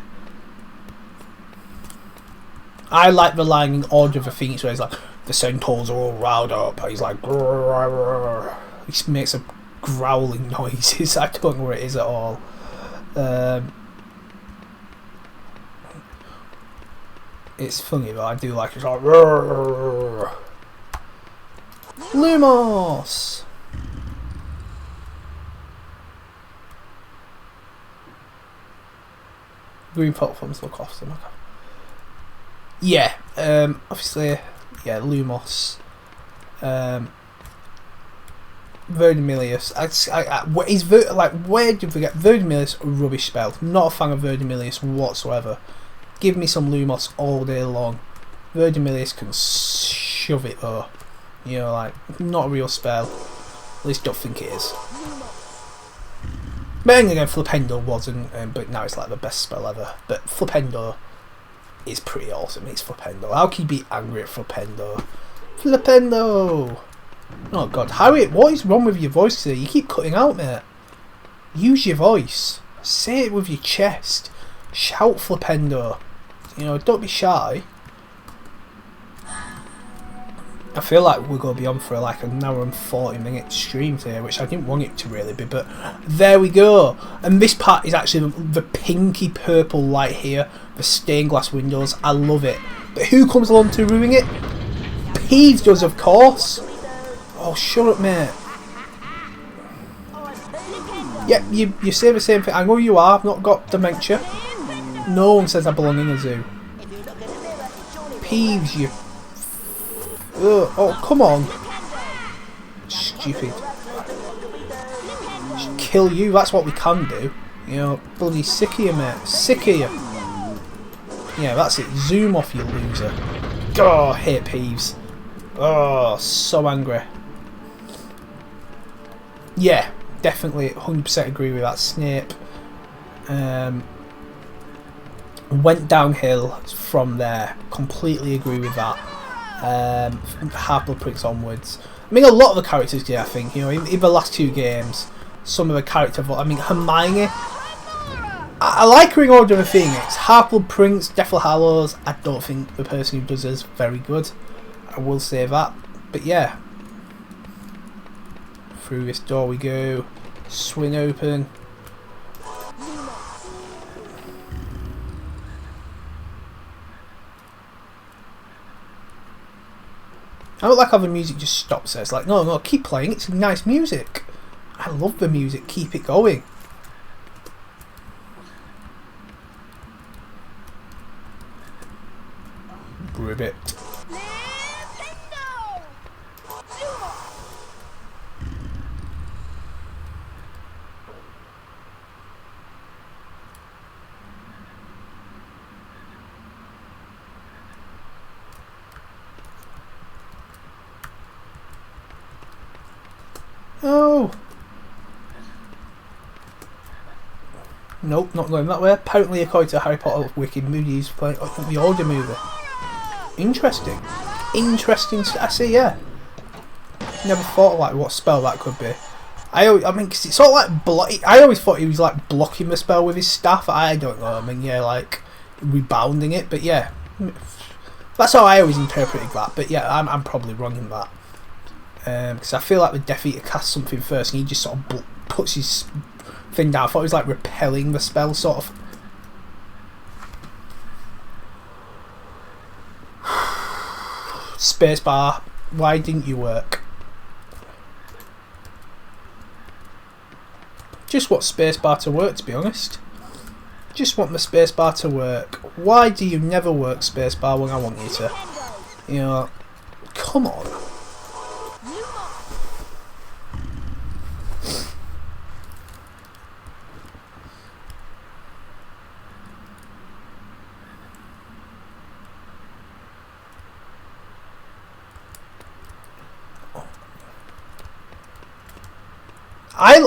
I like the line in Order of the Phoenix where he's like, the centaurs are all riled up. He's like, he makes a growling noises. I don't know what it is at all. It's funny though, I do like it. It's like, Lumos! Green platforms look awesome. Yeah, obviously, yeah, Lumos. Verdimillious. Where did we get Verdimillious? Rubbish spell. Not a fan of Verdimillious whatsoever. Give me some Lumos all day long. Verdimillious can shove it though. You know, like, not a real spell. At least don't think it is. But then again, Flipendo wasn't, but now it's like the best spell ever. But Flipendo is pretty awesome. It's Flipendo. How can you be angry at Flipendo? Flipendo! Oh god, Harry, what is wrong with your voice today? You keep cutting out, mate. Use your voice. Say it with your chest. Shout Flipendo. You know, don't be shy. I feel like we're going to be on for like an hour and 40-minute stream today, which I didn't want it to really be, but there we go. And this part is actually the pinky purple light here, the stained glass windows. I love it. But who comes along to ruin it? Peeves does, of course. Oh, shut up, mate. Yep, you say the same thing. I know you are. I've not got dementia. No one says I belong in a zoo. Peeves, you. Oh, come on. Stupid. Should kill you, that's what we can do. You know, bloody sick of you, mate. Sick of you. Yeah, that's it. Zoom off, you loser. Oh, hate Peeves. Oh, so angry. Yeah, definitely 100% agree with that. Snape went downhill from there. Completely agree with that. Half-Blood Prince onwards. I mean, a lot of the characters did, I think. You know, in the last two games, some of the character. I mean, Hermione. I like her in Order of the Phoenix. Half-Blood Prince, Deathly Hallows. I don't think the person who does it is very good. I will say that. But yeah, Through this door we go. Swing open. I don't like how the music just stops there. It's like, no, no, keep playing. It's nice music. I love the music. Keep it going. Ribbit. Oh! Nope, not going that way. Apparently, according to Harry Potter Wiki, Moody's playing the older movie. Interesting. Interesting. I see, yeah. Never thought of, like, what spell that could be. I mean, cause it's sort of like I always thought he was like blocking the spell with his staff. I don't know. I mean, yeah, like rebounding it. But yeah, that's how I always interpreted that. But yeah, I'm probably wrong in that. Because I feel like the Death Eater casts something first, and he just sort of puts his thing down. I thought it was like repelling the spell, sort of. Spacebar, why didn't you work? Just want spacebar to work, to be honest. Just want the spacebar to work. Why do you never work spacebar when I want you to? You know, come on.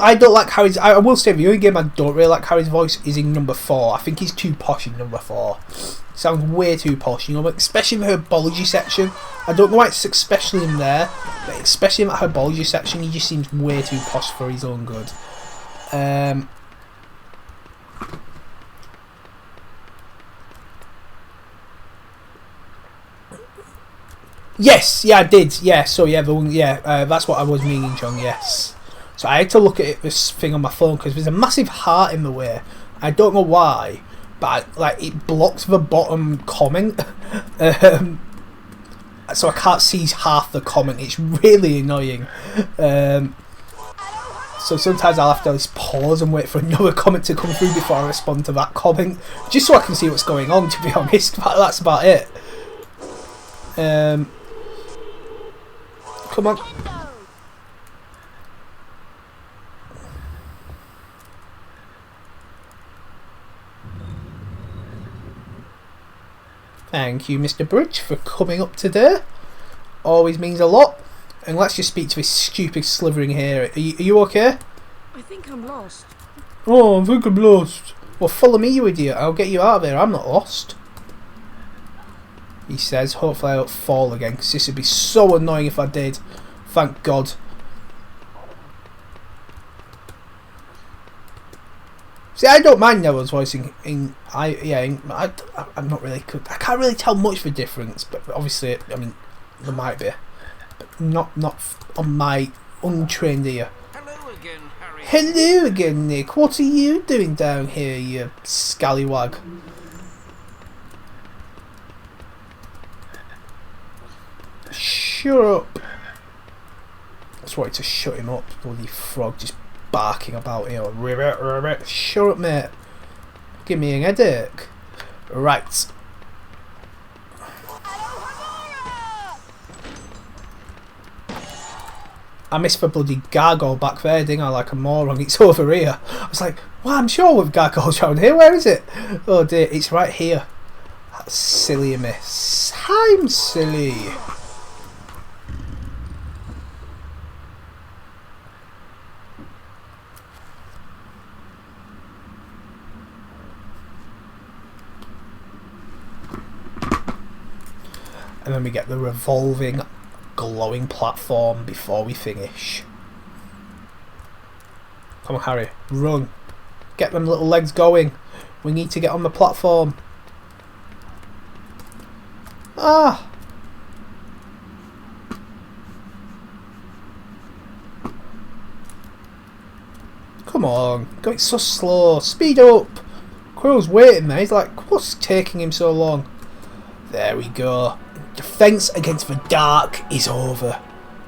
I don't like Harry's. I will say the only game I don't really like Harry's voice is in number 4. I think he's too posh in number 4. Sounds way too posh, you know, especially in the herbology section. I don't know why it's especially in there, but especially in that herbology section, he just seems way too posh for his own good. Yes, yeah, I did. Yeah, so yeah, that's what I was meaning, John. Yes. So I had to look at this thing on my phone because there's a massive heart in the way. I don't know why, but like it blocks the bottom comment, so I can't see half the comment. It's really annoying. So sometimes I'll have to just pause and wait for another comment to come through before I respond to that comment, just so I can see what's going on. To be honest, but that's about it. Come on. Thank you, Mr. Bridge, for coming up today. Always means a lot. And let's just speak to this stupid Slytherin here. Are you okay? I think I'm lost. Oh, I think I'm lost. Well, follow me, you idiot. I'll get you out of here. I'm not lost. He says. Hopefully I don't fall again, because this would be so annoying if I did. Thank God. See, I don't mind Neville's voice I'm not really. I can't really tell much of a difference, but obviously, I mean, there might be, but not on my untrained ear. Hello again, Harry. Hello again, Nick. What are you doing down here, you scallywag? Shut up. I just wanted to shut him up. Bloody frog just barking about here. Ribbit, ribbit. Shut up, mate. Give me a headache. Right. I missed the bloody gargoyle back there, didn't I? Like a moron. It's over here. I was like, well, I'm sure we've gargoyles around here. Where is it? Oh dear, it's right here. That's silly of me. I'm silly. And then we get the revolving, glowing platform before we finish. Come on, Harry, run. Get them little legs going. We need to get on the platform. Ah! Come on, going so slow. Speed up. Quirrell's waiting there. He's like, what's taking him so long? There we go. Defence against the dark is over.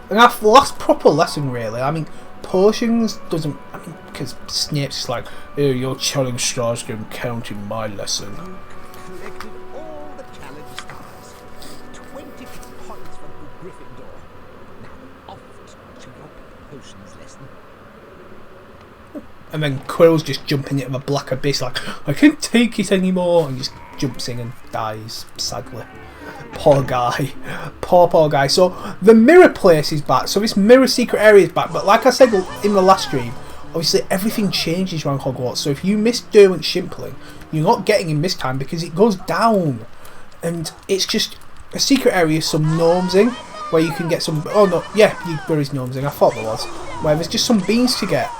And that's the last proper lesson, really. I mean, potions doesn't... I mean, because Snape's just like, oh, your challenge stars don't count in my lesson. Collected all the challenge stars. 20 points for Gryffindor. Now, off to your potions lesson. And then Quirrell's just jumping into the black abyss like, I can't take it anymore, and just jumps in and dies, sadly. Poor guy. Poor guy. So, the mirror place is back. So, this mirror secret area is back. But like I said in the last stream, obviously everything changes around Hogwarts. So, if you missed Derwent Shimpling, you're not getting him this time because it goes down. And it's just a secret area, some gnomes in, where you can get some... Oh, no. Yeah, there is gnomes in. I thought there was. Where there's just some beans to get.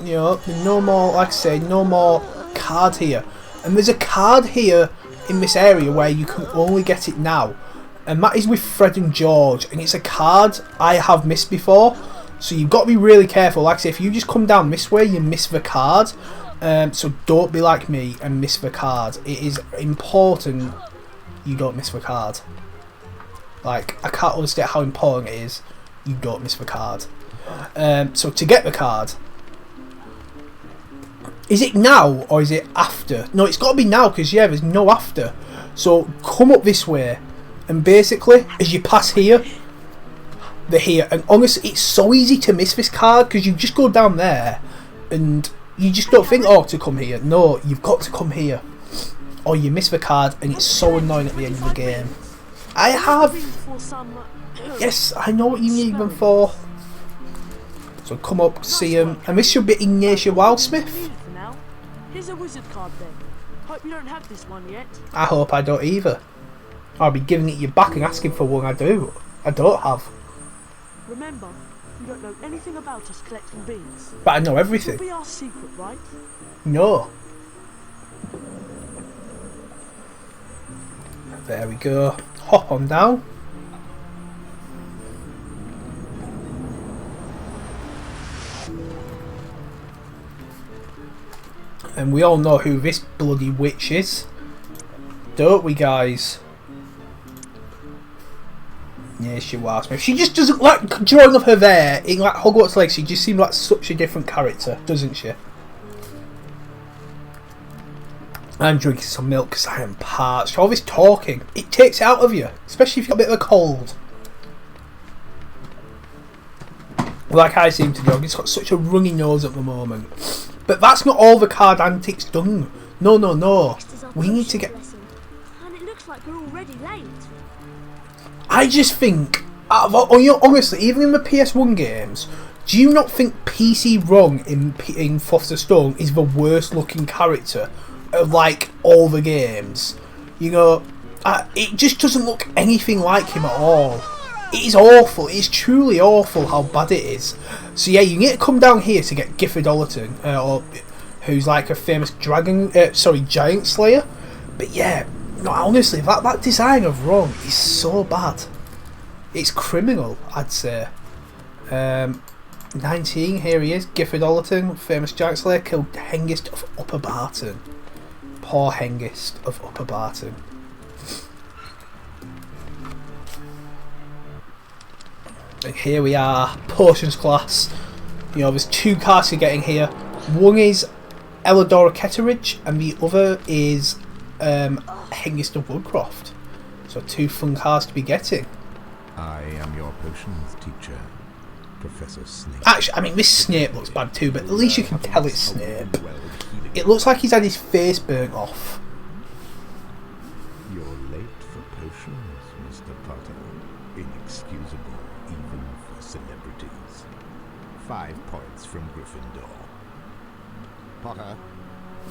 You know, no more, like I say, no more card here. And there's a card here in this area where you can only get it now. And that is with Fred and George. And it's a card I have missed before. So you've got to be really careful. Like I say, if you just come down this way, you miss the card. So don't be like me and miss the card. It is important you don't miss the card. Like, I can't understand how important it is you don't miss the card. So to get the card... Is it now or is it after? No, it's got to be now because, yeah, there's no after. So, come up this way. And basically, as you pass here, they're here. And honestly, it's so easy to miss this card because you just go down there and you just don't think, oh, to come here. No, you've got to come here. Or you miss the card and it's so annoying at the end of the game. I have... Yes, I know what you need them for. So come up, see them. And this should be Ignatia Wildsmith. Here's a wizard card then. Hope you don't have this one yet. I hope I don't either. I'll be giving it you back and asking for one I don't have. Remember, you don't know anything about us collecting beans. But I know everything. It'll be our secret, right? No. There we go. Hop on down. And we all know who this bloody witch is, don't we, guys? Yeah, she was. She just doesn't like drawing of her there in like Hogwarts Legacy. She just seems like such a different character, doesn't she? I'm drinking some milk because I am parched. All this talking, it takes it out of you, especially if you've got a bit of a cold. Like I seem to do. He's got such a runny nose at the moment. But that's not all the card antics done. No, no, no. We need to get... And it looks like we're already late. I just think... honestly, even in the PS1 games, do you not think PC Ron in Philosopher's Stone is the worst looking character of like all the games? You know, it just doesn't look anything like him at all. It is awful. It is truly awful how bad it is. So yeah, you need to come down here to get Gifford Ollerton, who's like a famous giant slayer. But yeah, no, honestly, that design of Ron is so bad. It's criminal, I'd say. 19, here he is, Gifford Ollerton, famous giant slayer, killed Hengist of Upper Barton. Poor Hengist of Upper Barton. And here we are, potions class. You know, there's two cards you're getting here. One is Elidora Ketteridge, and the other is Hengist of Woodcroft. So two fun cards to be getting. I am your potions teacher, Professor Snape. Actually, I mean, this Snape looks bad too, but at least you can tell it's Snape. It looks like he's had his face burnt off. You're late for potions, Mr. Potter. Inexcusable, even for celebrities. 5 points from Gryffindor. Potter.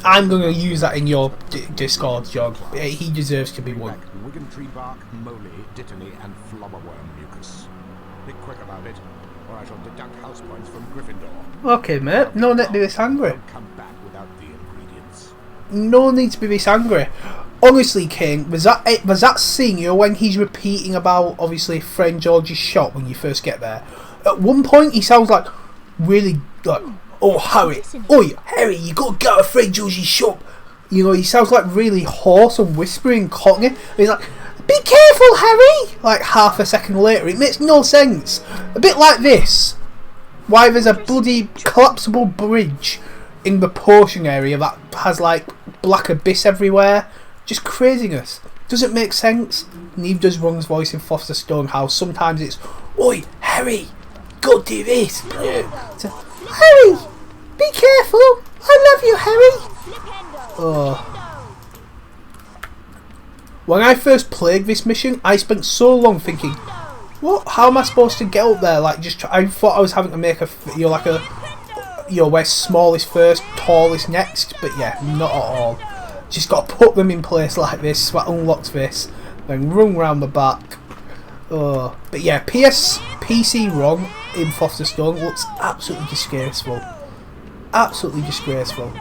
I'm going to use that in your Discord, John. He deserves to be one. Wigan tree bark, moly, dittany, and flobberworm mucus. Be quick about it, or I shall deduct house points from Gryffindor. Okay, mate. No need to be this angry. Don't come back without the ingredients. No need to be this angry. Honestly, King, was that scene, you know, when he's repeating about, obviously, Friend George's shop when you first get there? At one point, he sounds like really, like, oh Harry, oi Harry, you gotta get out of Fred George's shop. You know, he sounds like really hoarse and whispering Cockney. And he's like, be careful Harry! Like half a second later, it makes no sense. A bit like this. Why there's a bloody collapsible bridge in the potion area that has like black abyss everywhere. Just craziness. Doesn't make sense. Neither does Ron's voice in Foster Stonehouse. Sometimes it's, oi, Harry, go do this. Harry, be careful. I love you, Harry. Oh. When I first played this mission, I spent so long thinking, what? How am I supposed to get up there? Like, I thought I was having to make where smallest first, tallest next. But yeah, not at all. Just got to put them in place like this, so that unlocks this, then run round the back. Oh, but yeah, PC Ron in Foster Stone looks absolutely disgraceful. Absolutely disgraceful.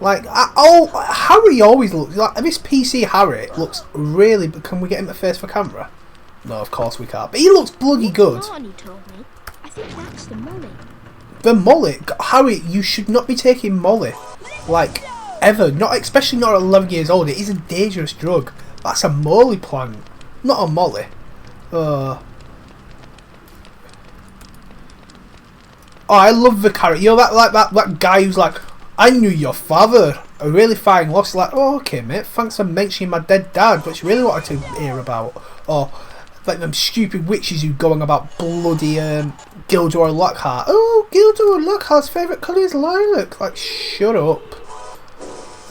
Like, Harry always looks like this. PC Harry looks really. Can we get him to face for camera? No, of course we can't. But he looks bloody good. Barney told me. I think that's the Molly. The Molly, Harry, you should not be taking Molly, like ever. Not especially not at 11 years old. It is a dangerous drug. That's a Molly plant, not a Molly. Oh, I love the character. You know that guy who's like, I knew your father. A really fine loss. Like, oh, okay, mate. Thanks for mentioning my dead dad, which I really wanted to hear about. Or like them stupid witches who go on about bloody Gilderoy Lockhart. Oh, Gilderoy Lockhart's favourite colour is lilac. Like, shut up.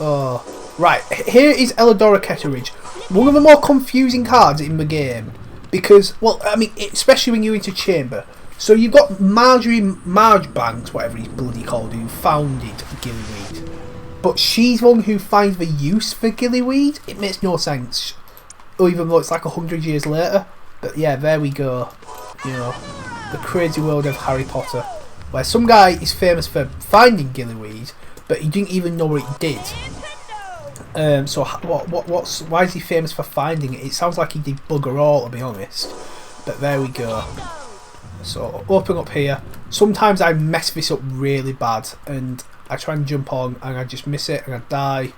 Oh, right. Here is Elidora Ketteridge. One of the more confusing cards in the game. Because, well, I mean, especially when you're into Chamber. So you've got Marjbanks, whatever he's bloody called, who founded Gillyweed. But she's one who finds the use for Gillyweed. It makes no sense. Even though it's like 100 years later. But yeah, there we go. You know, the crazy world of Harry Potter, where some guy is famous for finding Gillyweed, but he didn't even know what it did. So why is he famous for finding it? It sounds like he did bugger all, to be honest. But there we go. So open up here. Sometimes I mess this up really bad, and I try and jump on, and I just miss it, and I die.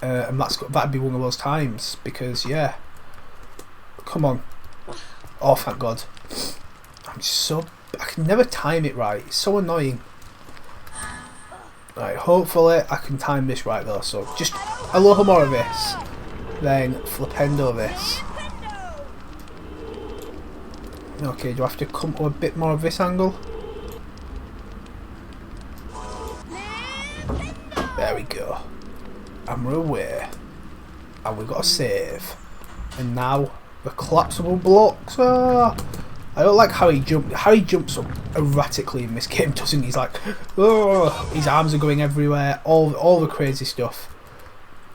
And that'd be one of those times, because yeah. Come on. Oh, thank God. I can never time it right. It's so annoying. Right, hopefully I can time this right though. So just Alohamora this, then Flipendo this. Okay, do I have to come to a bit more of this angle? There we go. And we're away. And we've got a save. And now the collapsible blocks. I don't like how he jumped. Harry jumps up erratically in this game, doesn't he? He's like, oh, his arms are going everywhere. All the crazy stuff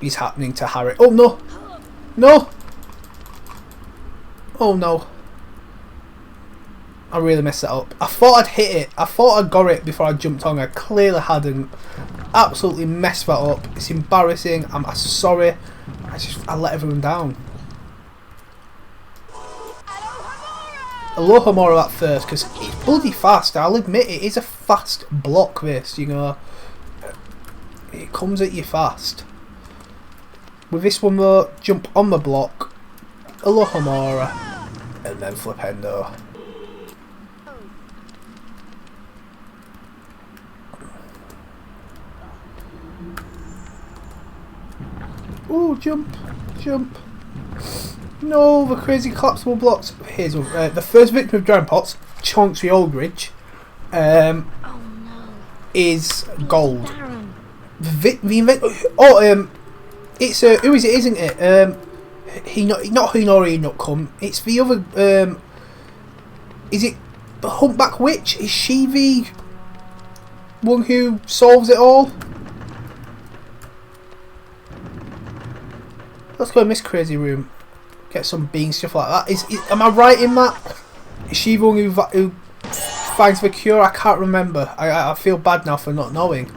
is happening to Harry. Oh no, no! Oh no! I really messed that up. I thought I'd hit it. I thought I got it before I jumped on. I clearly hadn't. Absolutely messed that up. It's embarrassing. I'm sorry. I let everyone down. Alohamora at first, because it's bloody fast. I'll admit it is a fast block, this, you know. It comes at you fast. With this one though, jump on the block, Alohamora, and then Flipendo. Ooh, jump, jump. No, the crazy collapsible blocks. Here's one. The first victim of Dragon Pots, Chauncey Aldridge, is gold. It's who is it? Isn't it? Not Hinori Nutcum. It's the other. Is it the Humpback Witch? Is she the one who solves it all? Let's go in this crazy room. Get some bean stuff like that. Am I right in that? Is she the one who finds the cure? I can't remember. I feel bad now for not knowing.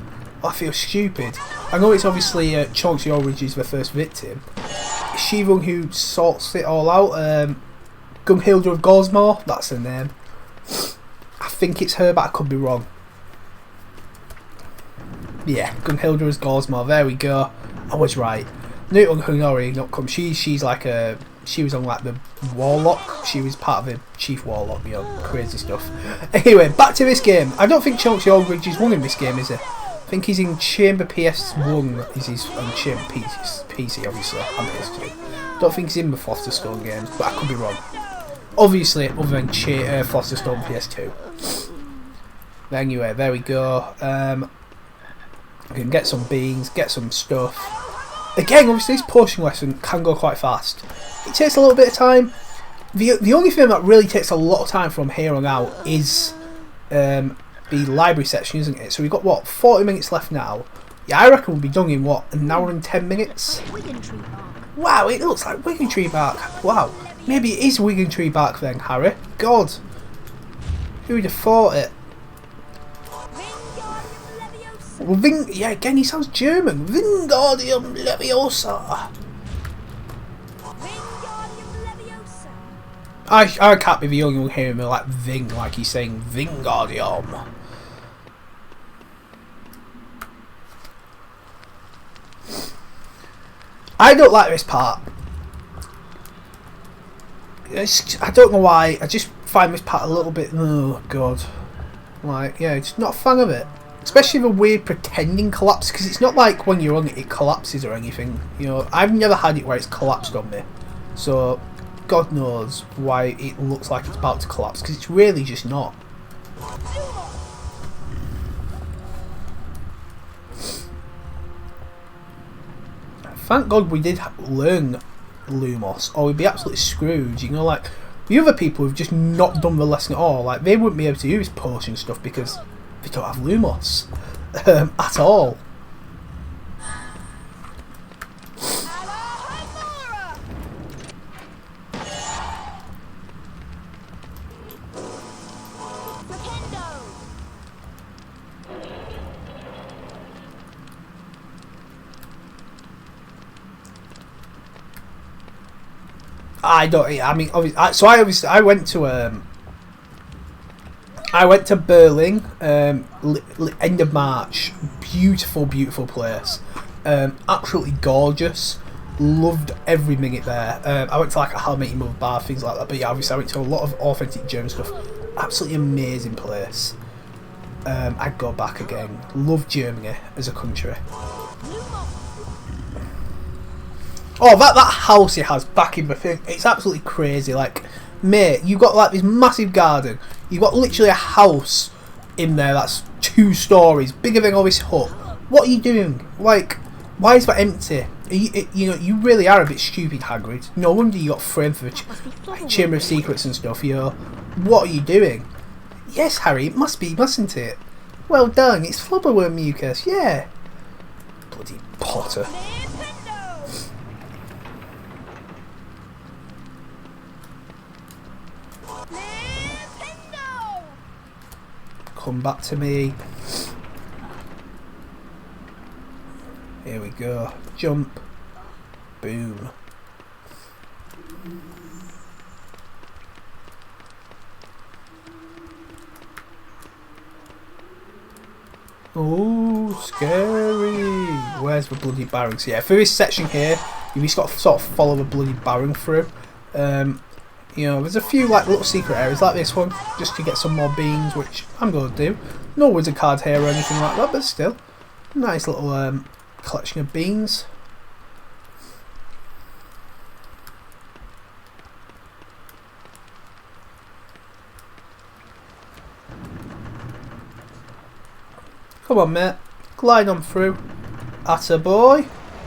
I feel stupid. I know it's obviously Chauncey Aldridge is the first victim. Is she the one who sorts it all out? Gunhilda of Gosmore? That's her name. think it's her, but I could be wrong. Yeah, Gunhilda as Gosmore. There we go. I was right. Newton Hunori, not come. She's like a. She was on like the Warlock. She was part of the Chief Warlock. You know, crazy stuff. Anyway, back to this game. I don't think Chauncey Aldridge is one in this game, is he? I think he's in Chamber PS1. Is his on Chamber PC, obviously, and PS2. Don't think he's in the Foster Stone games, but I could be wrong. Obviously, other than Foster Stone PS2. But anyway, there we go. We can get some beans, get some stuff. Again, obviously, this potion lesson can go quite fast. It takes a little bit of time. The only thing that really takes a lot of time from here on out is the library section, isn't it? So we've got, what, 40 minutes left now. Yeah, I reckon we'll be done in, what, an hour and 10 minutes? Wow, it looks like Wiggentree bark. Wow, maybe it is Wiggentree bark then, Harry. God, who'd have thought it? Well, yeah, again, he sounds German. Wingardium Leviosa. I can't be the only one hearing me like Ving, like he's saying Wingardium. I don't like this part. I don't know why. I just find this part a little bit. Oh god, like yeah, just not a fan of it. Especially the weird pretending collapse, because it's not like when you're on it, it collapses or anything. You know, I've never had it where it's collapsed on me. So, God knows why it looks like it's about to collapse, because it's really just not. Thank God we did learn Lumos, or we'd be absolutely screwed. You know, like, the other people who've just not done the lesson at all, like, they wouldn't be able to use potion stuff because they don't have Lumos at all. I mean, obviously, I went to Berlin, end of March. Beautiful place. Absolutely gorgeous. Loved every minute there. I went to like a How I Met Your Mother bar, things like that. But yeah, obviously I went to a lot of authentic German stuff. Absolutely amazing place. I'd go back again. Love Germany as a country. Oh, that house he has back in the thing, it's absolutely crazy. Like, mate, you've got like this massive garden. You've got literally a house in there that's 2 stories, bigger than all this hut. What are you doing? Like, why is that empty? You know, you really are a bit stupid, Hagrid. No wonder you got framed for the Chamber of Secrets and stuff. You know, what are you doing? Yes, Harry, it must be, mustn't it? Well done. It's flubberworm mucus. Yeah. Bloody Potter. Come back to me. Here we go. Jump. Boom. Oh, scary. Where's the bloody barracks? Yeah, for this section here, you've just got to sort of follow the bloody barren through. You know, there's a few like little secret areas like this one, just to get some more beans, which I'm going to do. No wizard card here or anything like that, but still. Nice little collection of beans. Come on, mate. Glide on through. Atta boy.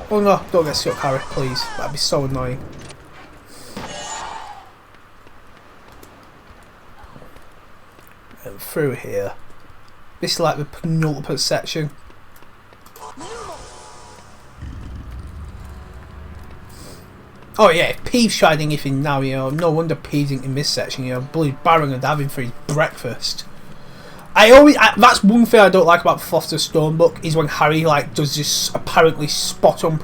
Oh no, don't get stuck, Harry, please. That'd be so annoying. And through here. This is like the penultimate section. Oh yeah, if Peeve's tried anything now, you know, no wonder Peeve's in this section, you know, bloody Baron and having for his breakfast. That's one thing I don't like about the Philosopher's Stone book, is when Harry like does this apparently spot on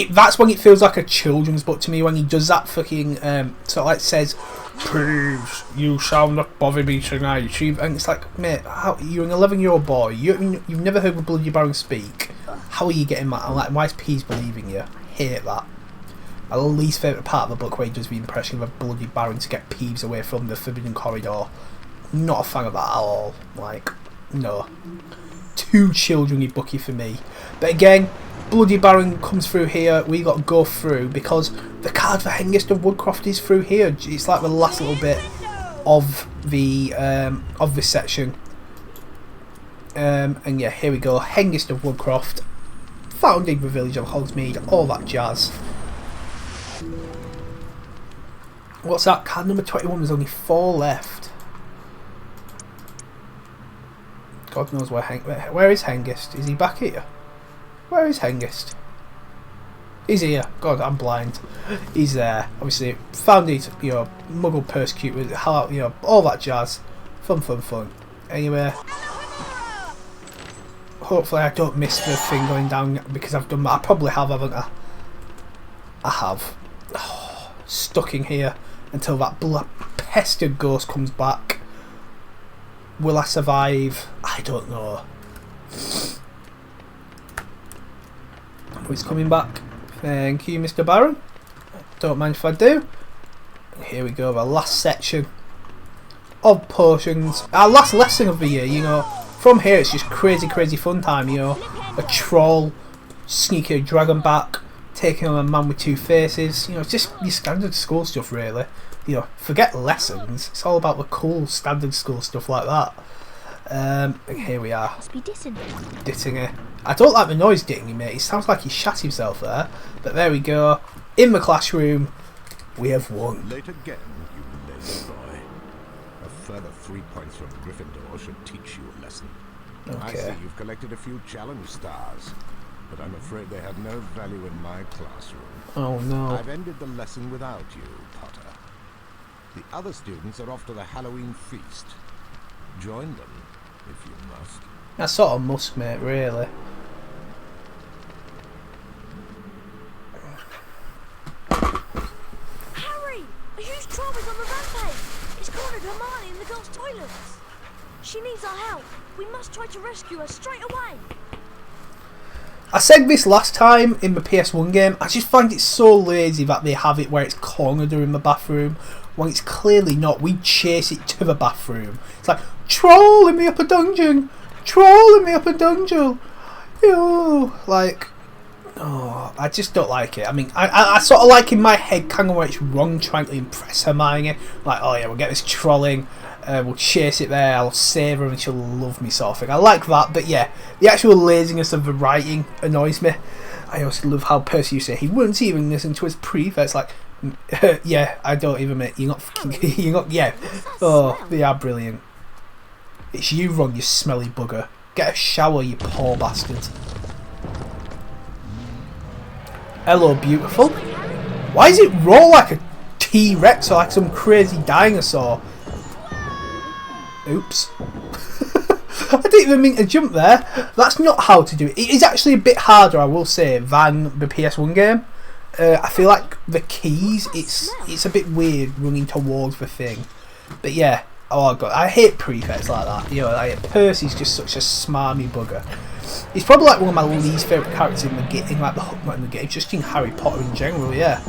that's when it feels like a children's book to me, when he does that fucking sort of like says, "Please, you shall not bother me tonight." And it's like, mate, how, you're an 11-year-old boy. You've never heard a bloody baron speak. How are you getting mad? I'm like, why is Peeves believing you? I hate that. My least favourite part of the book, where he does the impression of a bloody baron to get Peeves away from the forbidden corridor. Not a fan of that at all. Like, no. Too children-y booky for me. But again, bloody baron comes through here. We got to go through because the card for Hengist of Woodcroft is through here. It's like the last little bit of the of this section. And yeah, here we go. Hengist of Woodcroft, founding the village of Hogsmeade, all that jazz. What's that? Card number 21. There's only 4 left. God knows where is Hengist? Is he back here? Where is Hengist? He's here. God, I'm blind. He's there. Obviously, founded, Muggle persecutor, all that jazz. Fun. Anyway, hopefully I don't miss the thing going down because I've done that. I probably have, haven't I? I have. Oh, stuck in here until that pestered ghost comes back. Will I survive? I don't know. Oh, he's coming back. Thank you, Mr. Baron. Don't mind if I do. Here we go, the last section of potions. Our last lesson of the year, From here it's just crazy fun time, A troll, sneaking a dragon back, taking on a man with 2 faces. It's just your standard school stuff, really. Forget lessons. It's all about the cool standard school stuff like that. And here we are. Must be Ditting it. I don't like the noise ditting, mate. It sounds like he shat himself there. But there we go. In the classroom, we have won. Late again, you lazy boy. A further 3 points from Gryffindor should teach you a lesson. Okay. I see you've collected a few challenge stars, but I'm afraid they had no value in my classroom. Oh no. I've ended the lesson without you, Potter. The other students are off to the Halloween feast. Join them, if you must. That sort of must, mate, really. Harry! A huge troll is on the rampage! It's cornered Hermione in the girls' toilets! She needs our help! We must try to rescue her straight away! I said this last time in the PS1 game, I just find it so lazy that they have it where it's cornered her in the bathroom, when it's clearly not. We chase it to the bathroom. It's like, troll in the upper dungeon! Troll in the upper dungeon! I just don't like it. I mean, I sort of like in my head kind of where it's wrong trying to impress Hermione. Like, oh yeah, we'll get this trolling, we'll chase it there, I'll save her and she'll love me sort of thing. I like that, but yeah, the actual laziness of the writing annoys me. I also love how Percy used to say he wouldn't even listen to his prefects. Like, yeah, I don't even, mate. You're not fucking, yeah. Oh, they are brilliant. It's you, Ron, you smelly bugger. Get a shower, you poor bastard. Hello, beautiful. Why does it roll like a T-Rex or like some crazy dinosaur? Oops. I didn't even mean to jump there. That's not how to do it. It is actually a bit harder, I will say, than the PS1 game. I feel like the keys, it's a bit weird running towards the thing. But yeah, oh god, I hate prefects like that. Percy's just such a smarmy bugger. He's probably like one of my least favourite characters in the game, not in the game, just in Harry Potter in general, yeah.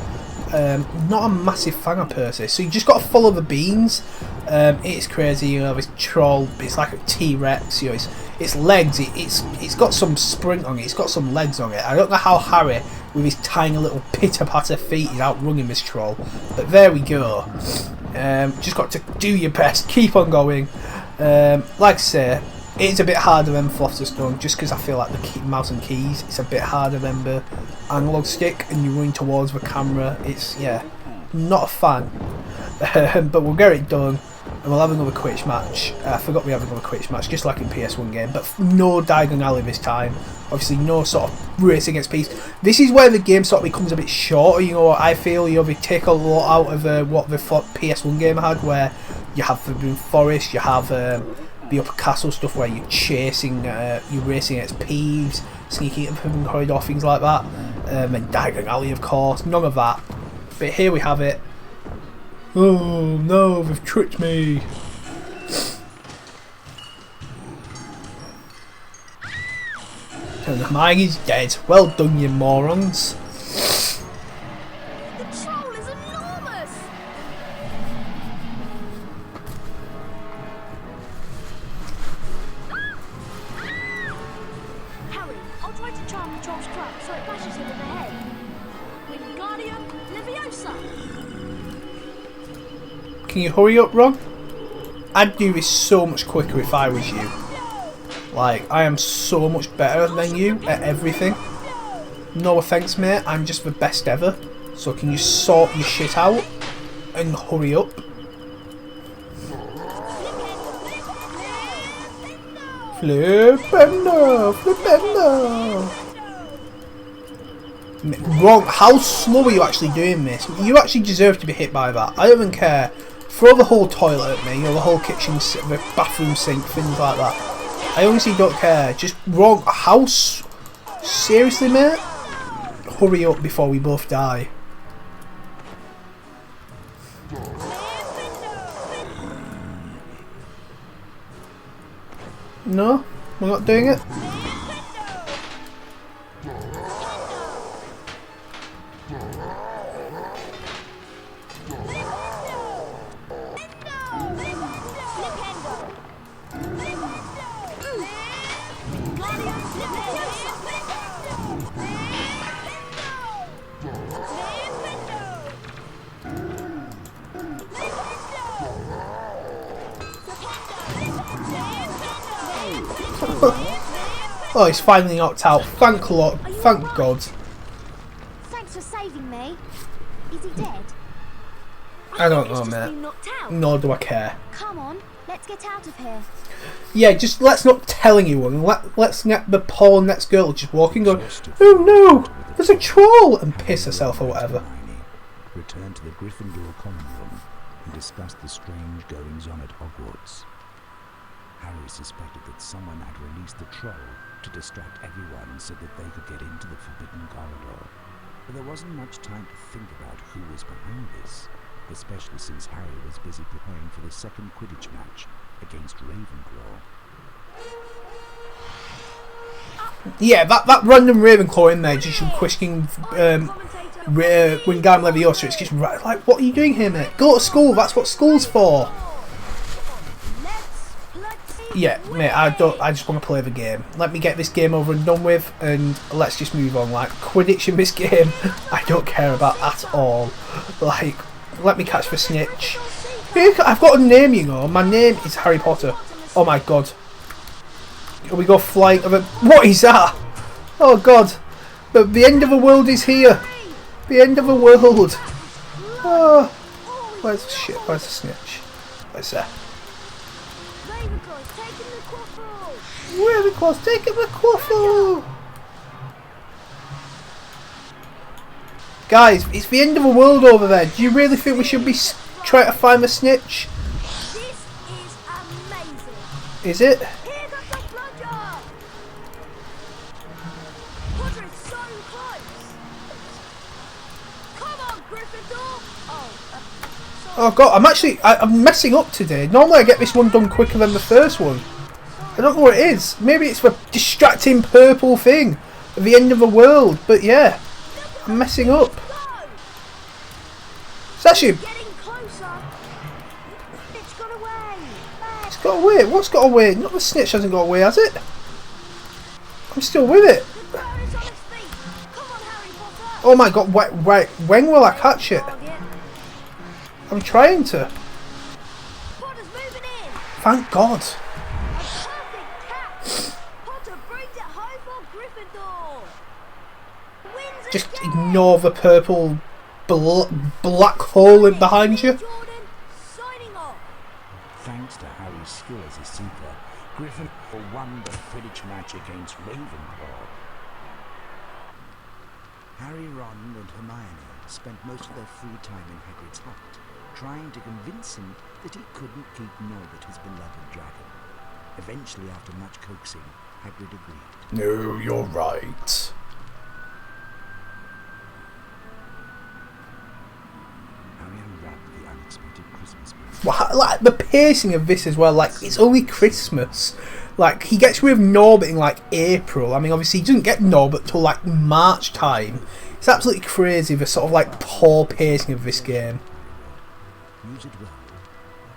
Not a massive fan of Percy, so you just got to follow the beans. It's crazy, this troll, it's like a T-Rex, its legs, it's got some sprint on it, it's got some legs on it. I don't know how Harry, with his tiny little pitter-patter feet, is outrunning this troll, but there we go. Just got to do your best, keep on going. Like I say, it's a bit harder than Philosopher's Stone, just because I feel like the mouse and keys, it's a bit harder than the analog stick, and you're running towards the camera. It's, yeah, not a fan. But we'll get it done, and we'll have another Quidditch match. I forgot we have another Quidditch match, just like in PS1 game, but no Diagon Alley this time. Obviously, no sort of race against peace. This is where the game sort of becomes a bit shorter. I feel they take a lot out of what the PS1 game had, where you have Forbidden Forest, you have the upper castle stuff where you're chasing, you're racing against Peeves, sneaking into the corridor, things like that. And Diagon Alley, of course. None of that. But here we have it. Oh no, they've tricked me. And Hermione's dead. Well done, you morons. The troll is enormous! Harry, I'll try to charm the troll's trap so it bashes him in the head. Wingardium Leviosa! Can you hurry up, Ron? I'd do this so much quicker if I was you. Like, I am so much better than you at everything. No offence, mate, I'm just the best ever. So can you sort your shit out and hurry up? Flipendo! Flipendo! Wrong. How slow are you actually doing this? You actually deserve to be hit by that. I don't even care. Throw the whole toilet at me, or the whole kitchen, the bathroom sink, things like that. I honestly don't care. Just wrong. How? Seriously, mate? Hurry up before we both die. No? We're not doing it? Oh, he's finally knocked out. Thank God. Thanks for saving me. Is he dead? I don't know, mate. Nor do I care. Come on, let's get out of here. Yeah, just let's not tell anyone. Let's get the poor next girl just walking going, oh no, there's a troll, and piss herself or whatever. Returned to the Gryffindor common room and discussed the strange goings-on at Hogwarts. Harry suspected that someone had released the troll to distract everyone so that they could get into the forbidden corridor. But there wasn't much time to think about who was behind this, especially since Harry was busy preparing for the second Quidditch match against Ravenclaw. Yeah, that random Ravenclaw in there just questioning Wingardium Leviosa. It's just like, what are you doing here, mate? Go to school. That's what school's for. Yeah, mate, I just want to play the game. Let me get this game over and done with, and let's just move on. Like, Quidditch in this game, I don't care about at all. Like, let me catch the snitch. I've got a name, you know. My name is Harry Potter. Oh my god. Here we go flying over. What is that? Oh god. But the end of the world is here. The end of the world. Oh. Where's the shit? Where's the snitch? Where's that? Ravenclaw's taking the quaffle! Guys, it's the end of the world over there. Do you really think we should be trying to find the snitch? This is amazing. Is it? Here comes the plunger! Potter is so close. Come on, Gryffindor! Oh god, I'm messing up today. Normally I get this one done quicker than the first one. I don't know what it is. Maybe it's the distracting purple thing at the end of the world. But yeah, I'm messing up. It's actually... It's got away. What's got away? Not the snitch hasn't got away, has it? I'm still with it. Oh my god, wait, when will I catch it? I'm trying to. Thank God. Just ignore the purple black hole in behind you. Thanks to Harry's skill as a seeker, Gryffindor won the Quidditch match against Ravenclaw. Harry, Ron and Hermione spent most of their free time in Hagrid's hut, trying to convince him that he couldn't keep Norbert, his beloved dragon. Eventually, after much coaxing, Hagrid agreed. No, you're right. Harry unwrapped the unexpected Christmas present. Well, like the pacing of this as well, like it's only Christmas. Like he gets rid of Norbert in like April. I mean, obviously he doesn't get Norbert till like March time. It's absolutely crazy the sort of like poor pacing of this game. Use it well.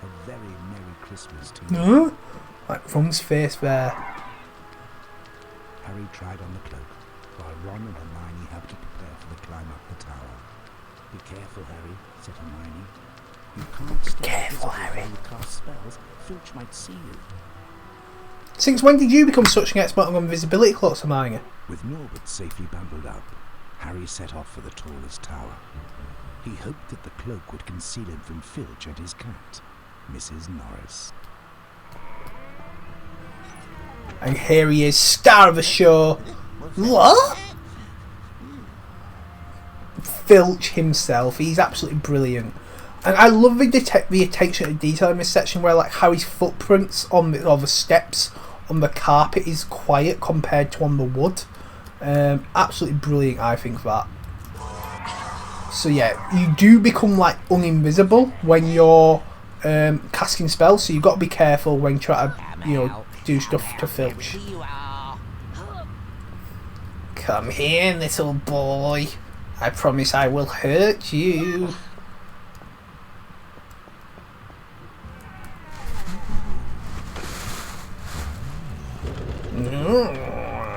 A very Merry Christmas to you. Huh? Like Ron's face there. Harry tried on the cloak, while Ron and Hermione helped to prepare for the climb up the tower. Be careful, Harry, said Hermione. You can't stay Careful, visible Harry. while you cast spells. Filch might see you. Since when did you become such an expert on invisibility cloaks, Hermione? With Norbert safely bundled up, Harry set off for the tallest tower. He hoped that the cloak would conceal him from Filch and his cat, Mrs. Norris. And here he is, star of the show. What? Filch himself. He's absolutely brilliant. And I love the attention to detail in this section where like Harry's footprints on the steps on the carpet is quiet compared to on the wood. Absolutely brilliant, I think, that. So yeah, you do become like uninvisible when you're casting spells, so you've got to be careful when you try to, do stuff to Filch. Come here, little boy. I promise I will hurt you.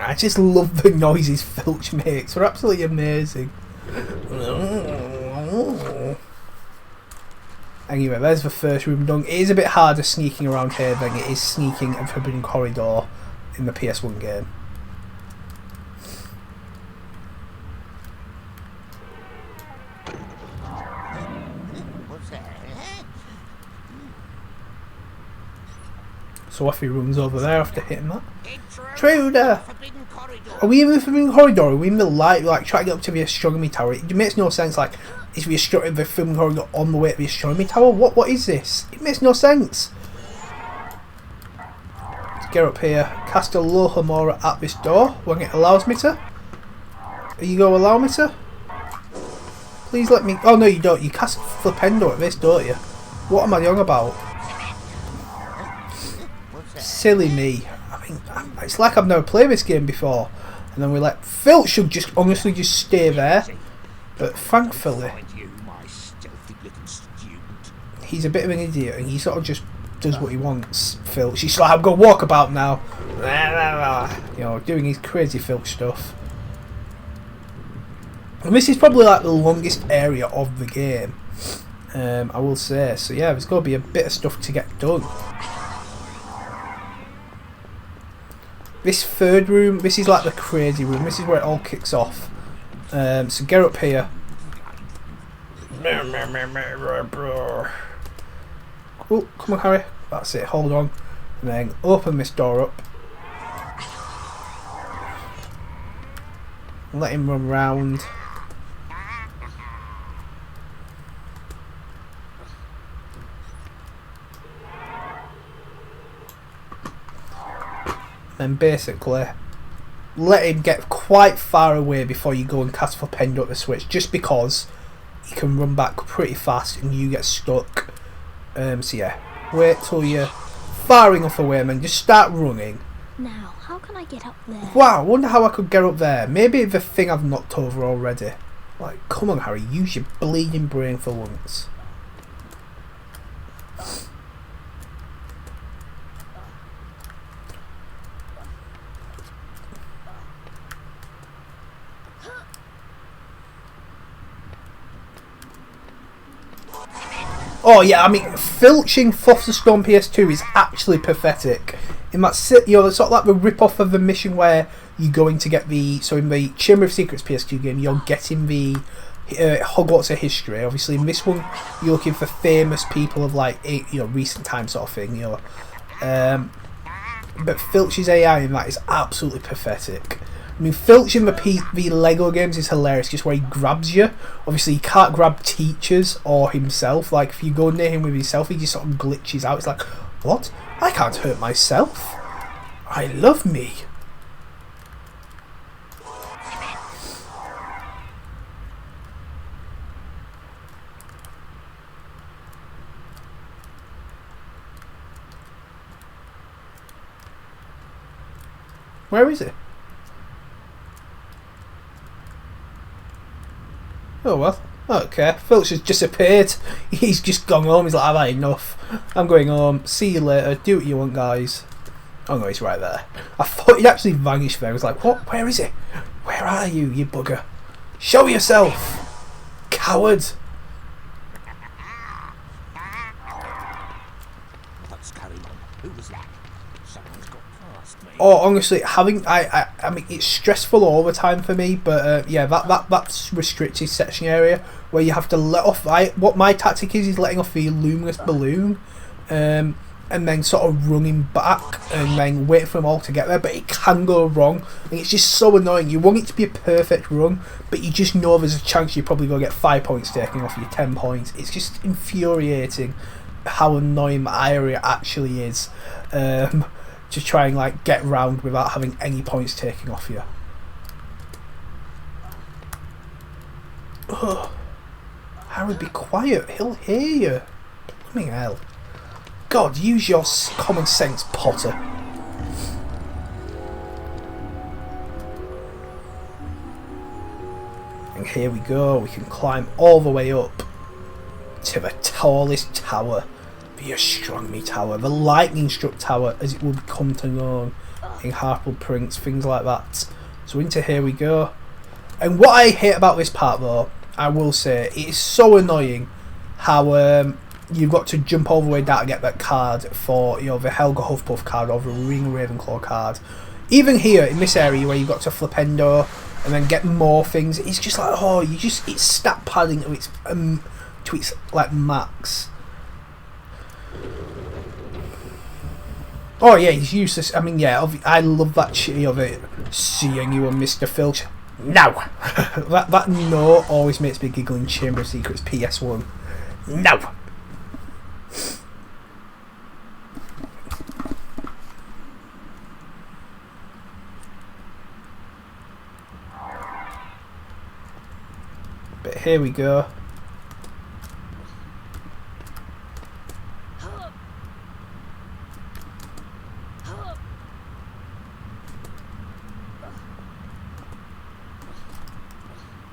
I just love the noises Filch makes. They're absolutely amazing. Anyway, there's the first room done. It is a bit harder sneaking around here than it is sneaking a Forbidden Corridor in the PS1 game. So off he runs over there after hitting that. Intruder! Are we in the Forbidden Corridor? Are we in the light, like trying to get up to the Astronomy Tower? It makes no sense. Like, is the Forbidden Corridor on the way to the Astronomy Tower? What is this? It makes no sense. Let's get up here. Cast Alohamora at this door when it allows me to. Are you going to allow me to? Please let me. Oh no, you don't. You cast Flipendo at this, don't you? What am I on about? Silly me. I mean, it's like I've never played this game before. And then we let Filch should just honestly just stay there. But thankfully, he's a bit of an idiot and he sort of just does what he wants. Filch, he's like, I'm going to walk about now. You know, doing his crazy Filch stuff. And this is probably like the longest area of the game, I will say. So yeah, there's going to be a bit of stuff to get done. This third room, this is like the crazy room. This is where it all kicks off. So get up here. Oh, come on, Harry. That's it. Hold on. And then open this door up. Let him run round. Then basically let him get quite far away before you go and cast Flipendo at the switch, just because he can run back pretty fast and you get stuck. So yeah, wait till you're far enough away and then just start running. Now, how can I get up there? Wow, I wonder how I could get up there. Maybe the thing I've knocked over already. Like, come on Harry, use your bleeding brain for once. Oh yeah, I mean, filching Philosopher's Stone PS2 is actually pathetic. In that, you know, it's sort of like the rip-off of the mission where you're going to get the... So in the Chamber of Secrets PS2 game, you're getting the Hogwarts of history. Obviously, in this one, you're looking for famous people of, like, recent time sort of thing, you know. But Filch's AI in that is absolutely pathetic. I mean, Filch in the Lego games is hilarious, just where he grabs you. Obviously, he can't grab teachers or himself. Like, if you go near him with himself, he just sort of glitches out. It's like, what? I can't hurt myself. I love me. Where is it? Oh well. Okay. Filch has disappeared. He's just gone home. He's like, I've had enough. I'm going home. See you later. Do what you want, guys. Oh no, he's right there. I thought he'd actually vanished there. I was like, what? Where is he? Where are you, you bugger? Show yourself! Coward! Let's carry on. Who was that? Someone's got past me. Oh, honestly, I mean, it's stressful all the time for me, but yeah, that's restricted section area where you have to let off. What my tactic is letting off the luminous balloon, and then sort of running back and then waiting for them all to get there, but it can go wrong, and it's just so annoying. You want it to be a perfect run, but you just know there's a chance you're probably going to get 5 points taken off your 10 points. It's just infuriating how annoying that area actually is. To try and like get round without having any points taken off you. Ugh. Harry, be quiet. He'll hear you. Blooming hell. God, use your common sense, Potter. And here we go. We can climb all the way up to the tallest tower. The Astronomy Tower, the Lightning Struck Tower, as it will become to known in Harpal Prince, things like that. So into here we go. And what I hate about this part, though, I will say, it is so annoying how you've got to jump all the way down to get that card for, you know, the Helga Hufflepuff card or the Ring Ravenclaw card. Even here in this area where you've got to Flipendo and then get more things, it's just like, oh, it's stat padding to its like max. Oh yeah, he's useless. I mean, yeah, I love that shitty of it. Seeing you and Mr. Filch. No! that no always makes me giggle in Chamber of Secrets PS1. No! But here we go.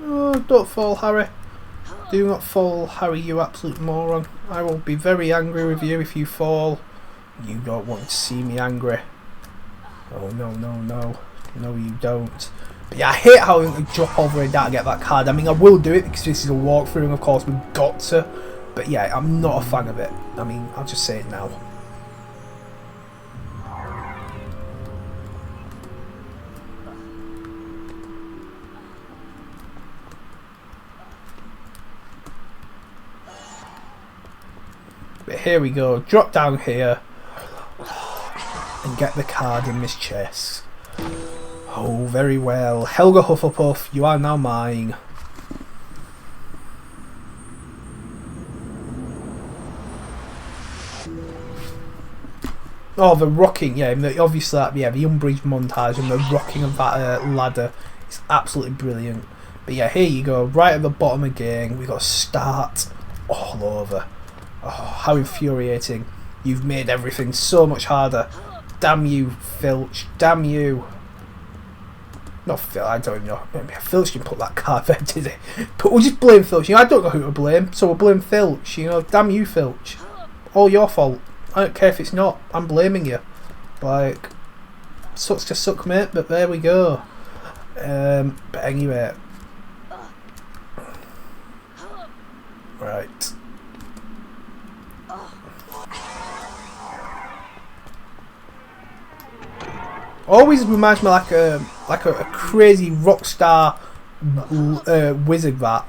Oh, don't fall, Harry. Do not fall, Harry, you absolute moron. I will be very angry with you if you fall. You don't want to see me angry. Oh, no, no, no. No, you don't. But yeah, I hate how you drop over and down to get that card. I mean, I will do it because this is a walkthrough and of course we've got to. But yeah, I'm not a fan of it. I mean, I'll just say it now. But here we go, drop down here and get the card in this chest. Oh, very well. Helga Hufflepuff, you are now mine. Oh, the rocking, yeah, obviously, yeah, the Umbridge montage and the rocking of that ladder is absolutely brilliant. But yeah, here you go, right at the bottom again, we got start all over. Oh, how infuriating. You've made everything so much harder. Damn you, Filch. Damn you. Not Filch, I don't know. Maybe Filch didn't put that card there, did he? But we'll just blame Filch. You know, I don't know who to blame, so we'll blame Filch. You know, damn you, Filch. All your fault. I don't care if it's not. I'm blaming you. Like, sucks to suck, mate, but there we go. But anyway. Right. Always reminds me like a crazy rock star wizard that.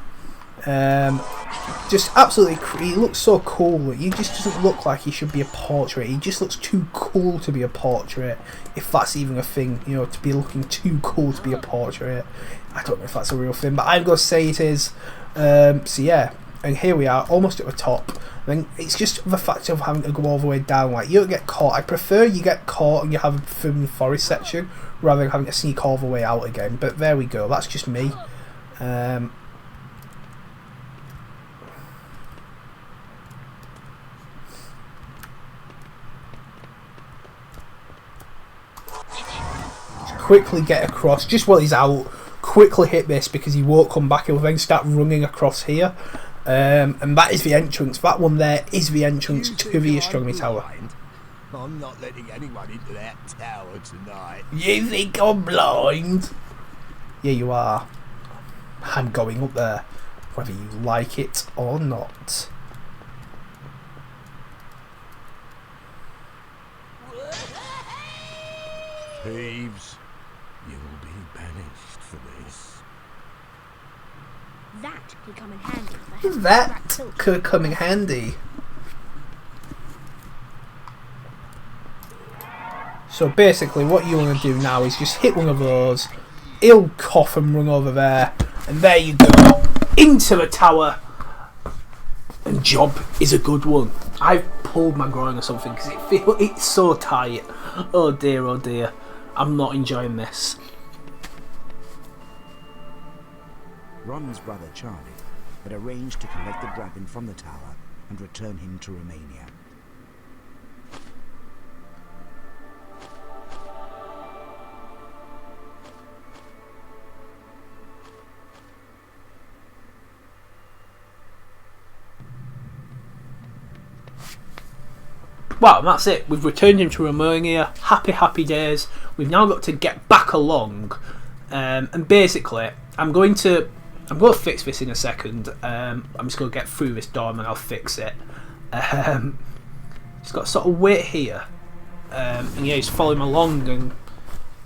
Just absolutely, he looks so cool. He just doesn't look like he should be a portrait. He just looks too cool to be a portrait, if that's even a thing. You know, to be looking too cool to be a portrait. I don't know if that's a real thing, but I'm gonna say it is. So yeah, and here we are, almost at the top. And it's just the fact of having to go all the way down. Like, you don't get caught. I prefer you get caught and you have a forbidden forest section rather than having to sneak all the way out again. But there we go. That's just me. Quickly get across just while he's out. Quickly hit this because he won't come back. He'll then start running across here, and that is the entrance. That one there is the entrance to the Astronomy Tower. I'm not letting anyone into that tower tonight. You think I'm blind? Yeah, you are. I'm going up there, whether you like it or not. Thieves, you'll be banished for this. That could come in handy. That could come in handy. So basically what you want to do now is just hit one of those, he'll cough and run over there, and there you go, into the tower, and job is a good one. I've pulled my groin or something because it's so tight. Oh dear, I'm not enjoying this. Ron's brother Charlie had arranged to collect the dragon from the tower and return him to Romania. Well, that's it. We've returned him to Romania. Happy days. We've now got to get back along, and basically, I'm going to fix this in a second. I'm just going to get through this door and I'll fix it. Just got to sort of wait here, and yeah, he's following along, and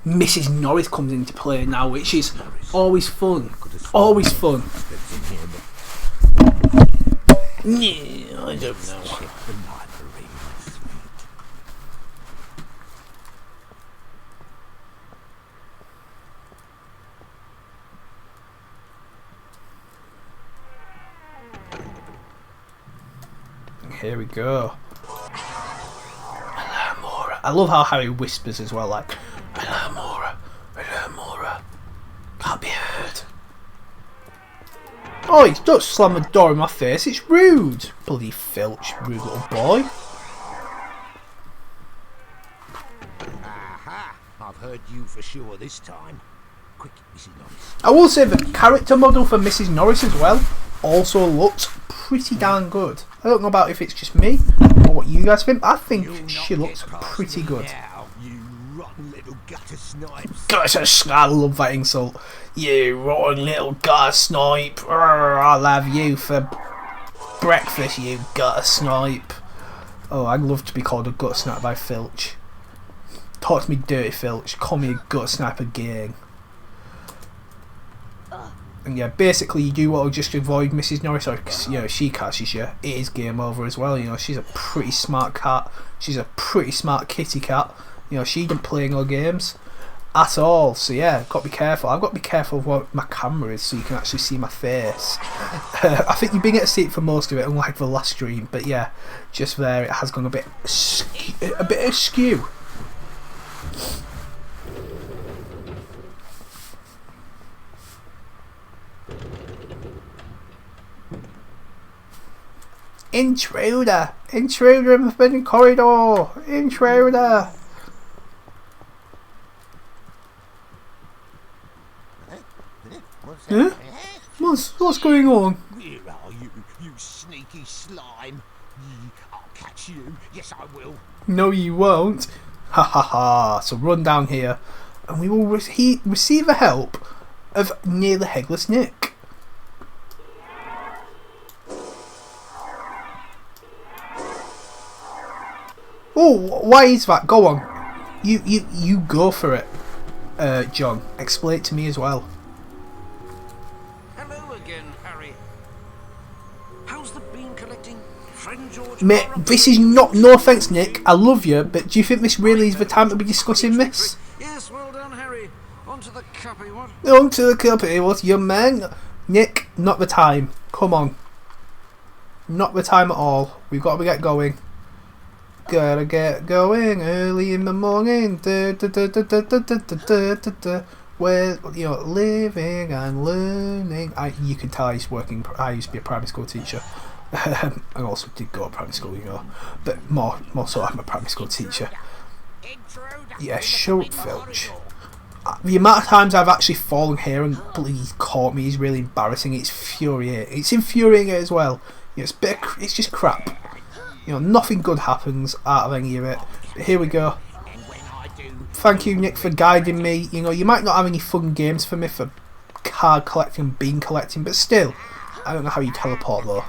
Mrs. Norris comes into play now, which is always fun. Always fun. Yeah, I don't know. Here we go. Alohamora. I love how Harry whispers as well, like Alohamora, Alohamora. Can't be heard. Oh, don't slam the door in my face, it's rude. Bloody Filch, rude little boy. Aha! I've heard you for sure this time. Quick, Mrs. Norris. I will say the character model for Mrs. Norris as well also looks pretty darn good. I don't know about if it's just me or what you guys think. I think she looks pretty good. Now, you rotten little gutter snipes. Gutter snipe, I love that insult. You rotten little gutter snipe. I'll have you for breakfast, you gutter snipe. Oh, I'd love to be called a gutter snipe by Filch. Talk to me dirty, Filch. Call me a gutter sniper gang. And yeah, basically you do want to just avoid Mrs. Norris, or you know, she catches you, it is game over as well. You know, she's a pretty smart cat. She's a pretty smart kitty cat. You know, she don't play no games at all. So yeah, got to be careful. I've got to be careful of what my camera is so you can actually see my face. I think you've been able to see it for most of it, unlike the last stream. But yeah, just there it has gone a bit askew. Intruder! Intruder in the forbidden corridor! Intruder! Huh? What's going on? Where are you, you sneaky slime? I'll catch you. Yes, I will. No, you won't. Ha ha ha. So run down here, and we will receive the help of Nearly Headless Nick. Oh, why is that? Go on. You go for it, John. Explain it to me as well. Hello again, Harry. How's the bean collecting? Friend George? Mate, this is not, no offence, Nick, I love you, but do you think this really is the time to be discussing this? Yes, well done, Harry. On to the cuppy, what? On to the cuppy, what, young man? Nick, not the time. Come on. Not the time at all. We've got to get going. Gotta get going early in the morning. We're, you know, living and learning. You can tell he's working. I used to be a primary school teacher. I also did go to primary school, you know, but more so I'm a primary school teacher. Yeah, shut up, Filch. The amount of times I've actually fallen here and please caught me is really embarrassing. It's infuriating. It's infuriating as well. You know, it's just crap. You know, nothing good happens out of any of it. But here we go. Thank you, Nick, for guiding me. You know, you might not have any fun games for me for card collecting and bean collecting, but still, I don't know how you teleport though.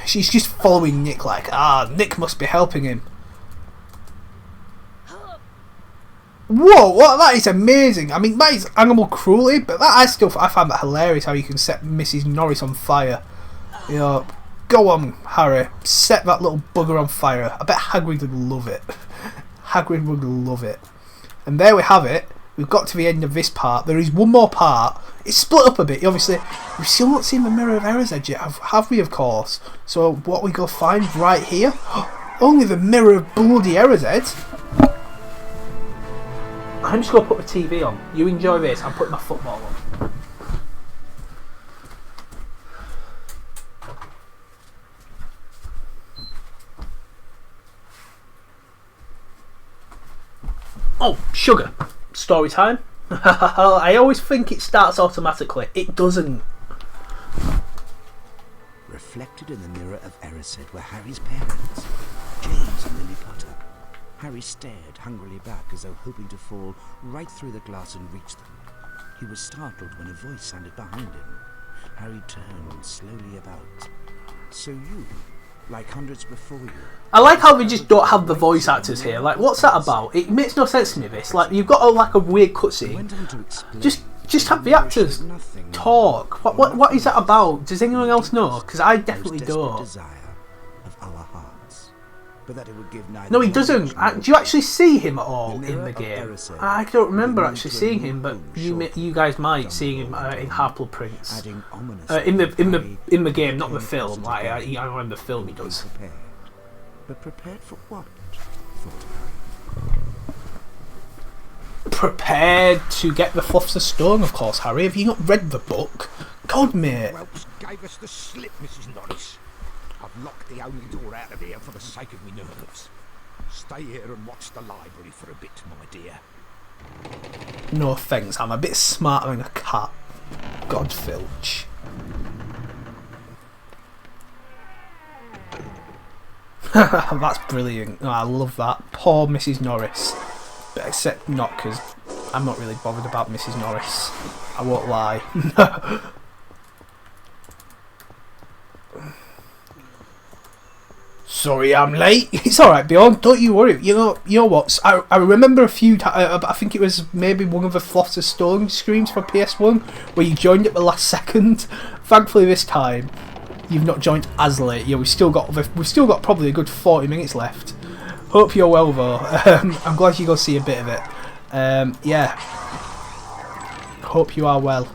She's just following Nick like, Nick must be helping him. Whoa, what? That is amazing. I mean, that is animal cruelty, but I find that hilarious how you can set Mrs. Norris on fire. You know, go on, Harry, set that little bugger on fire. I bet Hagrid would love it. Hagrid would love it. And there we have it. We've got to the end of this part. There is one more part. It's split up a bit. Obviously, we've still not seen the Mirror of Erised yet, have we, of course? So what we go find right here? Only the Mirror of Bloody Erised. I'm just going to put the TV on. You enjoy this. I'm putting my football on. Oh, sugar. Story time. I always think it starts automatically. It doesn't. Reflected in the Mirror of Erised were Harry's parents, James and Lily Potter. Harry stared hungrily back as though hoping to fall right through the glass and reach them. He was startled when a voice sounded behind him. Harry turned slowly about. So you, like hundreds before you... I like how they just don't have the voice actors here. Like, what's that about? It makes no sense to me, this. Like, you've got a weird cutscene. Just have the actors talk. What is that about? Does anyone else know? Because I definitely don't. No, he doesn't. Do you actually see him at all in the game? I don't remember actually seeing him, but you guys might see him in Half-Blood Prince. In the game, not the film. Like I remember the film he does. But prepared for what? Prepared to get the Philosopher's Stone, of course, Harry. Have you not read the book? God, mate. Welps gave us the slip, Mrs. Norris. I've locked the only door out of here for the sake of me nerves. Stay here and watch the library for a bit, my dear. No thanks, I'm a bit smarter than a cat. God, Filch. That's brilliant. Oh, I love that. Poor Mrs. Norris. But except not, because I'm not really bothered about Mrs. Norris. I won't lie. Sorry I'm late. It's alright, Bjorn. Don't you worry. You know what? I remember a few times, I think it was maybe one of the Philosopher's Stone streams for PS1 where you joined at the last second. Thankfully this time you've not joined as late. Yeah, we've still got probably a good 40 minutes left. Hope you're well though. I'm glad you go see a bit of it. Yeah. Hope you are well.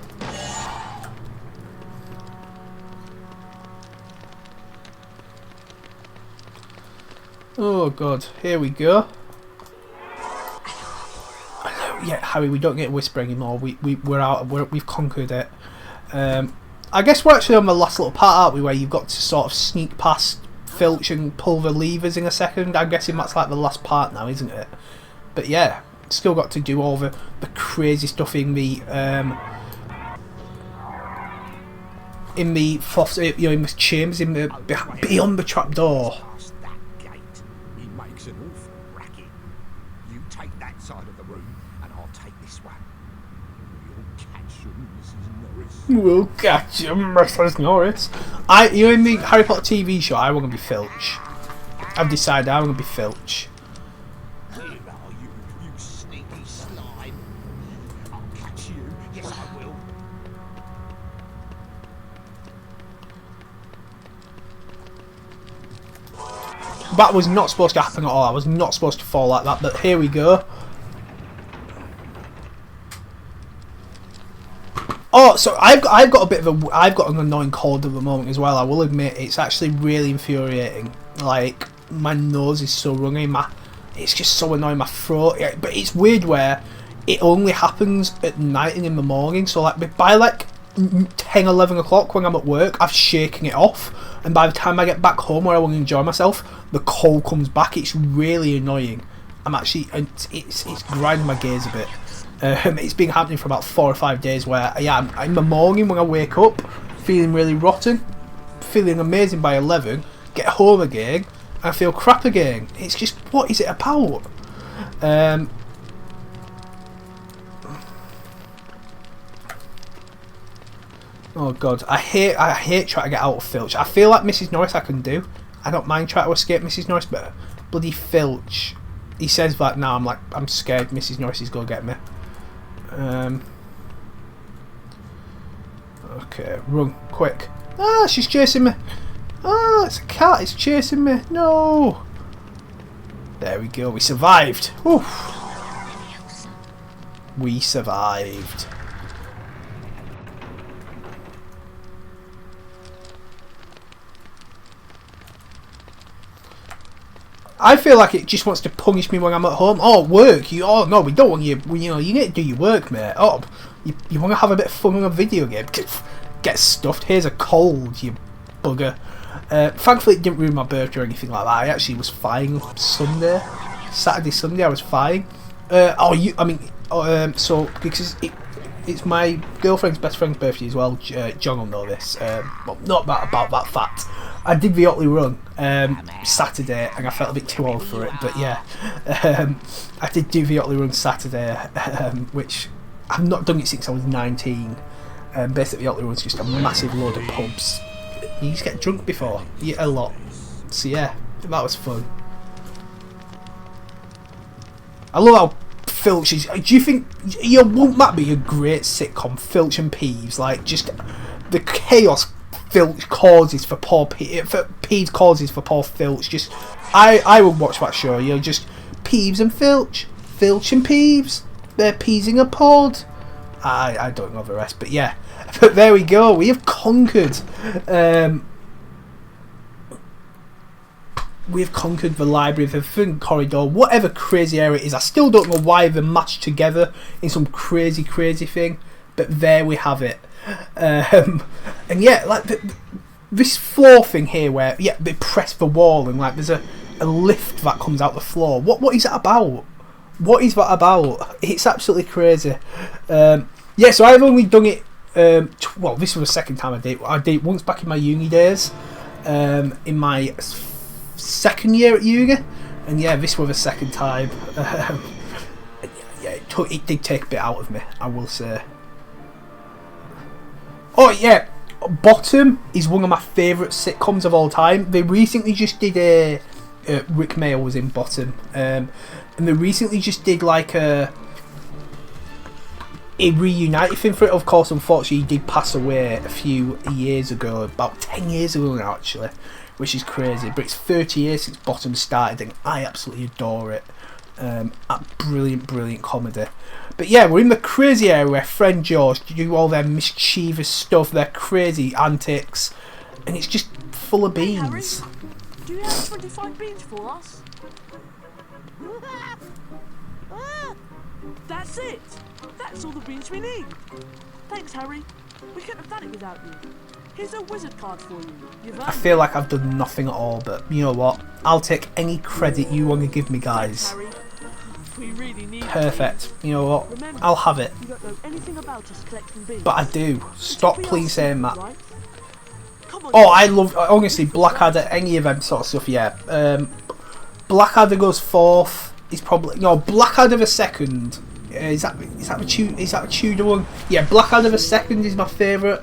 Oh god, here we go. Yeah, Harry, we don't get whispering anymore. We're out. We've conquered it. I guess we're actually on the last little part, aren't we? Where you've got to sort of sneak past Filch and pull the levers in a second. I'm guessing that's like the last part now, isn't it? But yeah, still got to do all the crazy stuff in the in the chambers beyond the trapdoor. We'll catch you, Mrs. Norris. In the Harry Potter TV show, I want to be Filch. I've decided I want to be Filch. Here are you, you sneaky slime. I'll catch you. Yes, I will. That was not supposed to happen at all. I was not supposed to fall like that, but here we go. Oh, so I've got a bit of I've got an annoying cold at the moment as well. I will admit it's actually really infuriating. Like my nose is so runny, it's just so annoying. My throat, but it's weird where it only happens at night and in the morning. So like by like 10, 11 o'clock when I'm at work, I've shaken it off, and by the time I get back home where I want to enjoy myself, the cold comes back. It's really annoying. I'm actually, it's grinding my gears a bit. It's been happening for about 4 or 5 days where, yeah, in the morning when I wake up, feeling really rotten, feeling amazing by 11, get home again, and I feel crap again. It's just, what is it about? Oh god, I hate trying to get out of Filch. I feel like Mrs. Norris I can do. I don't mind trying to escape Mrs. Norris, but bloody Filch. He says that now, I'm scared Mrs. Norris is going to get me. Okay, run, quick. Ah, she's chasing me. Ah, it's a cat, it's chasing me. No. There we go, we survived. Oof. We survived. I feel like it just wants to punish me when I'm at home. Oh, work! Oh no, we don't want you. You know, you need to do your work, mate. Oh, you want to have a bit of fun on a video game? Get stuffed. Here's a cold, you bugger. Thankfully, it didn't ruin my birthday or anything like that. I actually was fine Sunday, Saturday, Sunday. I was fine. So because it's my girlfriend's best friend's birthday as well. John will know this. Well, not about that fact. I did the Otley run Saturday, and I felt a bit too old for it. But yeah, I did do the Otley run Saturday, which I've not done it since I was 19. Basically, the Otley run's just a massive load of pubs. You just get drunk before, you eat a lot. So yeah, that was fun. I love how Filch is. Do you think won't that be a great sitcom? Filch and Peeves, like just the chaos Filch causes for poor Peeves causes for poor Filch. Just I would watch that show. You know, just Peeves and Filch and Peeves. They're peasing a pod. I don't know the rest, but yeah. But there we go. We have conquered. We've conquered the library, the Forbidden Corridor, whatever crazy area it is. I still don't know why they're matched together in some crazy thing, but there we have it. And yeah, like this floor thing here where, yeah, they press the wall and like there's a lift that comes out the floor. What is that about? What is that about? It's absolutely crazy. Yeah, so I've only done it, well, this was the second time I did it once back in my uni days, in my second year at uni, and yeah, this was the second time. Yeah, it did take a bit out of me, I will say. Oh yeah, Bottom is one of my favourite sitcoms of all time. They recently just did Rick Mail was in Bottom, and they recently just did like a reunited thing for it. Of course, unfortunately, he did pass away a few years ago, about 10 years ago now actually, which is crazy, but it's 30 years since Bottom started and I absolutely adore it. Brilliant comedy. But yeah, we're in the crazy area where Friend George do all their mischievous stuff, their crazy antics, and it's just full of beans. Hey, Harry, do you have 25 beans for us? That's it! That's all the beans we need! Thanks, Harry. We couldn't have done it without you. Here's a wizard card for you. I feel like I've done nothing at all, but you know what? I'll take any credit you want to give me, guys. Thanks, Harry. We really need Perfect. You know what? Remember, I'll have it. You don't know anything about us collecting beans. But I do. Stop please saying that. Right? On, oh, I love, honestly, Blackadder, any of them sort of stuff, yeah. Blackadder goes fourth. He's probably, no, Blackadder the second. Is that the Tudor one? Yeah, Blackadder the second is my favourite.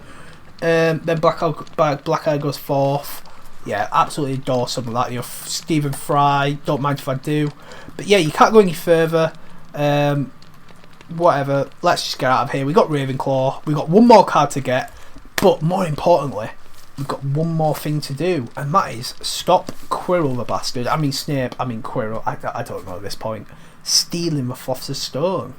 Then Blackadder goes fourth. Yeah, absolutely adore some of that. You know, Stephen Fry, don't mind if I do. But yeah, you can't go any further. Whatever, let's just get out of here. We got Ravenclaw. We got one more card to get, but more importantly, we've got one more thing to do, and that is stop Quirrell the bastard. I mean Snape. I mean Quirrell. I don't know at this point. Stealing the Philosopher's Stone.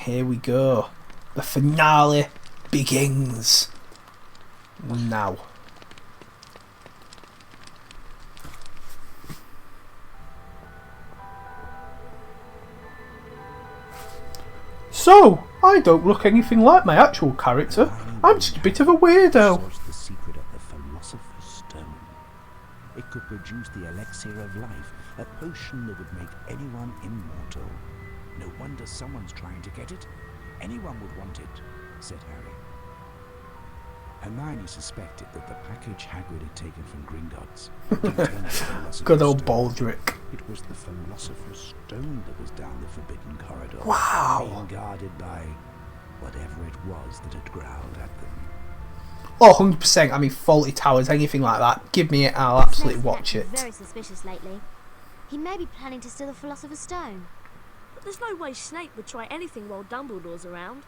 here we go. The finale begins now. So, I don't look anything like my actual character. I'm just a bit of a weirdo. Was the secret of the Philosopher's Stone. It could produce the elixir of life, a potion that would make anyone immortal. No wonder someone's trying to get it. Anyone would want it, said Harry. Hermione suspected that the package Hagrid had taken from Gringotts contained the Philosopher's Good old Stone. Baldric. It was the Philosopher's Stone that was down the Forbidden Corridor, Wow. being guarded by whatever it was that had growled at them. Oh, 100%. I mean, Faulty Towers, anything like that. Give me it, I'll absolutely watch it. Very suspicious lately. He may be planning to steal the Philosopher's Stone. But there's no way Snape would try anything while Dumbledore's around.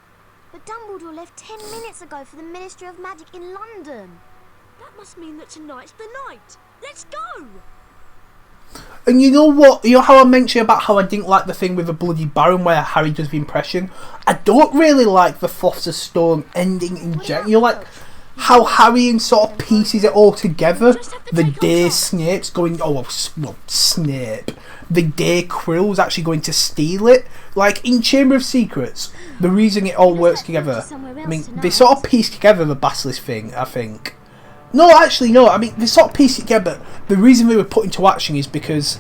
But Dumbledore left 10 minutes ago for the Ministry of Magic in London. That must mean that tonight's the night. Let's go! And you know what? You know how I mentioned about how I didn't like the thing with the Bloody Baron where Harry does the impression? I don't really like the Philosopher's Stone ending in general. You know, like how Harry sort of pieces it all together. The day Snape's going... Oh, well, Snape. The day Quirrell's actually going to steal it. Like, in Chamber of Secrets, the reason it all works together... I mean, they sort of piece together the Basilisk thing, I think. No, actually, no. I mean, they sort of piece it together. The reason they were put into action is because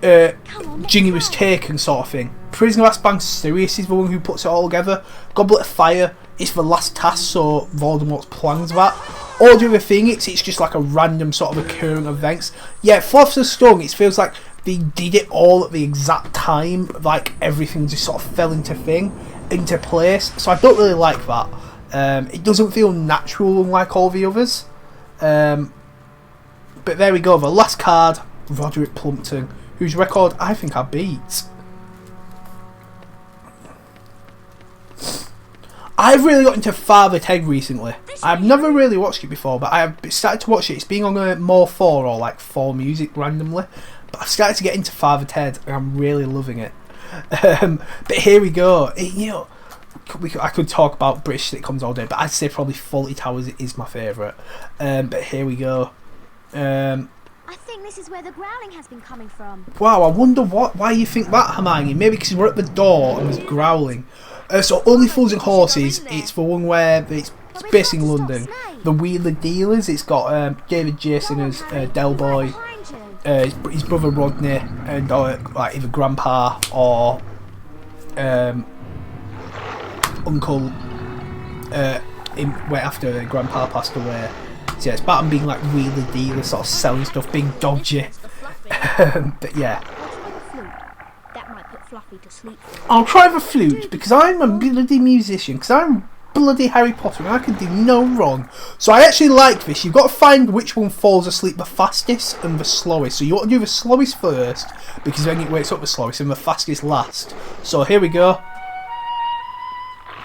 Ginny was taken, sort of thing. Prisoner of Azkaban, Sirius is the one who puts it all together. Goblet of Fire is the last task, so Voldemort's plans that. All the other thing, it's just like a random sort of occurring events. Yeah, Philosopher's Stone, it feels like they did it all at the exact time. Like, everything just sort of fell into place. So I don't really like that. It doesn't feel natural unlike all the others. But there we go, the last card, Roderick Plumpton, whose record I think I beat. I've really got into Father Ted recently. I've never really watched it before, but I have started to watch it. It's been on More 4 or like 4 Music randomly. But I've started to get into Father Ted and I'm really loving it. But here we go. You know, I could talk about British sitcoms all day, but I'd say probably Fawlty Towers is my favourite. But here we go. I think this is where the growling has been coming from. Wow, I wonder why you think that, Hermione. Maybe because we're at the door and there's growling. So Only Fools and Horses, it's the one where it's based in London. The Wheeler Dealers, it's got David Jason as Del Boy, his brother Rodney, and like either Grandpa or Uncle wait after Grandpa passed away. So yeah, it's about him being like Wheeler Dealer, sort of selling stuff, being dodgy. But yeah. I'll try the flute because I'm a bloody musician, because I'm bloody Harry Potter and I can do no wrong. So I actually like this. You've got to find which one falls asleep the fastest and the slowest. So you want to do the slowest first because then it wakes up the slowest, and the fastest last. So here we go.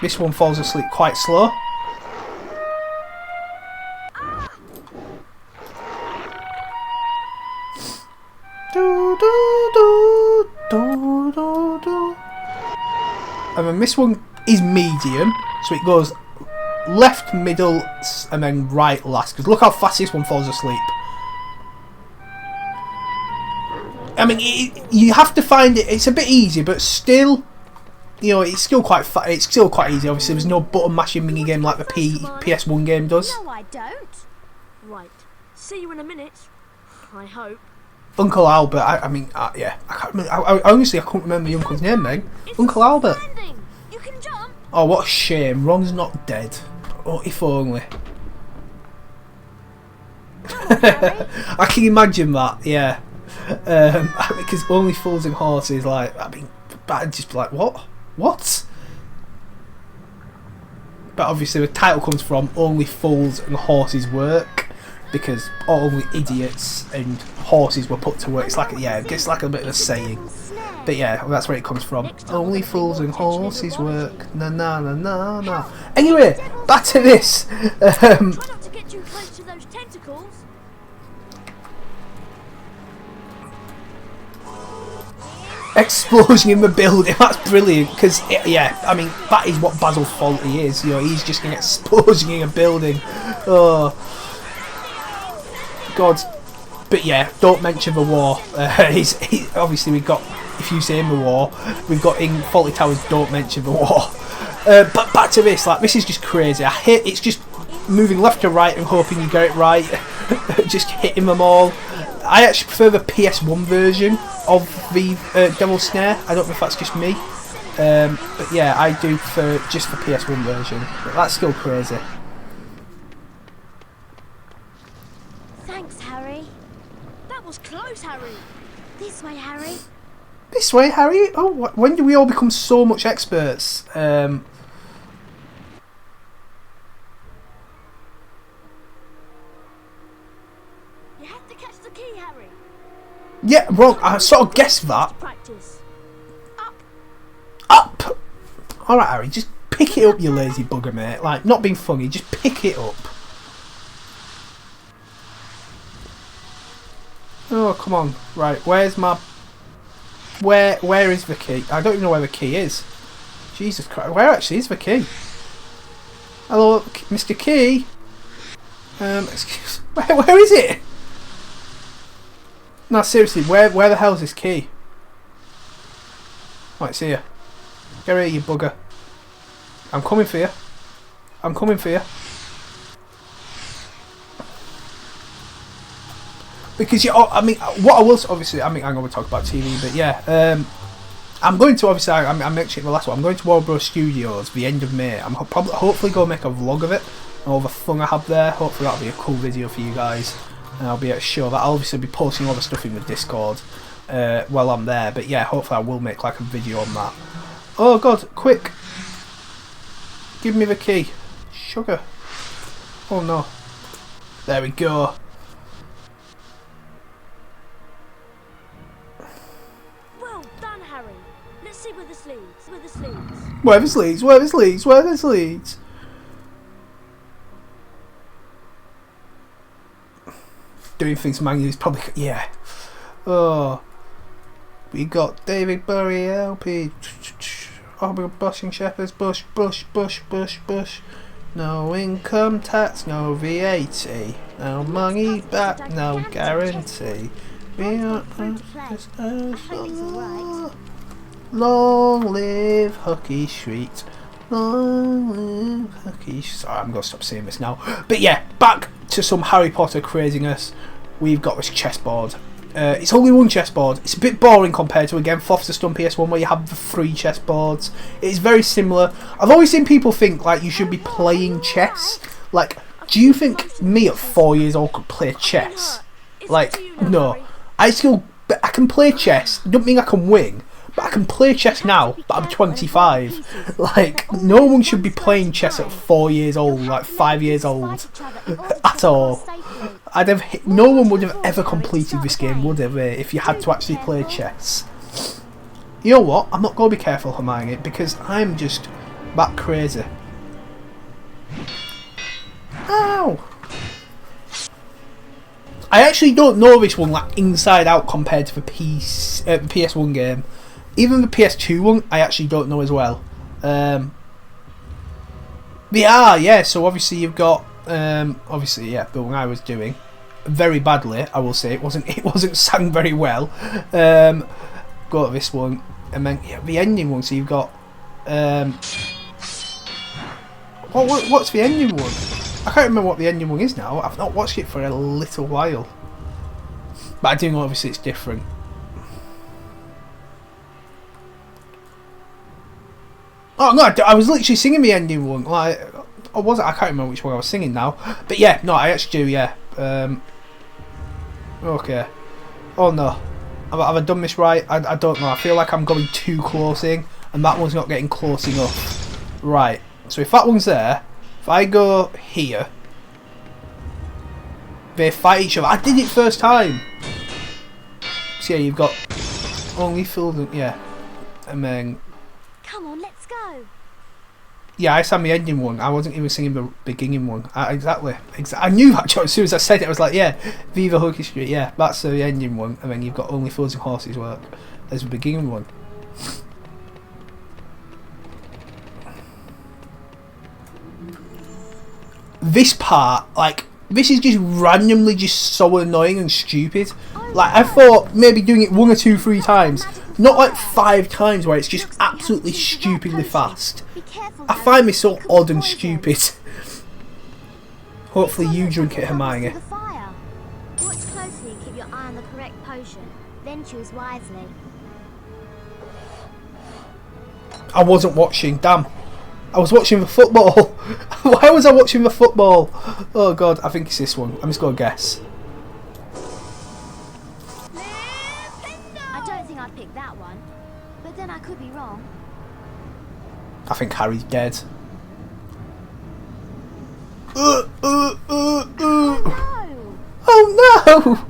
This one falls asleep quite slow. Do, do, do, do, do, do. And then this one is medium, so it goes left, middle, and then right last. Because look how fast this one falls asleep. I mean, you have to find it. It's a bit easy, but still, you know, it's still quite easy. Obviously, there's no button mashing mini game like the PS1 game does. No, I don't. Right. See you in a minute. I hope. Uncle Albert, I mean, yeah, I can't remember. Honestly, I couldn't remember the uncle's name, Meg. Uncle Albert. You can jump. Oh, what a shame. Ron's not dead. Oh, if only. I can imagine that, yeah. Because Only Fools and Horses, like, I mean, I'd just be like, what? What? But obviously the title comes from Only Fools and Horses Work. Because only idiots and horses were put to work. It's like, yeah, it's like a bit of a saying. But yeah, that's where it comes from. Only fools and horses work. Na na na na na. Anyway, back to this. Try not to get too close to those tentacles. explosion in the building. That's brilliant, because yeah, I mean that is what Basil Fawlty is. You know, he's just an explosion in a building. Oh God! But yeah, don't mention the war. Obviously we've got, if you say in the war, we've got in Fawlty Towers. Don't mention the war. But back to this. Like, this is just crazy. I hate. It's just moving left to right and hoping you get it right. Just hitting them all. I actually prefer the PS1 version of the Devil's Snare. I don't know if that's just me. But yeah, I do prefer just the PS1 version. But that's still crazy. Thanks, Harry. That was close, Harry. This way, Harry. This way, Harry? Oh, when do we all become so much experts? Yeah, wrong. I sort of guessed that. Up! Alright, Harry, just pick it up, you lazy bugger, mate. Like, not being funny, just pick it up. Oh, come on. Right, where's my... Where is the key? I don't even know where the key is. Jesus Christ, where actually is the key? Hello, Mr. Key? Excuse... Where is it? No, seriously, where the hell is this key? Right, see ya. Get rid of you bugger. I'm coming for you. I'm coming for you. Because I mean, what I will obviously, I mean, I'm going to talk about TV, but yeah, I'm going to obviously, I mentioned it the last one. I'm going to Warner Bros Studios the end of May. I'm hopefully going to make a vlog of it, and all the fun I have there. Hopefully that'll be a cool video for you guys. And I'll be able to show that. I'll obviously be posting all the stuff in the Discord while I'm there. But yeah, hopefully I will make like a video on that. Oh God, quick! Give me the key. Sugar. Oh no. There we go. Well done, Harry. Let's see where this leads. Where this leads. Where this leads, where this leads, where this leads. Doing things manually is probably, yeah. Oh, we got David Bowie LP. Oh, we're bushing shepherds, bush. No income tax, no VAT, no money back, no guarantee. We are long live Hockey Street. Long live Hockey. Sorry, I'm gonna stop saying this now. But yeah, back to some Harry Potter craziness. We've got this chessboard. It's only one chessboard. It's a bit boring compared to, again, Philosopher's Stone PS1 where you have the 3 chessboards. It's very similar. I've always seen people think like you should be playing chess. Like, do you think me at 4 years old could play chess? Like, no. I can play chess. Don't mean I can win, but I can play chess now, but I'm 25. Like, no one should be playing chess at 4 years old, like 5 years old, at all. No one would have ever completed this game, would they, if you had to actually play chess. You know what? I'm not going to be careful, Hermione, because I'm just that crazy. Ow! I actually don't know this one like inside out compared to the PS1 game. Even the PS2 one, I actually don't know as well. Yeah. So obviously you've got, obviously yeah, the one I was doing very badly. I will say it wasn't sang very well. Go to this one, and then yeah, the ending one. So you've got, what's the ending one? I can't remember what the ending one is now. I've not watched it for a little while, but I do know obviously it's different. Oh no, I was literally singing the ending one. Like, or was it? I can't remember which one I was singing now. But yeah, no, I actually do. Yeah. Okay. Oh no, have I done this right? I don't know. I feel like I'm going too close in, and that one's not getting close enough. Right. So if that one's there, if I go here, they fight each other. I did it first time. So yeah, you've got only filled. Yeah, and then. Come on, let's go. Yeah, I sang the ending one. I wasn't even singing the beginning one. Exactly. I knew that as soon as I said it. I was like, yeah, Viva Hockey Street. Yeah, that's the ending one. And then you've got Only Fools and Horses work. as the beginning one. This part, like, this is just randomly just so annoying and stupid. Like, I thought maybe doing it 1 or 2, 3 times, not like 5 times where it's just absolutely stupidly fast. I find this so odd and stupid. Hopefully you drink it, Hermione. Watch closely and keep your eye on the correct potion, then choose wisely. I wasn't watching, damn. I was watching the football. Why was I watching the football? Oh god, I think it's this one. I'm just going to guess. I don't think I'd pick that one, but then I could be wrong. I think Harry's dead. Oh no!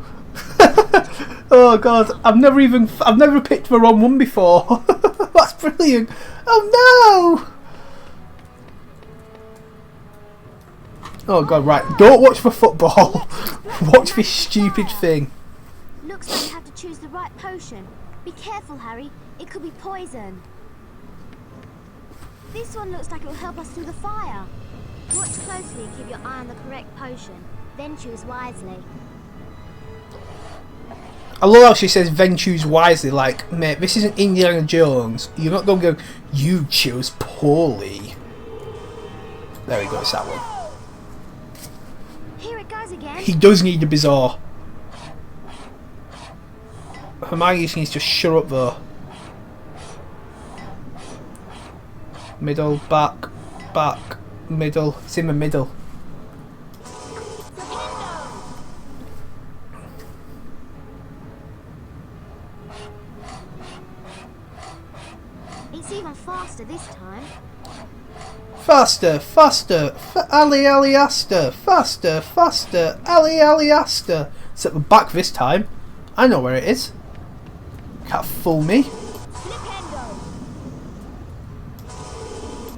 Oh god, I've never picked the wrong one before. That's brilliant. Oh no! Oh god, right, don't watch the football. Watch this stupid thing. Looks like you have to choose the right potion. Be careful, Harry. It could be poison. This one looks like it will help us through the fire. Watch closely and keep your eye on the correct potion. Then choose wisely. I love how she says then choose wisely, like, mate, this isn't Indiana Jones. You're not going to go, you chose poorly. There we go, it's that one. Here it goes again. He does need a bizarre. Hermione just needs to shut up though. Middle, back, middle. It's in the middle. It's even faster this time. Faster, faster, alley, aster, faster, faster, alley, aster. It's at the back this time. I know where it is. Can't fool me. Flipendo.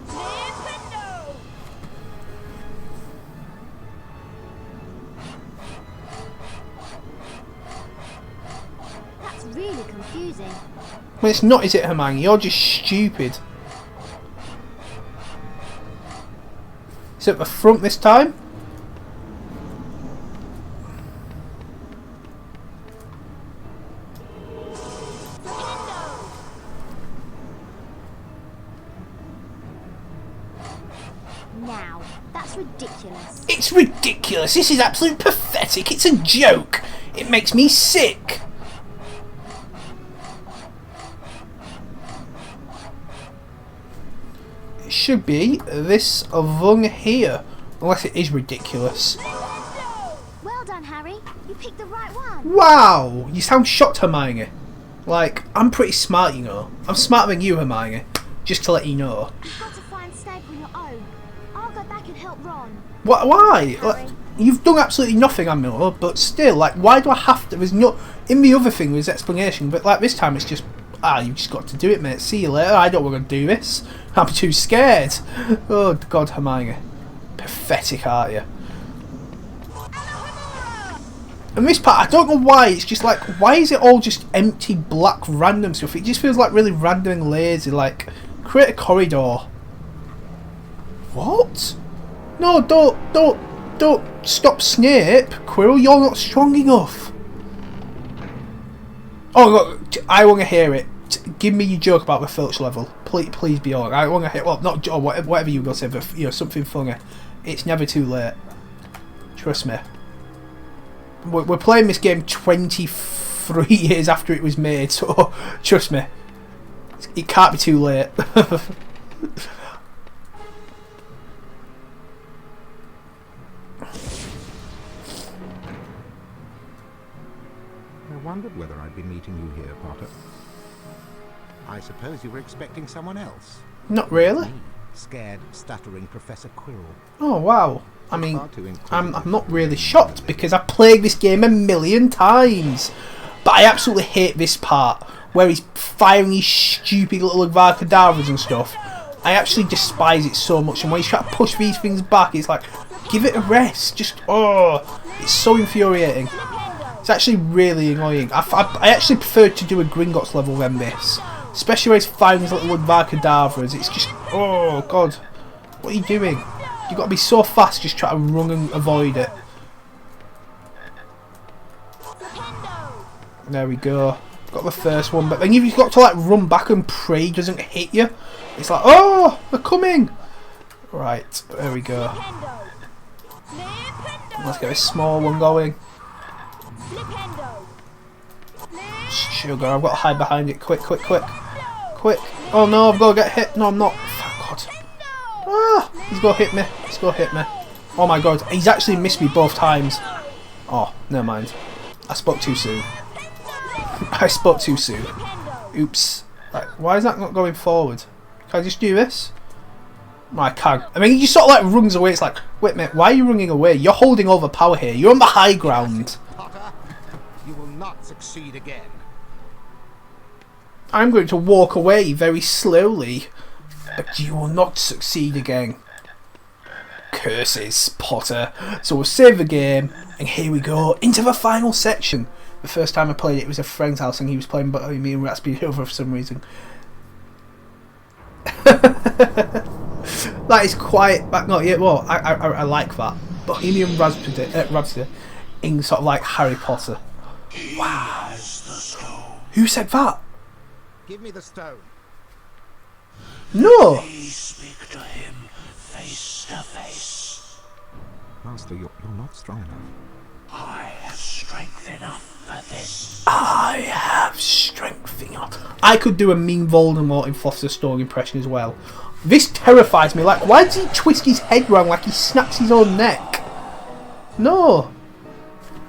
Flipendo. That's really confusing. Well, it's not, is it, Hermione? You're just stupid. It's at the front this time. Now, that's ridiculous. It's ridiculous. This is absolutely pathetic. It's a joke. It makes me sick. It should be this one here. Unless it is ridiculous. Well done, Harry. You picked the right one. Wow. You sound shocked, Hermione. Like, I'm pretty smart, you know. I'm smarter than you, Hermione. Just to let you know. You've got to find Snape on your own. I'll go back and help Ron. Why? Like, you've done absolutely nothing, I know, but still, like, why do I have to? There's no. In the other thing, there's explanation, but like this time, it's just, you've just got to do it, mate. See you later. I don't want to do this. I'm too scared. Oh God, Hermione, pathetic, aren't you? And this part, I don't know why. It's just like, why is it all just empty, black, random stuff? It just feels like really random and lazy. Like, create a corridor. What? No, don't stop Snape, Quirrell. You're not strong enough. Oh, look, I want to hear it. Give me your joke about the filch level. Please be on. I want to hear. Well, not or whatever you go say. But, you know, something funny. It's never too late. Trust me. We're playing this game 23 years after it was made, so trust me. It can't be too late. I wondered whether I'd be meeting you here, Potter. I suppose you were expecting someone else. Not really. Me, scared, stuttering Professor Quirrell. Oh wow. I mean, I'm not really shocked because I've played this game a million times. But I absolutely hate this part where he's firing these stupid little Avada and stuff. I actually despise it so much, and when he's trying to push these things back, it's like, give it a rest. Just, oh, it's so infuriating. It's actually really annoying. I actually prefer to do a Gringotts level than this. Especially when it's fighting these little Varkadavras. It's just... Oh, God. What are you doing? You've got to be so fast just try to run and avoid it. There we go. Got the first one. But then you've got to like run back and pray he doesn't hit you. It's like, oh, they're coming. Right, there we go. Let's get a small one going. Sugar, I've got to hide behind it. Quick, quick, quick. Quick. Oh no, I've got to get hit. No, I'm not. Thank God. Ah, he's going to hit me. He's going to hit me. Oh my God, he's actually missed me both times. Oh, never mind. I spoke too soon. I spoke too soon. Oops. Right, why is that not going forward? Can I just do this? No, I can't. I mean, he just sort of like runs away. It's like, wait, mate, why are you running away? You're holding over power here. You're on the high ground. Potter, you will not succeed again. I'm going to walk away very slowly, but you will not succeed again. Curses, Potter. So we'll save the game, and here we go into the final section. The first time I played it, it was a friend's house, and he was playing me and Raspberry over for some reason. That is quite back. Not yet. Well, I like that. Bohemian Rhapsody in sort of like Harry Potter. Wow. Who said that? Give me the stone. No. Please speak to him face to face. Master, you're not strong enough. I have strength enough for this. I have strength enough. I could do a mean Voldemort in Philosopher's Stone impression as well. This terrifies me. Like, why does he twist his head round like he snaps his own neck? No.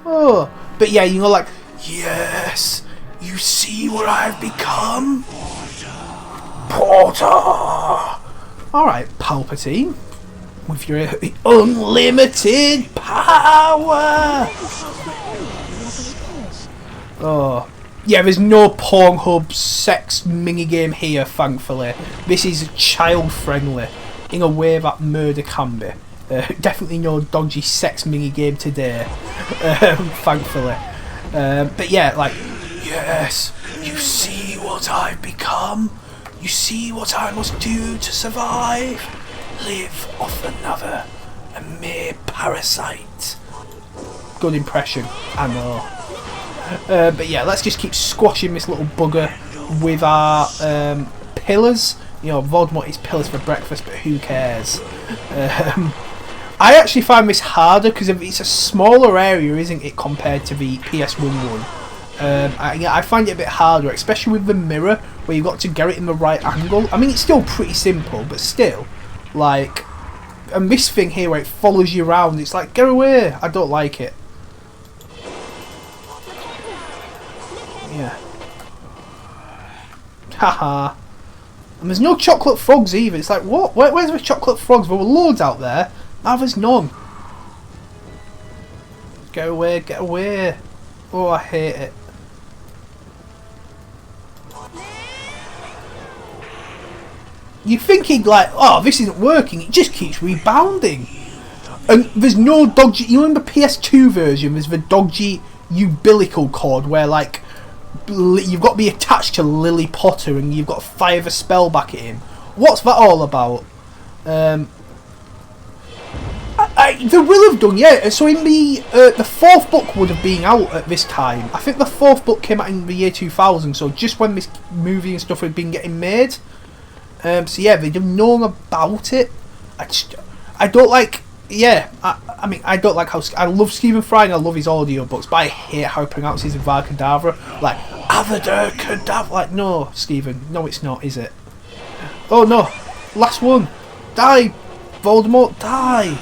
Oh. But yeah, you know, like, yes, you see what I've become? Porter. Alright, Palpatine. With your unlimited power. Oh. Yeah, there's no Pornhub sex minigame here, thankfully. This is child-friendly, in a way that murder can be. Definitely no dodgy sex minigame today, thankfully. But yeah, like, yes, you see what I've become? You see what I must do to survive? Live off another, a mere parasite. Good impression, I know. But yeah, let's just keep squashing this little bugger with our pillars. You know, Voldemort eats pillars for breakfast, but who cares? I actually find this harder because it's a smaller area, isn't it, compared to the PS1 one. I find it a bit harder, especially with the mirror, where you've got to get it in the right angle. I mean, it's still pretty simple, but still, like, and this thing here where it follows you around, it's like, get away! I don't like it. Yeah. Haha. And there's no chocolate frogs either. It's like, what? Where's the chocolate frogs? There were loads out there. Now there's none. Get away, get away. Oh, I hate it. You're thinking like, oh, this isn't working. It just keeps rebounding. And there's no dodgy... You know in the PS2 version, there's the dodgy umbilical cord where, like, you've got to be attached to Lily Potter and you've got to fire the spell back at him. What's that all about? They will have done, yeah. So in the fourth book would have been out at this time. I think the fourth book came out in the year 2000, so just when this movie and stuff had been getting made. So yeah, they'd have known about it. I don't like... Yeah, I mean, I don't like how... I love Stephen Fry and I love his audiobooks, but I hate how he pronounces Varkadavra. Like, Avada Kedavra. Like, no, Stephen. No, it's not, is it? Oh, no. Last one. Die. Voldemort, die.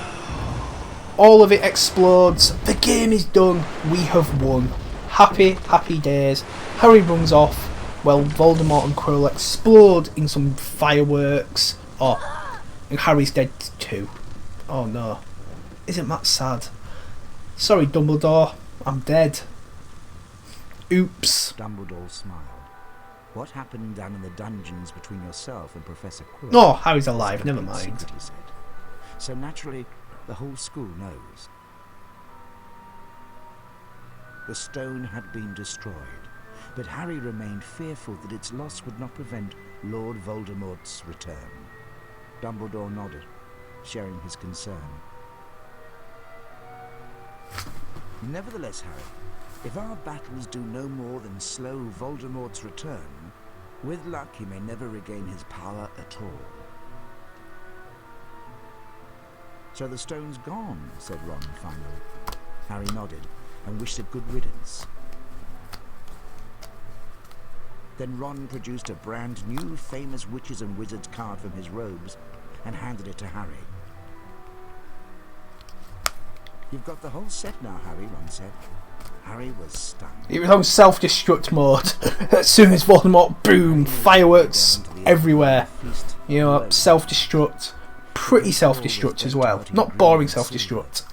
All of it explodes. The game is done. We have won. Happy, happy days. Harry runs off. Well, Voldemort and Quirrell explode in some fireworks. Oh, and Harry's dead too. Oh no. Isn't that sad? Sorry, Dumbledore. I'm dead. Oops. Dumbledore smiled. What happened down in the dungeons between yourself and Professor Quirrell? No, Harry's alive. Never mind. Secret, he said. So naturally, the whole school knows. The stone had been destroyed, but Harry remained fearful that its loss would not prevent Lord Voldemort's return. Dumbledore nodded, sharing his concern. Nevertheless, Harry, if our battles do no more than slow Voldemort's return, with luck he may never regain his power at all. So the stone's gone, said Ron finally. Harry nodded and wished it good riddance. Then Ron produced a brand new famous witches and wizards card from his robes and handed it to Harry. You've got the whole set now, Harry, Ron said. Harry was stunned. It was on self-destruct mode. As soon as Voldemort, boom, fireworks everywhere. You know, self-destruct. Pretty self-destruct as well. Not boring self-destruct.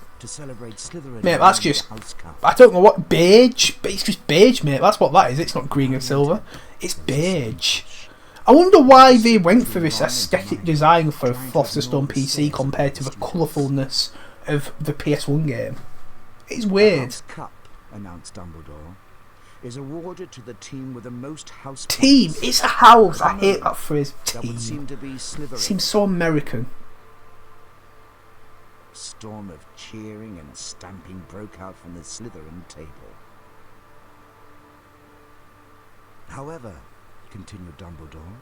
Mate, that's just... I don't know what... Beige? It's just beige, mate. That's what that is. It's not green and silver. It's beige. I wonder why they went for this aesthetic design for a Philosopher's Stone PC compared to the colourfulness of the PS1 game. It's weird. The Cup, announced Dumbledore, is awarded to the team with the most house points. Team! It's a house! I hate that phrase. That Team. would seem to be Slytherin. Seems so American. A storm of cheering and stamping broke out from the Slytherin table. However, continued Dumbledore,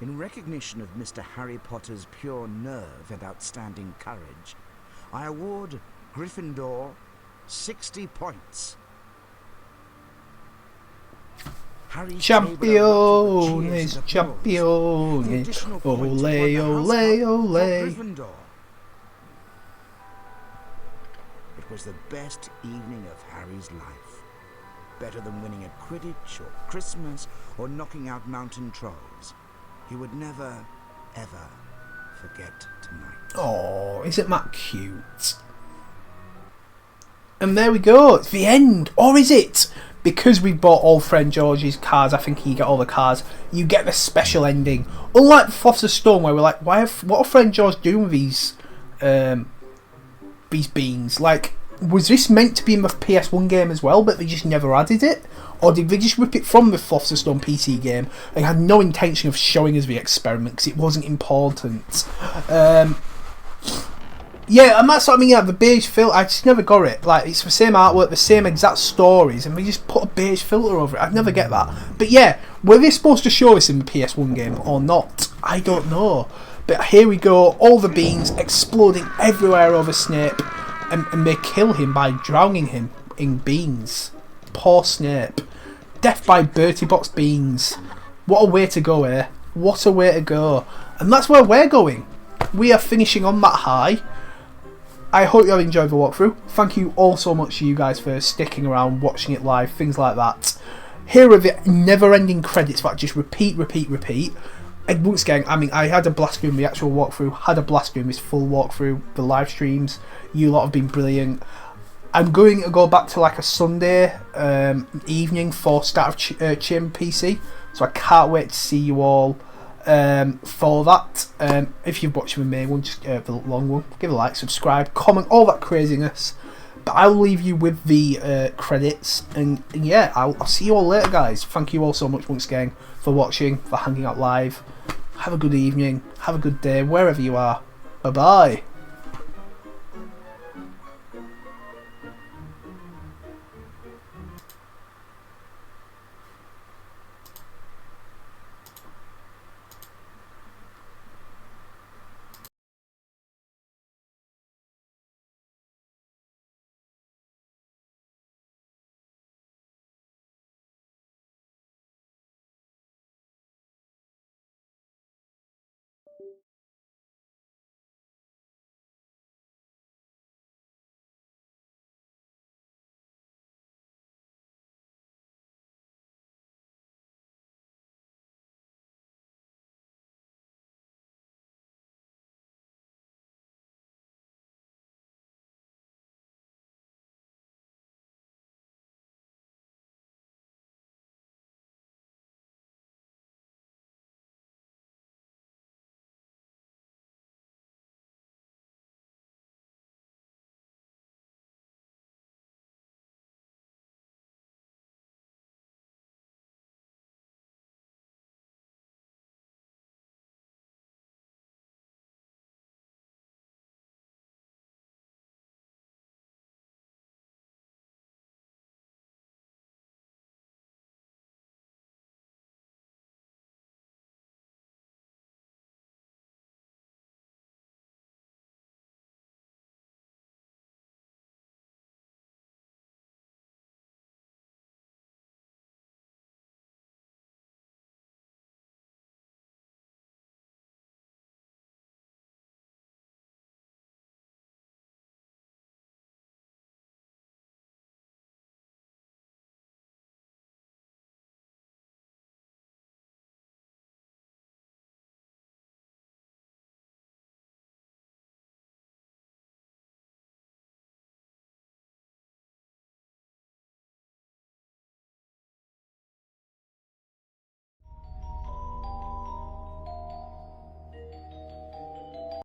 in recognition of Mr. Harry Potter's pure nerve and outstanding courage, I award Gryffindor 60 points. Champions, champions, ole, ole, ole. It was the best evening of Harry's life. Better than winning at Quidditch or Christmas or knocking out mountain trolls. He would never, ever forget tonight. Oh, isn't that cute? And there we go, it's the end. Or is it? Because we bought all Friend George's cards, I think you get all the cards, you get the special ending. Unlike the Philosopher's Stone, where we're like, what are Friend George doing with these beans? Like, was this meant to be in the PS1 game as well, but they just never added it? Or did they just rip it from the Philosopher's Stone PC game and had no intention of showing us the experiment because it wasn't important? Yeah, and that's what I mean. Yeah, the beige filter, I just never got it. Like, it's the same artwork, the same exact stories, and we just put a beige filter over it. I'd never get that. But yeah, were they supposed to show us in the PS1 game or not? I don't know. But here we go, all the beans exploding everywhere over Snape, and they kill him by drowning him in beans. Poor Snape. Death by Bertie Box beans. What a way to go, eh? What a way to go. And that's where we're going. We are finishing on that high. I hope you have enjoyed the walkthrough. Thank you all so much to you guys for sticking around, watching it live, things like that. Here are the never-ending credits that just repeat. And once again, I mean, I had a blast doing the actual walkthrough, had a blast doing this full walkthrough, the live streams. You lot have been brilliant. I'm going to go back to like a Sunday evening for start of Chamber PC, so I can't wait to see you all for that. If you've watched the main one, just the long one, give a like, subscribe, comment, all that craziness. But I'll leave you with the credits, and yeah, I'll see you all later, guys. Thank you all so much once again for watching, for hanging out live. Have a good evening, have a good day, wherever you are. Bye bye.